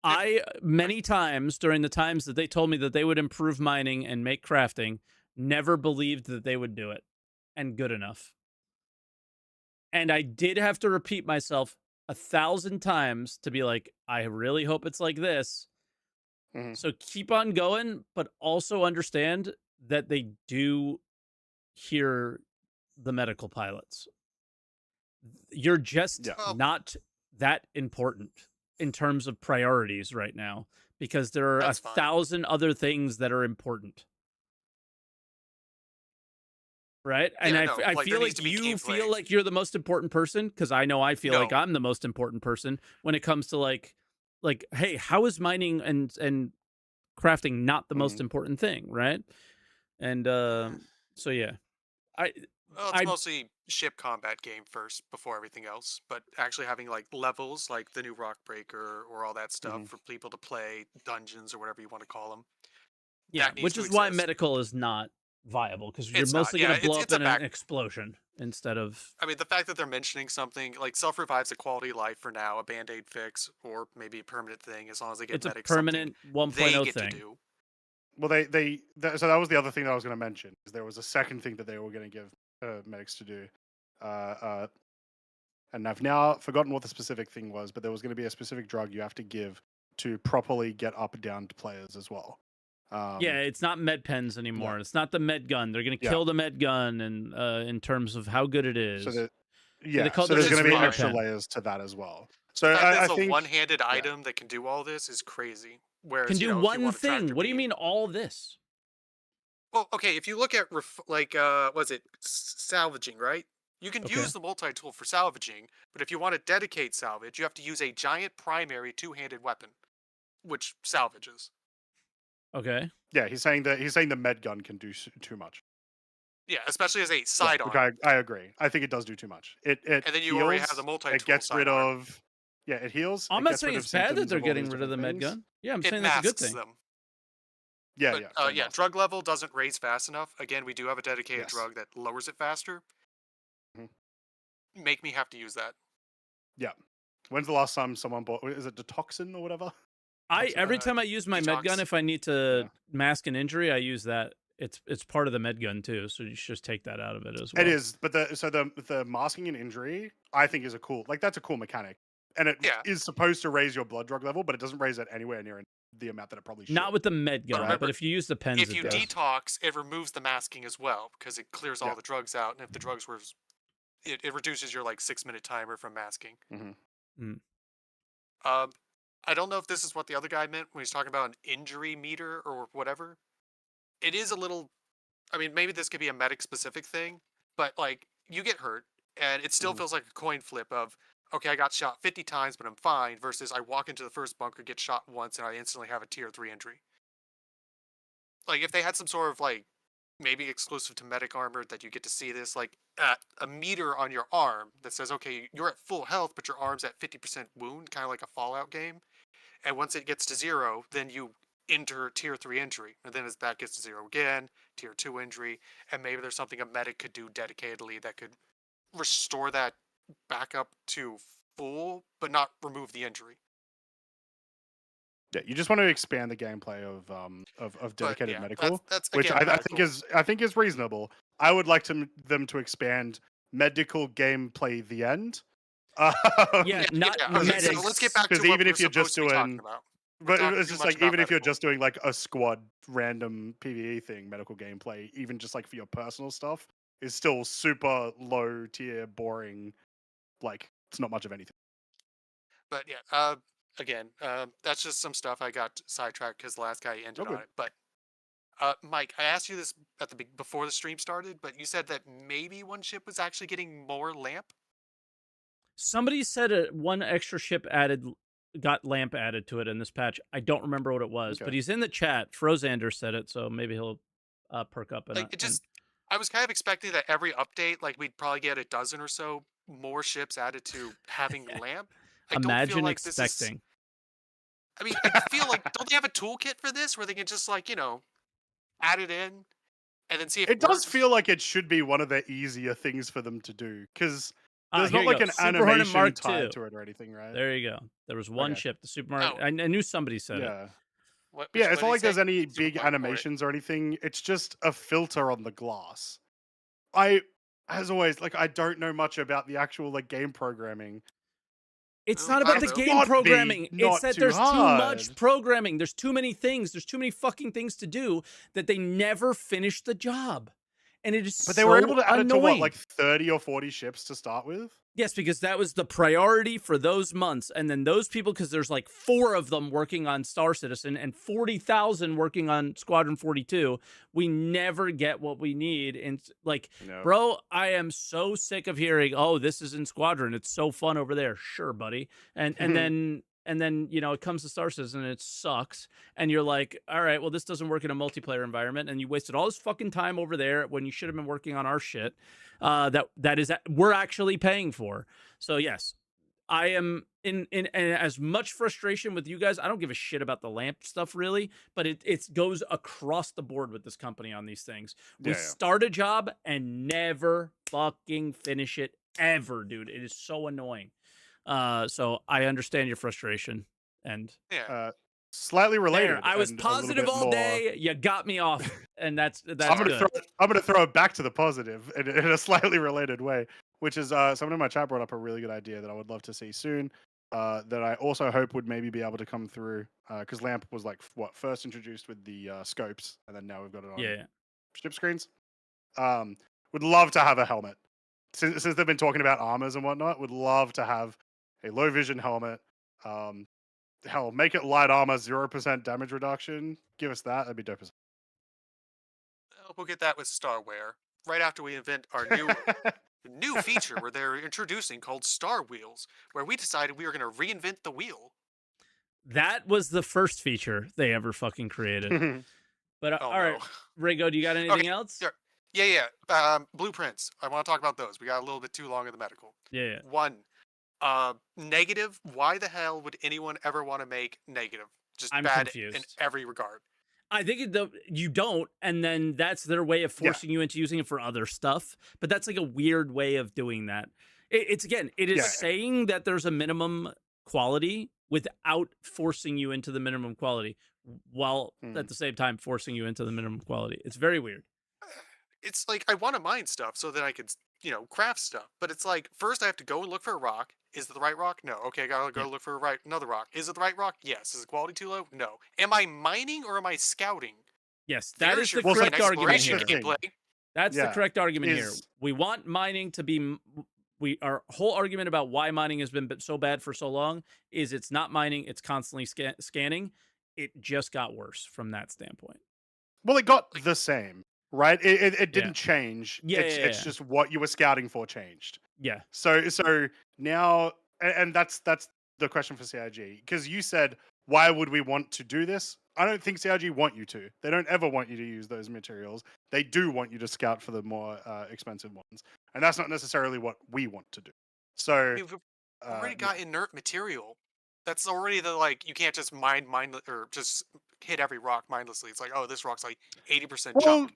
[SPEAKER 2] I many times during the times that they told me that they would improve mining and make crafting, never believed that they would do it and good enough. And I did have to repeat myself 1,000 times to be like, I really hope it's like this. So keep on going, but also understand that they do hear the medical pilots. You're just not that important in terms of priorities right now because there are 1,000 other things that are important. Right? And I feel like you feel like you're the most important person because I know I feel like I'm the most important person when it comes to like, hey, how is mining and crafting not the most important thing, right? And so yeah.
[SPEAKER 11] It's mostly ship combat game first before everything else, but actually having like levels like the new Rock Breaker or all that stuff for people to play, dungeons or whatever you want to call them.
[SPEAKER 2] Yeah, which is why medical is not viable because you're mostly going to blow up in an explosion instead of.
[SPEAKER 11] I mean, the fact that they're mentioning something like self-revive's a quality of life for now, a band-aid fix, or maybe a permanent thing as long as they get
[SPEAKER 2] it's
[SPEAKER 11] medics
[SPEAKER 2] a permanent 1.0 thing.
[SPEAKER 11] to do.
[SPEAKER 1] Well, so that was the other thing that I was going to mention. Is there was a second thing that they were going to give medics to do, and I've now forgotten what the specific thing was. But there was going to be a specific drug you have to give to properly get up and down to players as well.
[SPEAKER 2] Yeah, it's not med pens anymore. Yeah. It's not the med gun. They're going to kill the med gun, and in terms of how good it is.
[SPEAKER 1] So there's going to be extra layers to that as well. So
[SPEAKER 11] I think a one-handed item that can do all this is crazy. Whereas,
[SPEAKER 2] can do one thing. What do you mean all this?
[SPEAKER 11] Well, okay, if you look at was it salvaging, right? You can use the multi-tool for salvaging, but if you want to dedicate salvage, you have to use a giant primary two-handed weapon, which salvages.
[SPEAKER 2] Okay.
[SPEAKER 1] Yeah, he's saying the med gun can do too much.
[SPEAKER 11] Yeah, especially as a sidearm.
[SPEAKER 1] I agree. I think it does do too much. It
[SPEAKER 11] and then you
[SPEAKER 1] heals,
[SPEAKER 11] already have the multi-tool.
[SPEAKER 1] It gets rid of. Yeah, it heals.
[SPEAKER 2] I'm not saying it's bad that they're getting rid of the med gun. Yeah, I'm saying that's a good thing.
[SPEAKER 11] Them.
[SPEAKER 1] Yeah,
[SPEAKER 11] but, drug level doesn't raise fast enough. Again, we do have a dedicated drug that lowers it faster. Make me have to use that.
[SPEAKER 1] Yeah. When's the last time someone bought? Is it Detoxin or whatever?
[SPEAKER 2] Every time I use my med gun, if I need to mask an injury, I use that. It's part of the med gun too, so you should just take that out of it as well.
[SPEAKER 1] It is, but the masking an injury, I think is that's a cool mechanic, and it is supposed to raise your blood drug level, but it doesn't raise it anywhere near the amount that it probably should.
[SPEAKER 2] Not with the med gun,
[SPEAKER 11] remember,
[SPEAKER 2] but if you use the pens,
[SPEAKER 11] if you detox, it removes the masking as well because it clears all the drugs out, and if the drugs were, it reduces your 6-minute timer from masking. I don't know if this is what the other guy meant when he's talking about an injury meter or whatever. It is a little, I mean, maybe this could be a medic specific thing, but you get hurt and it still feels like a coin flip of, okay, I got shot 50 times, but I'm fine, versus I walk into the first bunker, get shot once, and I instantly have a tier 3 injury. If they had some sort of maybe exclusive to medic armor that you get to see this, a meter on your arm that says, okay, you're at full health, but your arm's at 50% wound, kind of like a Fallout game. And once it gets to 0, then you enter tier 3 injury. And then as that gets to 0 again, tier 2 injury. And maybe there's something a medic could do dedicatedly that could restore that back up to full, but not remove the injury.
[SPEAKER 1] Yeah, you just want to expand the gameplay of dedicated medical,
[SPEAKER 11] that's
[SPEAKER 1] which
[SPEAKER 11] again,
[SPEAKER 1] I think is reasonable. I would like them to expand medical gameplay. The end.
[SPEAKER 2] Not medics.
[SPEAKER 11] So let's get back to
[SPEAKER 1] even
[SPEAKER 11] what
[SPEAKER 1] if you're just doing, but it's just even if you're
[SPEAKER 11] medical.
[SPEAKER 1] just doing a squad random PvE thing, medical gameplay, even just for your personal stuff, is still super low tier, boring. It's not much of anything.
[SPEAKER 11] But again, that's just some stuff I got sidetracked because the last guy ended on it. But Mike, I asked you this before the stream started, but you said that maybe one ship was actually getting more lamp.
[SPEAKER 2] Somebody said one extra ship got lamp added to it in this patch. I don't remember what it was, but he's in the chat. Frozander said it, so maybe he'll perk up.
[SPEAKER 11] I was kind of expecting that every update, we'd probably get a dozen or so more ships added to having lamp.
[SPEAKER 2] Imagine expecting.
[SPEAKER 11] I mean, I feel don't they have a toolkit for this where they can just add it in and then see if
[SPEAKER 1] it does feel like it should be one of the easier things for them to do, because There's
[SPEAKER 2] here
[SPEAKER 1] not
[SPEAKER 2] you
[SPEAKER 1] like
[SPEAKER 2] go.
[SPEAKER 1] an
[SPEAKER 2] Super Hornet
[SPEAKER 1] animation
[SPEAKER 2] Mark
[SPEAKER 1] tied
[SPEAKER 2] II.
[SPEAKER 1] to it or anything, right?
[SPEAKER 2] There you go. There was one
[SPEAKER 1] Okay.
[SPEAKER 2] chip, the Super Mario.
[SPEAKER 11] Oh.
[SPEAKER 2] I knew somebody said it.
[SPEAKER 1] Yeah.
[SPEAKER 11] What,
[SPEAKER 1] Yeah, it's
[SPEAKER 11] what
[SPEAKER 1] not
[SPEAKER 11] did
[SPEAKER 1] like
[SPEAKER 11] he
[SPEAKER 1] there's
[SPEAKER 11] say?
[SPEAKER 1] any
[SPEAKER 11] Super
[SPEAKER 1] big
[SPEAKER 11] Mario Kart.
[SPEAKER 1] animations or anything. It's just a filter on the glass. As always, like I don't know much about the actual like game programming.
[SPEAKER 2] It's
[SPEAKER 11] Well,
[SPEAKER 2] not
[SPEAKER 11] I
[SPEAKER 2] about the
[SPEAKER 11] don't know.
[SPEAKER 2] game
[SPEAKER 1] Not
[SPEAKER 2] programming. It's
[SPEAKER 1] not
[SPEAKER 2] that
[SPEAKER 1] too
[SPEAKER 2] there's too much
[SPEAKER 1] hard.
[SPEAKER 2] programming. There's too many things. There's too many fucking things to do that they never finish the job. And it is
[SPEAKER 1] But they were able
[SPEAKER 2] so
[SPEAKER 1] to add it to what,
[SPEAKER 2] annoying.
[SPEAKER 1] like 30 or 40 ships to start with?
[SPEAKER 2] Yes, because that was the priority for those months. And then those people, because there's like 4 of them working on Star Citizen and 40,000 working on Squadron 42, we never get what we need. And like,
[SPEAKER 1] No.
[SPEAKER 2] bro, I am so sick of hearing, oh, this is in Squadron. It's so fun over there. Sure, buddy. And then, you know, it comes to Star Citizen and it sucks. And you're like, all right, well, this doesn't work in a multiplayer environment. And you wasted all this fucking time over there when you should have been working on our shit. We're actually paying for. So yes, I am in as much frustration with you guys. I don't give a shit about the lamp stuff really, but it goes across the board with this company on these things. We start a job and never fucking finish it ever, dude. It is so annoying. So I understand your frustration and
[SPEAKER 1] slightly related.
[SPEAKER 2] there, I was
[SPEAKER 1] and a little
[SPEAKER 2] positive
[SPEAKER 1] bit
[SPEAKER 2] all
[SPEAKER 1] more-
[SPEAKER 2] day. You got me off, and that's
[SPEAKER 1] I'm
[SPEAKER 2] good.
[SPEAKER 1] gonna throw it back to the positive in a slightly related way, which is someone in my chat brought up a really good idea that I would love to see soon. That I also hope would maybe be able to come through because Lamp was like first introduced with the scopes, and then now we've got it on ship screens. Would love to have a helmet since they've been talking about armors and whatnot. Would love to have a low vision helmet. Hell, make it light armor, 0% damage reduction. Give us that. That'd be dope as.
[SPEAKER 11] We'll get that with Starware right after we invent our new feature where they're introducing called Star Wheels, where we decided we were going to reinvent the wheel.
[SPEAKER 2] That was the first feature they ever fucking created. But all right, Rigo, do you got anything else?
[SPEAKER 11] Yeah. Blueprints. I want to talk about those. We got a little bit too long in the medical.
[SPEAKER 2] Yeah.
[SPEAKER 11] One, negative. Why the hell would anyone ever want to make negative? Just
[SPEAKER 2] I'm
[SPEAKER 11] bad
[SPEAKER 2] confused.
[SPEAKER 11] in every regard.
[SPEAKER 2] I think you don't, and then that's their way of forcing you into using it for other stuff. But that's like a weird way of doing that. It is saying that there's a minimum quality without forcing you into the minimum quality, while at the same time forcing you into the minimum quality. It's very weird.
[SPEAKER 11] It's like I want to mine stuff so that I could, craft stuff. But it's like first I have to go and look for a rock. Is it the right rock? No. Okay, I gotta go look for another rock. Is it the right rock? Yes. Is the quality too low? No. Am I mining or am I scouting?
[SPEAKER 2] Yes, that is the correct argument here. That's the correct argument here. We want mining to be. Our whole argument about why mining has been so bad for so long is it's not mining; it's constantly scanning. It just got worse from that standpoint.
[SPEAKER 1] Well, it got the same, right? It didn't change. It's just what you were scouting for changed.
[SPEAKER 2] Yeah.
[SPEAKER 1] So now, and that's the question for CIG, because you said, why would we want to do this? I don't think CIG want you to. They don't ever want you to use those materials. They do want you to scout for the more expensive ones, and that's not necessarily what we want to do. So
[SPEAKER 11] we've already got inert material. That's already you can't just mine or just hit every rock mindlessly. It's like, oh, this rock's like 80% junk.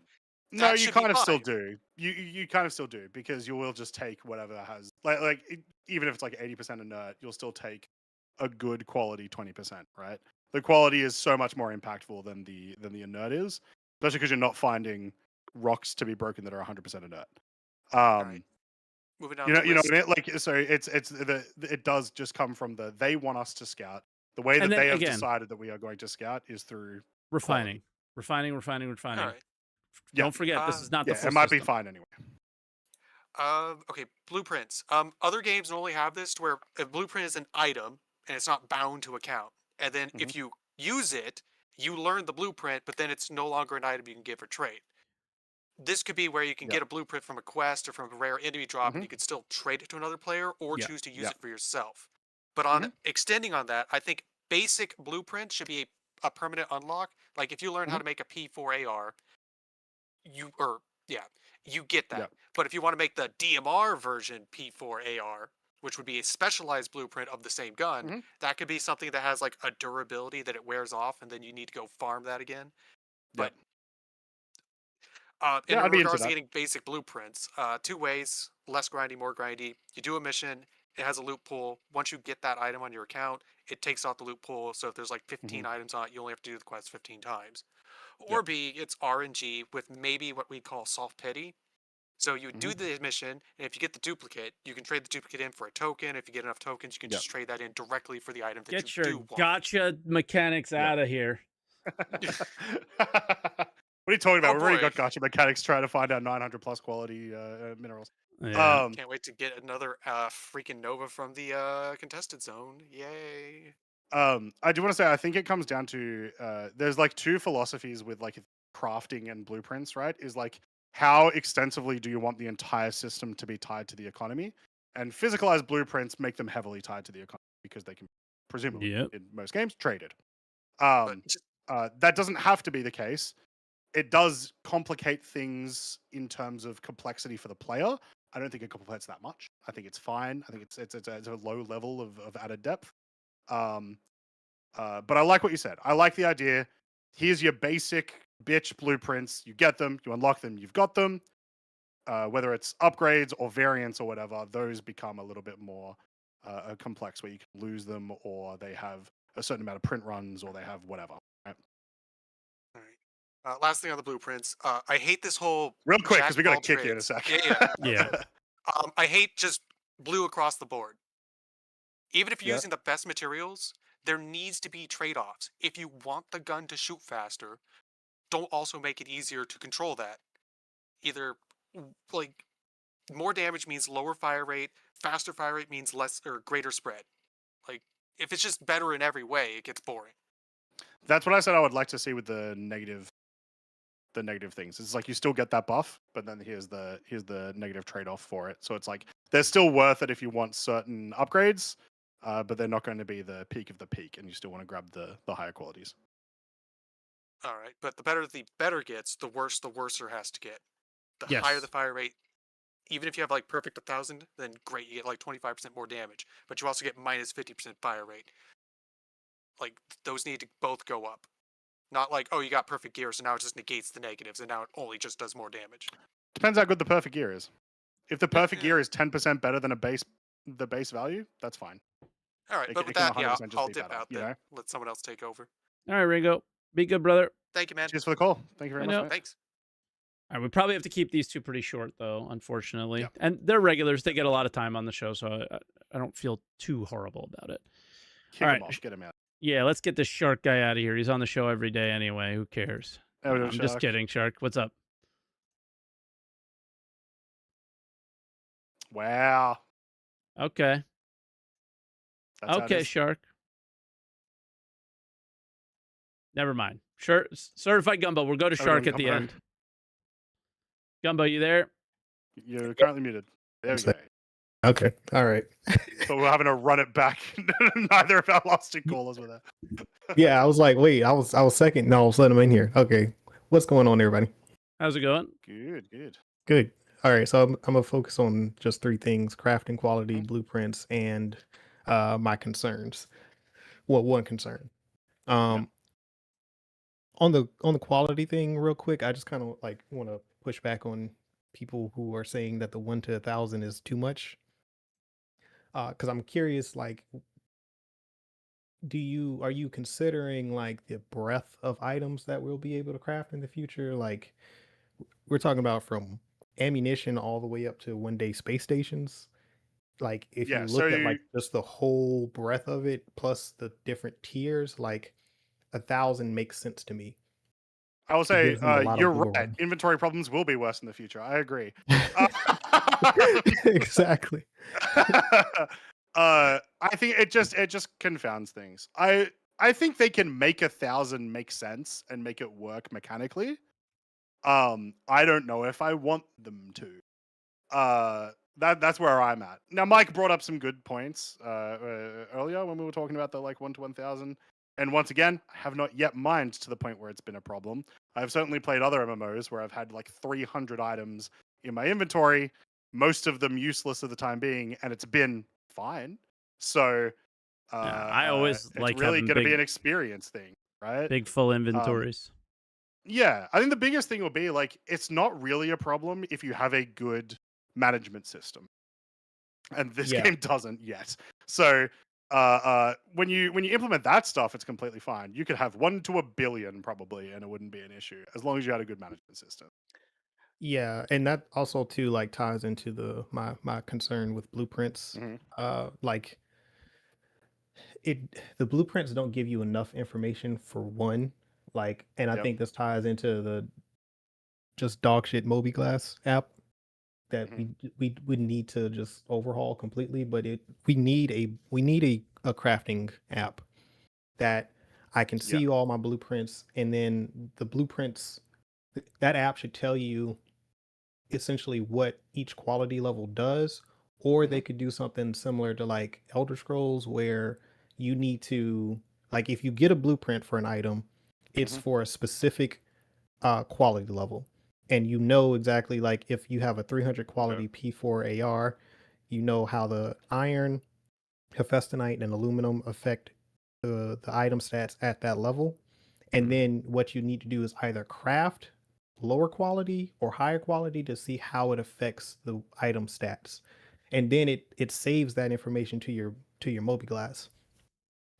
[SPEAKER 1] No, you kind of still do. You kind of still do, because you will just take whatever has even if it's like 80% inert, you'll still take a good quality 20%, right? The quality is so much more impactful than the inert is, especially because you're not finding rocks to be broken that are 100% inert.
[SPEAKER 11] Right. Moving on.
[SPEAKER 1] You know what I mean? Like, so it does just come from they want us to scout. The way that they have decided that we are going to scout is through
[SPEAKER 2] refining. All right. Don't forget, this is not the full
[SPEAKER 1] it might
[SPEAKER 2] system.
[SPEAKER 1] be fine anyway.
[SPEAKER 11] Okay, blueprints. Other games normally have this to where a blueprint is an item and it's not bound to account. And then if you use it, you learn the blueprint, but then it's no longer an item you can give or trade. This could be where you can get a blueprint from a quest or from a rare enemy drop, and you could still trade it to another player or choose to use it for yourself. But on extending on that, I think basic blueprint should be a permanent unlock. Like if you learn how to make a P4 AR, you get that. But if you want to make the DMR version P4 AR, which would be a specialized blueprint of the same gun, that could be something that has like a durability that it wears off, and then you need to go farm that again. But In
[SPEAKER 1] I'd be into
[SPEAKER 11] regards to
[SPEAKER 1] that.
[SPEAKER 11] getting basic blueprints, 2 ways: less grindy, more grindy. You do a mission, it has a loot pool. Once you get that item on your account, it takes off the loot pool. So if there's like 15 items on it, you only have to do the quest 15 times. Or B, it's RNG with maybe what we call soft pity. So you do the mission, and if you get the duplicate, you can trade the duplicate in for a token. If you get enough tokens, you can just trade that in directly for the item that
[SPEAKER 2] Get
[SPEAKER 11] you
[SPEAKER 2] your
[SPEAKER 11] do want.
[SPEAKER 2] gotcha mechanics out of here.
[SPEAKER 1] What are you talking about?
[SPEAKER 11] Oh,
[SPEAKER 1] We've already
[SPEAKER 11] boy.
[SPEAKER 1] got gotcha mechanics trying to find out 900 plus quality minerals.
[SPEAKER 2] Yeah.
[SPEAKER 11] Can't wait to get another freaking Nova from the contested zone. Yay.
[SPEAKER 1] I do want to say, I think it comes down to there's like two philosophies with like crafting and blueprints, right? Is like, how extensively do you want the entire system to be tied to the economy? And physicalized blueprints make them heavily tied to the economy because they can presumably, in most games, traded. That doesn't have to be the case. It does complicate things in terms of complexity for the player. I don't think it complicates that much. I think it's fine. I think it's a low level of added depth. But I like what you said. I like the idea. Here's your basic bitch blueprints. You get them, you unlock them, you've got them. Whether it's upgrades or variants or whatever, those become a little bit more complex, where you can lose them, or they have a certain amount of print runs, or they have whatever. Right?
[SPEAKER 11] All right. Last thing on the blueprints. I hate this whole
[SPEAKER 1] real quick,
[SPEAKER 11] jack
[SPEAKER 1] because we
[SPEAKER 11] of
[SPEAKER 1] got to
[SPEAKER 11] all
[SPEAKER 1] kick you in a
[SPEAKER 11] trades.
[SPEAKER 1] sec.
[SPEAKER 2] Yeah.
[SPEAKER 11] I hate just blue across the board. Even if you're
[SPEAKER 1] Yeah.
[SPEAKER 11] using the best materials, there needs to be trade-offs. If you want the gun to shoot faster, don't also make it easier to control that. Either like more damage means lower fire rate, faster fire rate means less or greater spread. Like if it's just better in every way, it gets boring.
[SPEAKER 1] That's what I said I would like to see with the negative things. It's like you still get that buff, but then here's the negative trade-off for it. So it's like they're still worth it if you want certain upgrades, but they're not going to be the peak of the peak, and you still want to grab the higher qualities.
[SPEAKER 11] All right, but the better gets, the worse the worser has to get. The
[SPEAKER 2] Yes.
[SPEAKER 11] higher the fire rate, even if you have like perfect 1,000, then great, you get like 25% more damage, but you also get minus 50% fire rate. Like those need to both go up. Not like, oh, you got perfect gear, so now it just negates the negatives, and now it only just does more damage.
[SPEAKER 1] Depends how good the perfect gear is. If the perfect gear is 10% better than the base value, that's fine.
[SPEAKER 11] All right,
[SPEAKER 1] It
[SPEAKER 11] but
[SPEAKER 1] can
[SPEAKER 11] with that,
[SPEAKER 1] 100% just
[SPEAKER 11] I'll
[SPEAKER 1] be
[SPEAKER 11] dip
[SPEAKER 1] better,
[SPEAKER 11] out
[SPEAKER 1] you
[SPEAKER 11] then.
[SPEAKER 1] know?
[SPEAKER 11] Let someone else take over.
[SPEAKER 2] All right, Ringo. Be good, brother.
[SPEAKER 11] Thank you, man.
[SPEAKER 1] Cheers for the call. Thank you very
[SPEAKER 2] I
[SPEAKER 1] much.
[SPEAKER 2] know.
[SPEAKER 1] Mate.
[SPEAKER 11] Thanks.
[SPEAKER 2] All right, we probably have to keep these two pretty short, though, unfortunately.
[SPEAKER 1] Yep.
[SPEAKER 2] And they're regulars; they get a lot of time on the show, so I don't feel too horrible about it.
[SPEAKER 1] Kick
[SPEAKER 2] All
[SPEAKER 1] him
[SPEAKER 2] right.
[SPEAKER 1] off. Get him out.
[SPEAKER 2] Yeah, let's get this Shark guy out of here. He's on the show every day anyway. Who cares?
[SPEAKER 1] Oh, no,
[SPEAKER 2] I'm just
[SPEAKER 1] Shark.
[SPEAKER 2] kidding, Shark. What's up?
[SPEAKER 1] Wow.
[SPEAKER 2] Okay.
[SPEAKER 1] That's how it
[SPEAKER 2] Okay,
[SPEAKER 1] is.
[SPEAKER 2] Shark. Never mind. Sure, certified Gumbo. We'll go to Shark at the
[SPEAKER 1] Gumbo.
[SPEAKER 2] end. Gumbo, you there?
[SPEAKER 1] You're currently muted. There we go.
[SPEAKER 12] Okay. All right.
[SPEAKER 1] So we're having to run it back. Neither of our last two callers were there.
[SPEAKER 12] Yeah, I was like, wait, I was second. No, I was letting him in here. Okay. What's going on, everybody?
[SPEAKER 2] How's it going?
[SPEAKER 12] Good. All right. So I'm gonna focus on just three things: crafting quality, blueprints, and my concerns. Well, one concern. On the quality thing, real quick, I just kind of like want to push back on people who are saying that the 1 to 1,000 is too much. Because I'm curious, like, are you considering like the breadth of items that we'll be able to craft in the future? Like, we're talking about from ammunition all the way up to one-day space stations. Like, if you look at like just the whole breadth of it plus the different tiers, like 1,000 makes sense to me.
[SPEAKER 1] I will say, you're right.
[SPEAKER 12] room.
[SPEAKER 1] Inventory problems will be worse in the future. I agree.
[SPEAKER 12] Exactly.
[SPEAKER 1] I think it just confounds things. I think they can make 1,000 make sense and make it work mechanically. I don't know if I want them to. That's where I'm at. Now, Mike brought up some good points earlier when we were talking about the like 1 to 1,000. And once again, I have not yet mined to the point where it's been a problem. I've certainly played other MMOs where I've had like 300 items in my inventory, most of them useless at the time being, and it's been fine. So
[SPEAKER 2] I always
[SPEAKER 1] it's
[SPEAKER 2] like
[SPEAKER 1] really
[SPEAKER 2] having
[SPEAKER 1] going to be
[SPEAKER 2] big-
[SPEAKER 1] an experience thing, right?
[SPEAKER 2] Big full inventories.
[SPEAKER 1] Yeah, I think the biggest thing will be like it's not really a problem if you have a good management system, and this
[SPEAKER 12] Yeah.
[SPEAKER 1] game doesn't yet. So when you implement that stuff, it's completely fine. You could have 1 to a billion probably, and it wouldn't be an issue as long as you had a good management system.
[SPEAKER 12] Yeah, and that also too like ties into my concern with blueprints. Like the blueprints don't give you enough information for one. Like, and I
[SPEAKER 1] Yep.
[SPEAKER 12] think this ties into the just dog shit Moby-Glass app that we need to just overhaul completely. But we need a crafting app that I can see all my blueprints, and then the blueprints, that app should tell you essentially what each quality level does, or they could do something similar to like Elder Scrolls where you need to, like, if you get a blueprint for an item, it's for a specific quality level, and you know exactly, like if you have a 300 quality P4 AR, you know how the iron, hephaestonite, and aluminum affect the item stats at that level. And then what you need to do is either craft lower quality or higher quality to see how it affects the item stats. And then it saves that information to your Moby-Glass.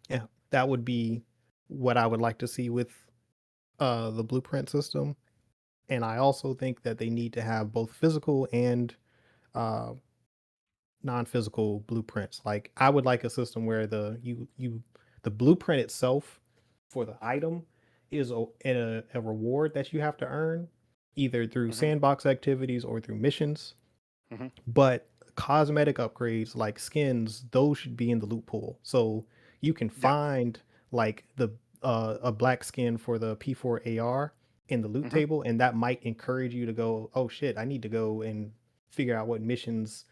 [SPEAKER 12] Yeah, that would be what I would like to see with the blueprint system. And I also think that they need to have both physical and uh, non-physical blueprints. Like I would like a system where the blueprint itself for the item is a reward that you have to earn either through sandbox activities or through missions. But cosmetic upgrades like skins, those should be in the loot pool. So you can find like a black skin for the P4 AR in the loot table, and that might encourage you to go, oh shit, I need to go and figure out what missions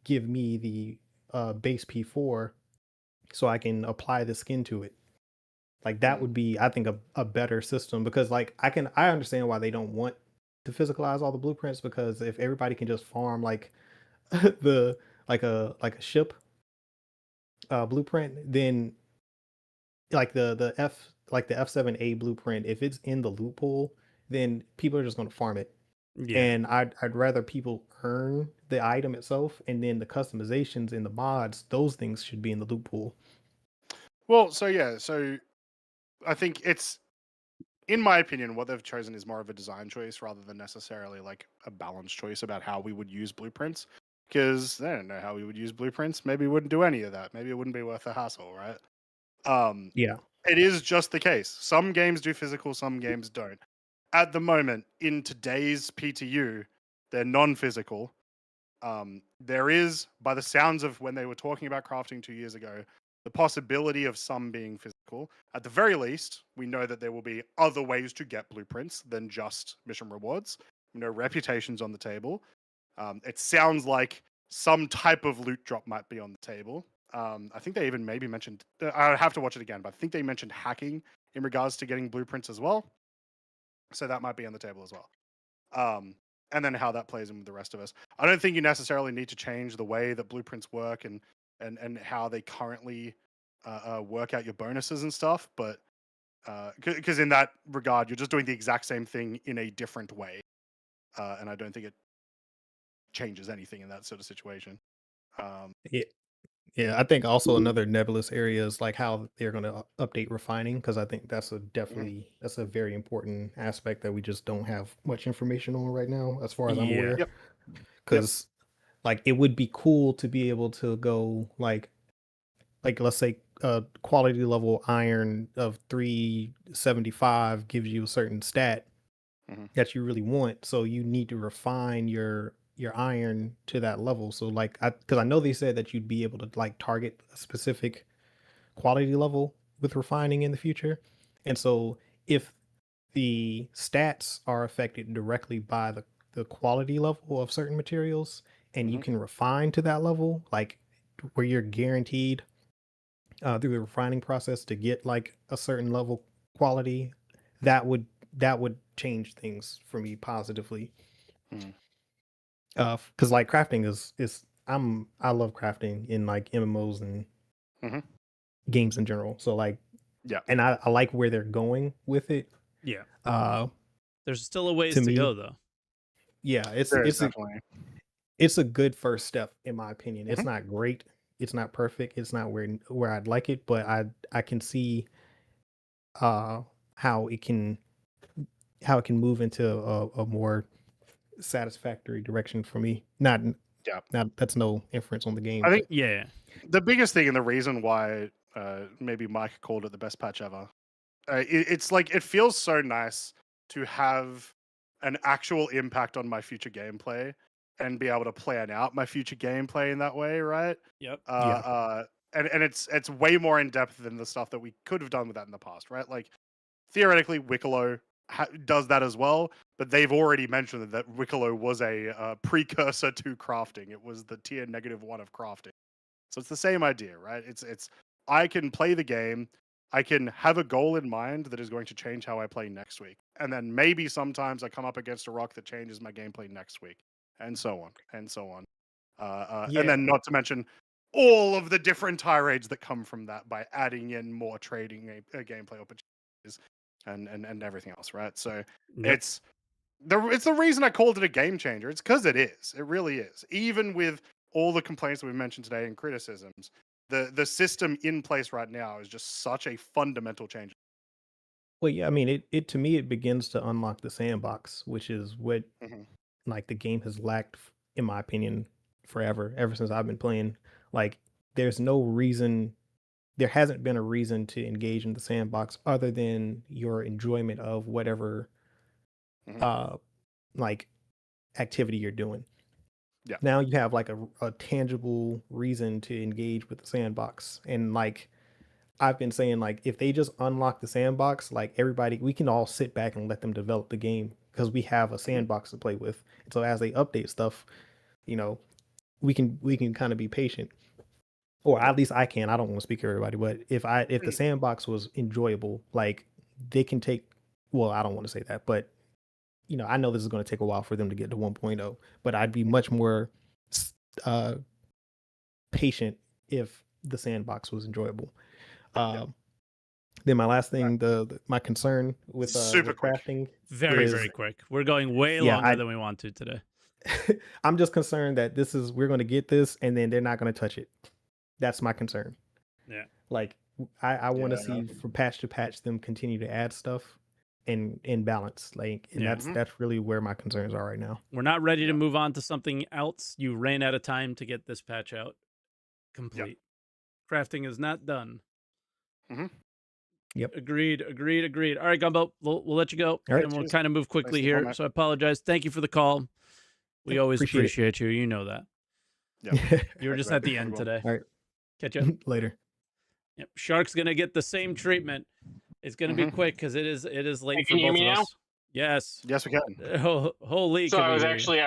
[SPEAKER 12] give me the base P4 so I can apply the skin to it. Like that would be, I think, a better system, because like I understand why they don't want to physicalize all the blueprints, because if everybody can just farm like the like a ship blueprint, then like the F7A blueprint, if it's in the loot pool, then people are just going to farm it. And I'd rather people earn the item itself, and then the customizations in the mods, those things should be in the loot pool.
[SPEAKER 1] Well, so I think it's, in my opinion, what they've chosen is more of a design choice rather than necessarily like a balanced choice about how we would use blueprints. Because they don't know how we would use blueprints. Maybe we wouldn't do any of that. Maybe it wouldn't be worth the hassle, right?
[SPEAKER 12] Yeah.
[SPEAKER 1] It is just the case. Some games do physical, some games don't. At the moment, in today's PTU, they're non-physical. There is, by the sounds of when they were talking about crafting 2 years ago, the possibility of some being physical. At the very least, we know that there will be other ways to get blueprints than just mission rewards. We know reputation's on the table. It sounds like some type of loot drop might be on the table. I think they even maybe mentioned, I'd have to watch it again, but I think they mentioned hacking in regards to getting blueprints as well. So that might be on the table as well. And then how that plays in with the rest of us. I don't think you necessarily need to change the way that blueprints work and how they currently work out your bonuses and stuff, but because in that regard, you're just doing the exact same thing in a different way, and I don't think it changes anything in that sort of situation.
[SPEAKER 12] Yeah. Yeah, I think also another nebulous area is like how they're going to update refining, because I think that's that's a very important aspect that we just don't have much information on right now, as far as I'm aware.
[SPEAKER 1] Yep.
[SPEAKER 12] Because like it would be cool to be able to go like let's say quality level iron of 375 gives you a certain stat that you really want, so you need to refine your iron to that level. So like because I know they said that you'd be able to like target a specific quality level with refining in the future. And so if the stats are affected directly by the quality level of certain materials, and you can refine to that level, like where you're guaranteed through the refining process to get like a certain level quality, that would change things for me positively. Because like crafting is I love crafting in like MMOs and games in general. So like,
[SPEAKER 1] yeah,
[SPEAKER 12] and I like where they're going with it.
[SPEAKER 2] Yeah. There's still a ways
[SPEAKER 12] To
[SPEAKER 2] to
[SPEAKER 12] me,
[SPEAKER 2] go, though.
[SPEAKER 12] yeah,
[SPEAKER 1] Definitely.
[SPEAKER 12] it's a good first step in my opinion. It's
[SPEAKER 1] Mhm.
[SPEAKER 12] not great, it's not perfect, it's not where I'd like it, but I can see uh how it can move into a more satisfactory direction for me.
[SPEAKER 1] Yeah.
[SPEAKER 12] Not that's no inference on the game,
[SPEAKER 1] I think
[SPEAKER 12] but
[SPEAKER 2] Yeah.
[SPEAKER 1] the biggest thing and the reason why maybe Mike called it the best patch ever, it's like it feels so nice to have an actual impact on my future gameplay and be able to plan out my future gameplay in that way, right?
[SPEAKER 2] Yep.
[SPEAKER 12] yeah.
[SPEAKER 1] And it's way more in depth than the stuff that we could have done with that in the past, right? Like theoretically, Wicklow does that as well, but they've already mentioned that Wicklow was a precursor to crafting. It was the tier -1 of crafting. So it's the same idea, right? It's I can play the game, I can have a goal in mind that is going to change how I play next week. And then maybe sometimes I come up against a rock that changes my gameplay next week, and so on, and so on. And
[SPEAKER 12] Yeah.
[SPEAKER 1] then not to mention all of the different tirades that come from that by adding in more trading gameplay opportunities and everything else, right? So
[SPEAKER 2] Yep.
[SPEAKER 1] it's the reason I called it a game changer. It's because it is. It really is. Even with all the complaints that we've mentioned today and criticisms, the system in place right now is just such a fundamental change.
[SPEAKER 12] Well, yeah, I mean, it to me, it begins to unlock the sandbox, which is what
[SPEAKER 1] Mhm.
[SPEAKER 12] like the game has lacked, in my opinion, forever. Ever since I've been playing, like, there's no reason, there hasn't been a reason to engage in the sandbox other than your enjoyment of whatever,
[SPEAKER 1] Mhm.
[SPEAKER 12] uh, like activity you're doing.
[SPEAKER 1] Yeah.
[SPEAKER 12] Now you have like a tangible reason to engage with the sandbox, and like I've been saying, like, if they just unlock the sandbox, like everybody, we can all sit back and let them develop the game because we have a
[SPEAKER 1] Mhm.
[SPEAKER 12] sandbox to play with. So as they update stuff, you know, we can kind of be patient, or at least I can. I don't want to speak for everybody, but if the sandbox was enjoyable, like they can take. Well, I don't want to say that, but I know this is going to take a while for them to get to 1.0, but I'd be much more uh, patient if the sandbox was enjoyable. Um, Then my last thing, my concern with
[SPEAKER 1] Super quick.
[SPEAKER 12] crafting
[SPEAKER 2] Very,
[SPEAKER 12] is,
[SPEAKER 2] very quick. We're going way
[SPEAKER 12] yeah,
[SPEAKER 2] longer than we want to today.
[SPEAKER 12] I'm just concerned that we're going to get this and then they're not going to touch it. That's my concern.
[SPEAKER 2] Yeah.
[SPEAKER 12] Like I want to
[SPEAKER 1] Yeah.
[SPEAKER 12] see from patch to patch them continue to add stuff in balance. Like, and
[SPEAKER 2] Yeah.
[SPEAKER 12] that's really where my concerns are right now.
[SPEAKER 2] We're not ready to move on to something else. You ran out of time to get this patch out complete. Crafting is not done.
[SPEAKER 1] Mm-hmm.
[SPEAKER 12] Yep.
[SPEAKER 2] Agreed. All right, Gumbo, we'll let you go.
[SPEAKER 12] All right.
[SPEAKER 2] And we'll
[SPEAKER 1] Cheers.
[SPEAKER 2] kind of move quickly
[SPEAKER 1] Thanks for the
[SPEAKER 2] here.
[SPEAKER 1] call,
[SPEAKER 2] So I apologize. Thank you for the call. We
[SPEAKER 12] Yep,
[SPEAKER 2] always
[SPEAKER 12] appreciate it.
[SPEAKER 2] appreciate you. You know that.
[SPEAKER 1] Yeah.
[SPEAKER 2] You were just at the end today.
[SPEAKER 12] All right.
[SPEAKER 2] Catch up.
[SPEAKER 12] Later.
[SPEAKER 2] Yep. Shark's gonna get the same treatment. It's gonna be
[SPEAKER 1] Mhm.
[SPEAKER 2] quick because it is late for
[SPEAKER 13] Can you hear
[SPEAKER 2] both
[SPEAKER 13] me
[SPEAKER 2] of
[SPEAKER 13] now?
[SPEAKER 2] us. Yes.
[SPEAKER 1] Yes, we can.
[SPEAKER 2] Holy.
[SPEAKER 13] So I was actually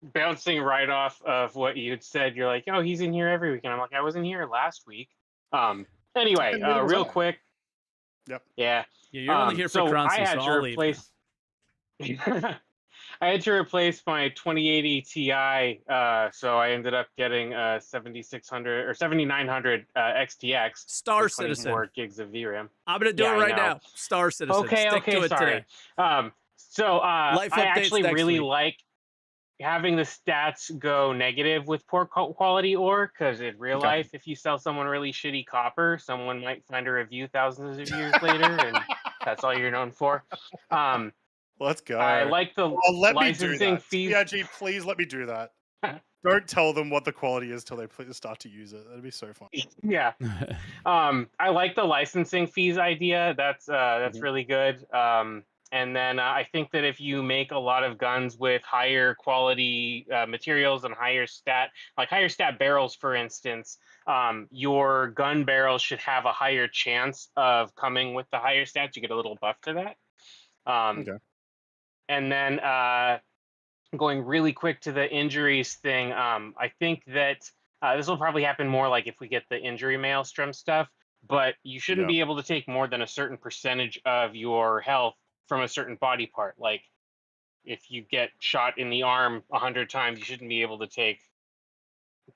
[SPEAKER 13] bouncing right off of what you had said. You're like, oh, he's in here every week, and I'm like, I wasn't here last week. Anyway,
[SPEAKER 1] Neither was
[SPEAKER 13] real
[SPEAKER 1] I.
[SPEAKER 13] quick.
[SPEAKER 1] Yep.
[SPEAKER 13] Yeah.
[SPEAKER 2] Yeah, you're only here for
[SPEAKER 13] so
[SPEAKER 2] Croncy,
[SPEAKER 13] I had
[SPEAKER 2] so
[SPEAKER 13] to
[SPEAKER 2] I'll leave now.
[SPEAKER 13] replace. I had to replace my 2080 Ti, so I ended up getting a 7600 or 7900 XTX.
[SPEAKER 2] Star
[SPEAKER 13] for 20
[SPEAKER 2] Citizen.
[SPEAKER 13] more gigs of VRAM.
[SPEAKER 2] I'm gonna do it right now. Star Citizen.
[SPEAKER 13] Okay,
[SPEAKER 2] Stick to it
[SPEAKER 13] sorry.
[SPEAKER 2] today.
[SPEAKER 13] So
[SPEAKER 2] Life
[SPEAKER 13] I
[SPEAKER 2] updates
[SPEAKER 13] actually
[SPEAKER 2] next
[SPEAKER 13] really
[SPEAKER 2] week.
[SPEAKER 13] like having the stats go negative with poor quality ore, because in real life, if you sell someone really shitty copper, someone might find a review thousands of years later, and that's all you're known for.
[SPEAKER 1] Let's go.
[SPEAKER 13] I like the
[SPEAKER 1] let me do
[SPEAKER 13] licensing
[SPEAKER 1] that.
[SPEAKER 13] fees.
[SPEAKER 1] CIG, please let me do that. Don't tell them what the quality is till they start to use it. That'd be so fun.
[SPEAKER 13] Yeah. I like the licensing fees idea. That's
[SPEAKER 1] Mhm.
[SPEAKER 13] really good. And then I think that if you make a lot of guns with higher quality materials and higher stat barrels, for instance, your gun barrels should have a higher chance of coming with the higher stats. You get a little buff to that.
[SPEAKER 1] Okay.
[SPEAKER 13] And then going really quick to the injuries thing, I think that this will probably happen more like if we get the injury maelstrom stuff, but you shouldn't
[SPEAKER 1] Yeah.
[SPEAKER 13] be able to take more than a certain percentage of your health from a certain body part. Like if you get shot in the arm 100 times, you shouldn't be able to take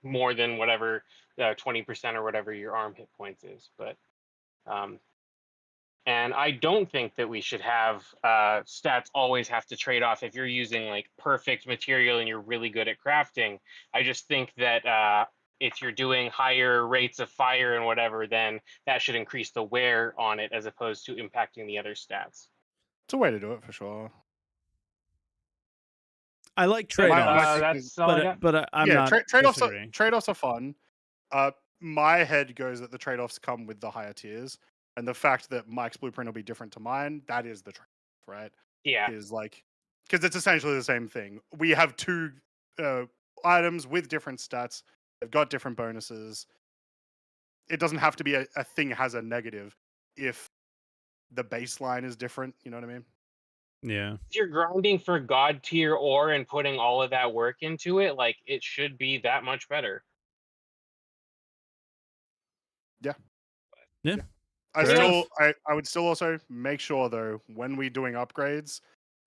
[SPEAKER 13] more than whatever 20% or whatever your arm hit points is. But And I don't think that we should have stats always have to trade off if you're using like perfect material and you're really good at crafting. I just think that if you're doing higher rates of fire and whatever, then that should increase the wear on it as opposed to impacting the other stats.
[SPEAKER 1] It's a way to do it for sure.
[SPEAKER 2] I like trade-offs,
[SPEAKER 13] that's all I got.
[SPEAKER 2] but I'm not
[SPEAKER 1] trade-offs.
[SPEAKER 2] disagreeing.
[SPEAKER 1] Trade-offs are fun. My head goes that the trade-offs come with the higher tiers, and the fact that Mike's blueprint will be different to mine, that is the trade-off, right?
[SPEAKER 13] Yeah.
[SPEAKER 1] Is like, because it's essentially the same thing. We have two items with different stats. They've got different bonuses. It doesn't have to be a thing has a negative if the baseline is different. You know what I mean?
[SPEAKER 2] Yeah.
[SPEAKER 13] If you're grinding for god tier ore and putting all of that work into it, like it should be that much better.
[SPEAKER 1] Yeah.
[SPEAKER 2] Yeah.
[SPEAKER 1] I would still also make sure though when we're doing upgrades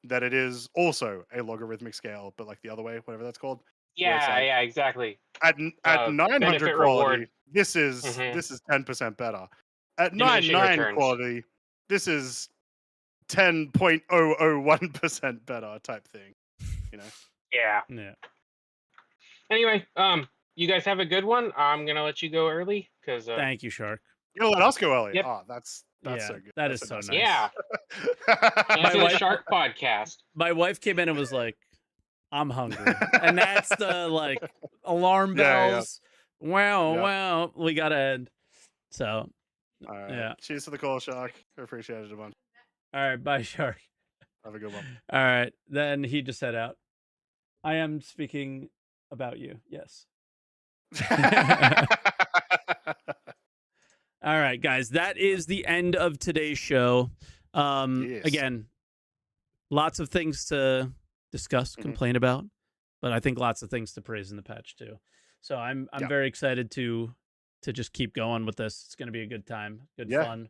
[SPEAKER 1] that it is also a logarithmic scale, but like the other way, whatever that's called.
[SPEAKER 13] Yeah,
[SPEAKER 1] like,
[SPEAKER 13] yeah, exactly.
[SPEAKER 1] At 900
[SPEAKER 13] benefit
[SPEAKER 1] quality,
[SPEAKER 13] reward.
[SPEAKER 1] this is 10% better. At 99 quality, this is 10.001% better type thing. You know?
[SPEAKER 13] Yeah.
[SPEAKER 2] Yeah.
[SPEAKER 13] Anyway, you guys have a good one. I'm gonna let you go early because
[SPEAKER 2] Thank you, Shark.
[SPEAKER 1] You're gonna let us go early.
[SPEAKER 13] Yep.
[SPEAKER 1] Oh, that's so good.
[SPEAKER 2] That
[SPEAKER 1] That's
[SPEAKER 2] is so
[SPEAKER 1] nice.
[SPEAKER 2] nice.
[SPEAKER 13] Yeah. Answer the Shark podcast.
[SPEAKER 2] My wife came in and was like, "I'm hungry," and that's the like alarm bells. Wow, we gotta end. So,
[SPEAKER 1] all right.
[SPEAKER 2] yeah.
[SPEAKER 1] Cheers to the call, Shark. I appreciate it a bunch.
[SPEAKER 2] All right, bye, Shark.
[SPEAKER 1] Have a good one.
[SPEAKER 2] All right, then he just head out. I am speaking about you. Yes. All right, guys, that is the end of today's show.
[SPEAKER 1] Yes.
[SPEAKER 2] Again, lots of things to discuss, complain about, but I think lots of things to praise in the patch too. So I'm very excited to just keep going with this. It's going to be a good time, good fun,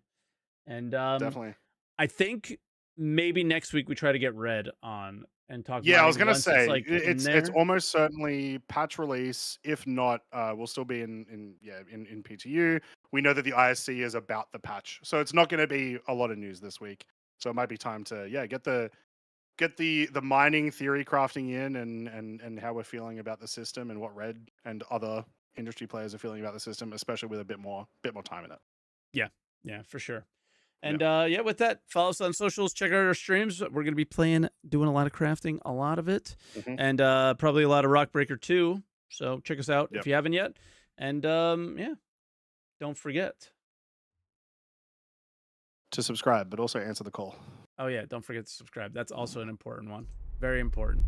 [SPEAKER 2] and
[SPEAKER 1] definitely.
[SPEAKER 2] I think maybe next week we try to get Red on and talk.
[SPEAKER 1] Yeah, I was gonna say
[SPEAKER 2] it's
[SPEAKER 1] almost certainly patch release. If not, we'll still be in PTU. We know that the ISC is about the patch, so it's not going to be a lot of news this week. So it might be time to get the mining theory crafting in and how we're feeling about the system and what Red and other industry players are feeling about the system, especially with a bit more time in it.
[SPEAKER 2] Yeah, for sure. And with that, follow us on socials, check out our streams. We're going to be doing a lot of crafting, a lot of it, and probably a lot of Rockbreaker too. So check us out if you haven't yet. And don't forget
[SPEAKER 1] to subscribe, but also answer the call.
[SPEAKER 2] Oh yeah, don't forget to subscribe. That's also an important one. Very important.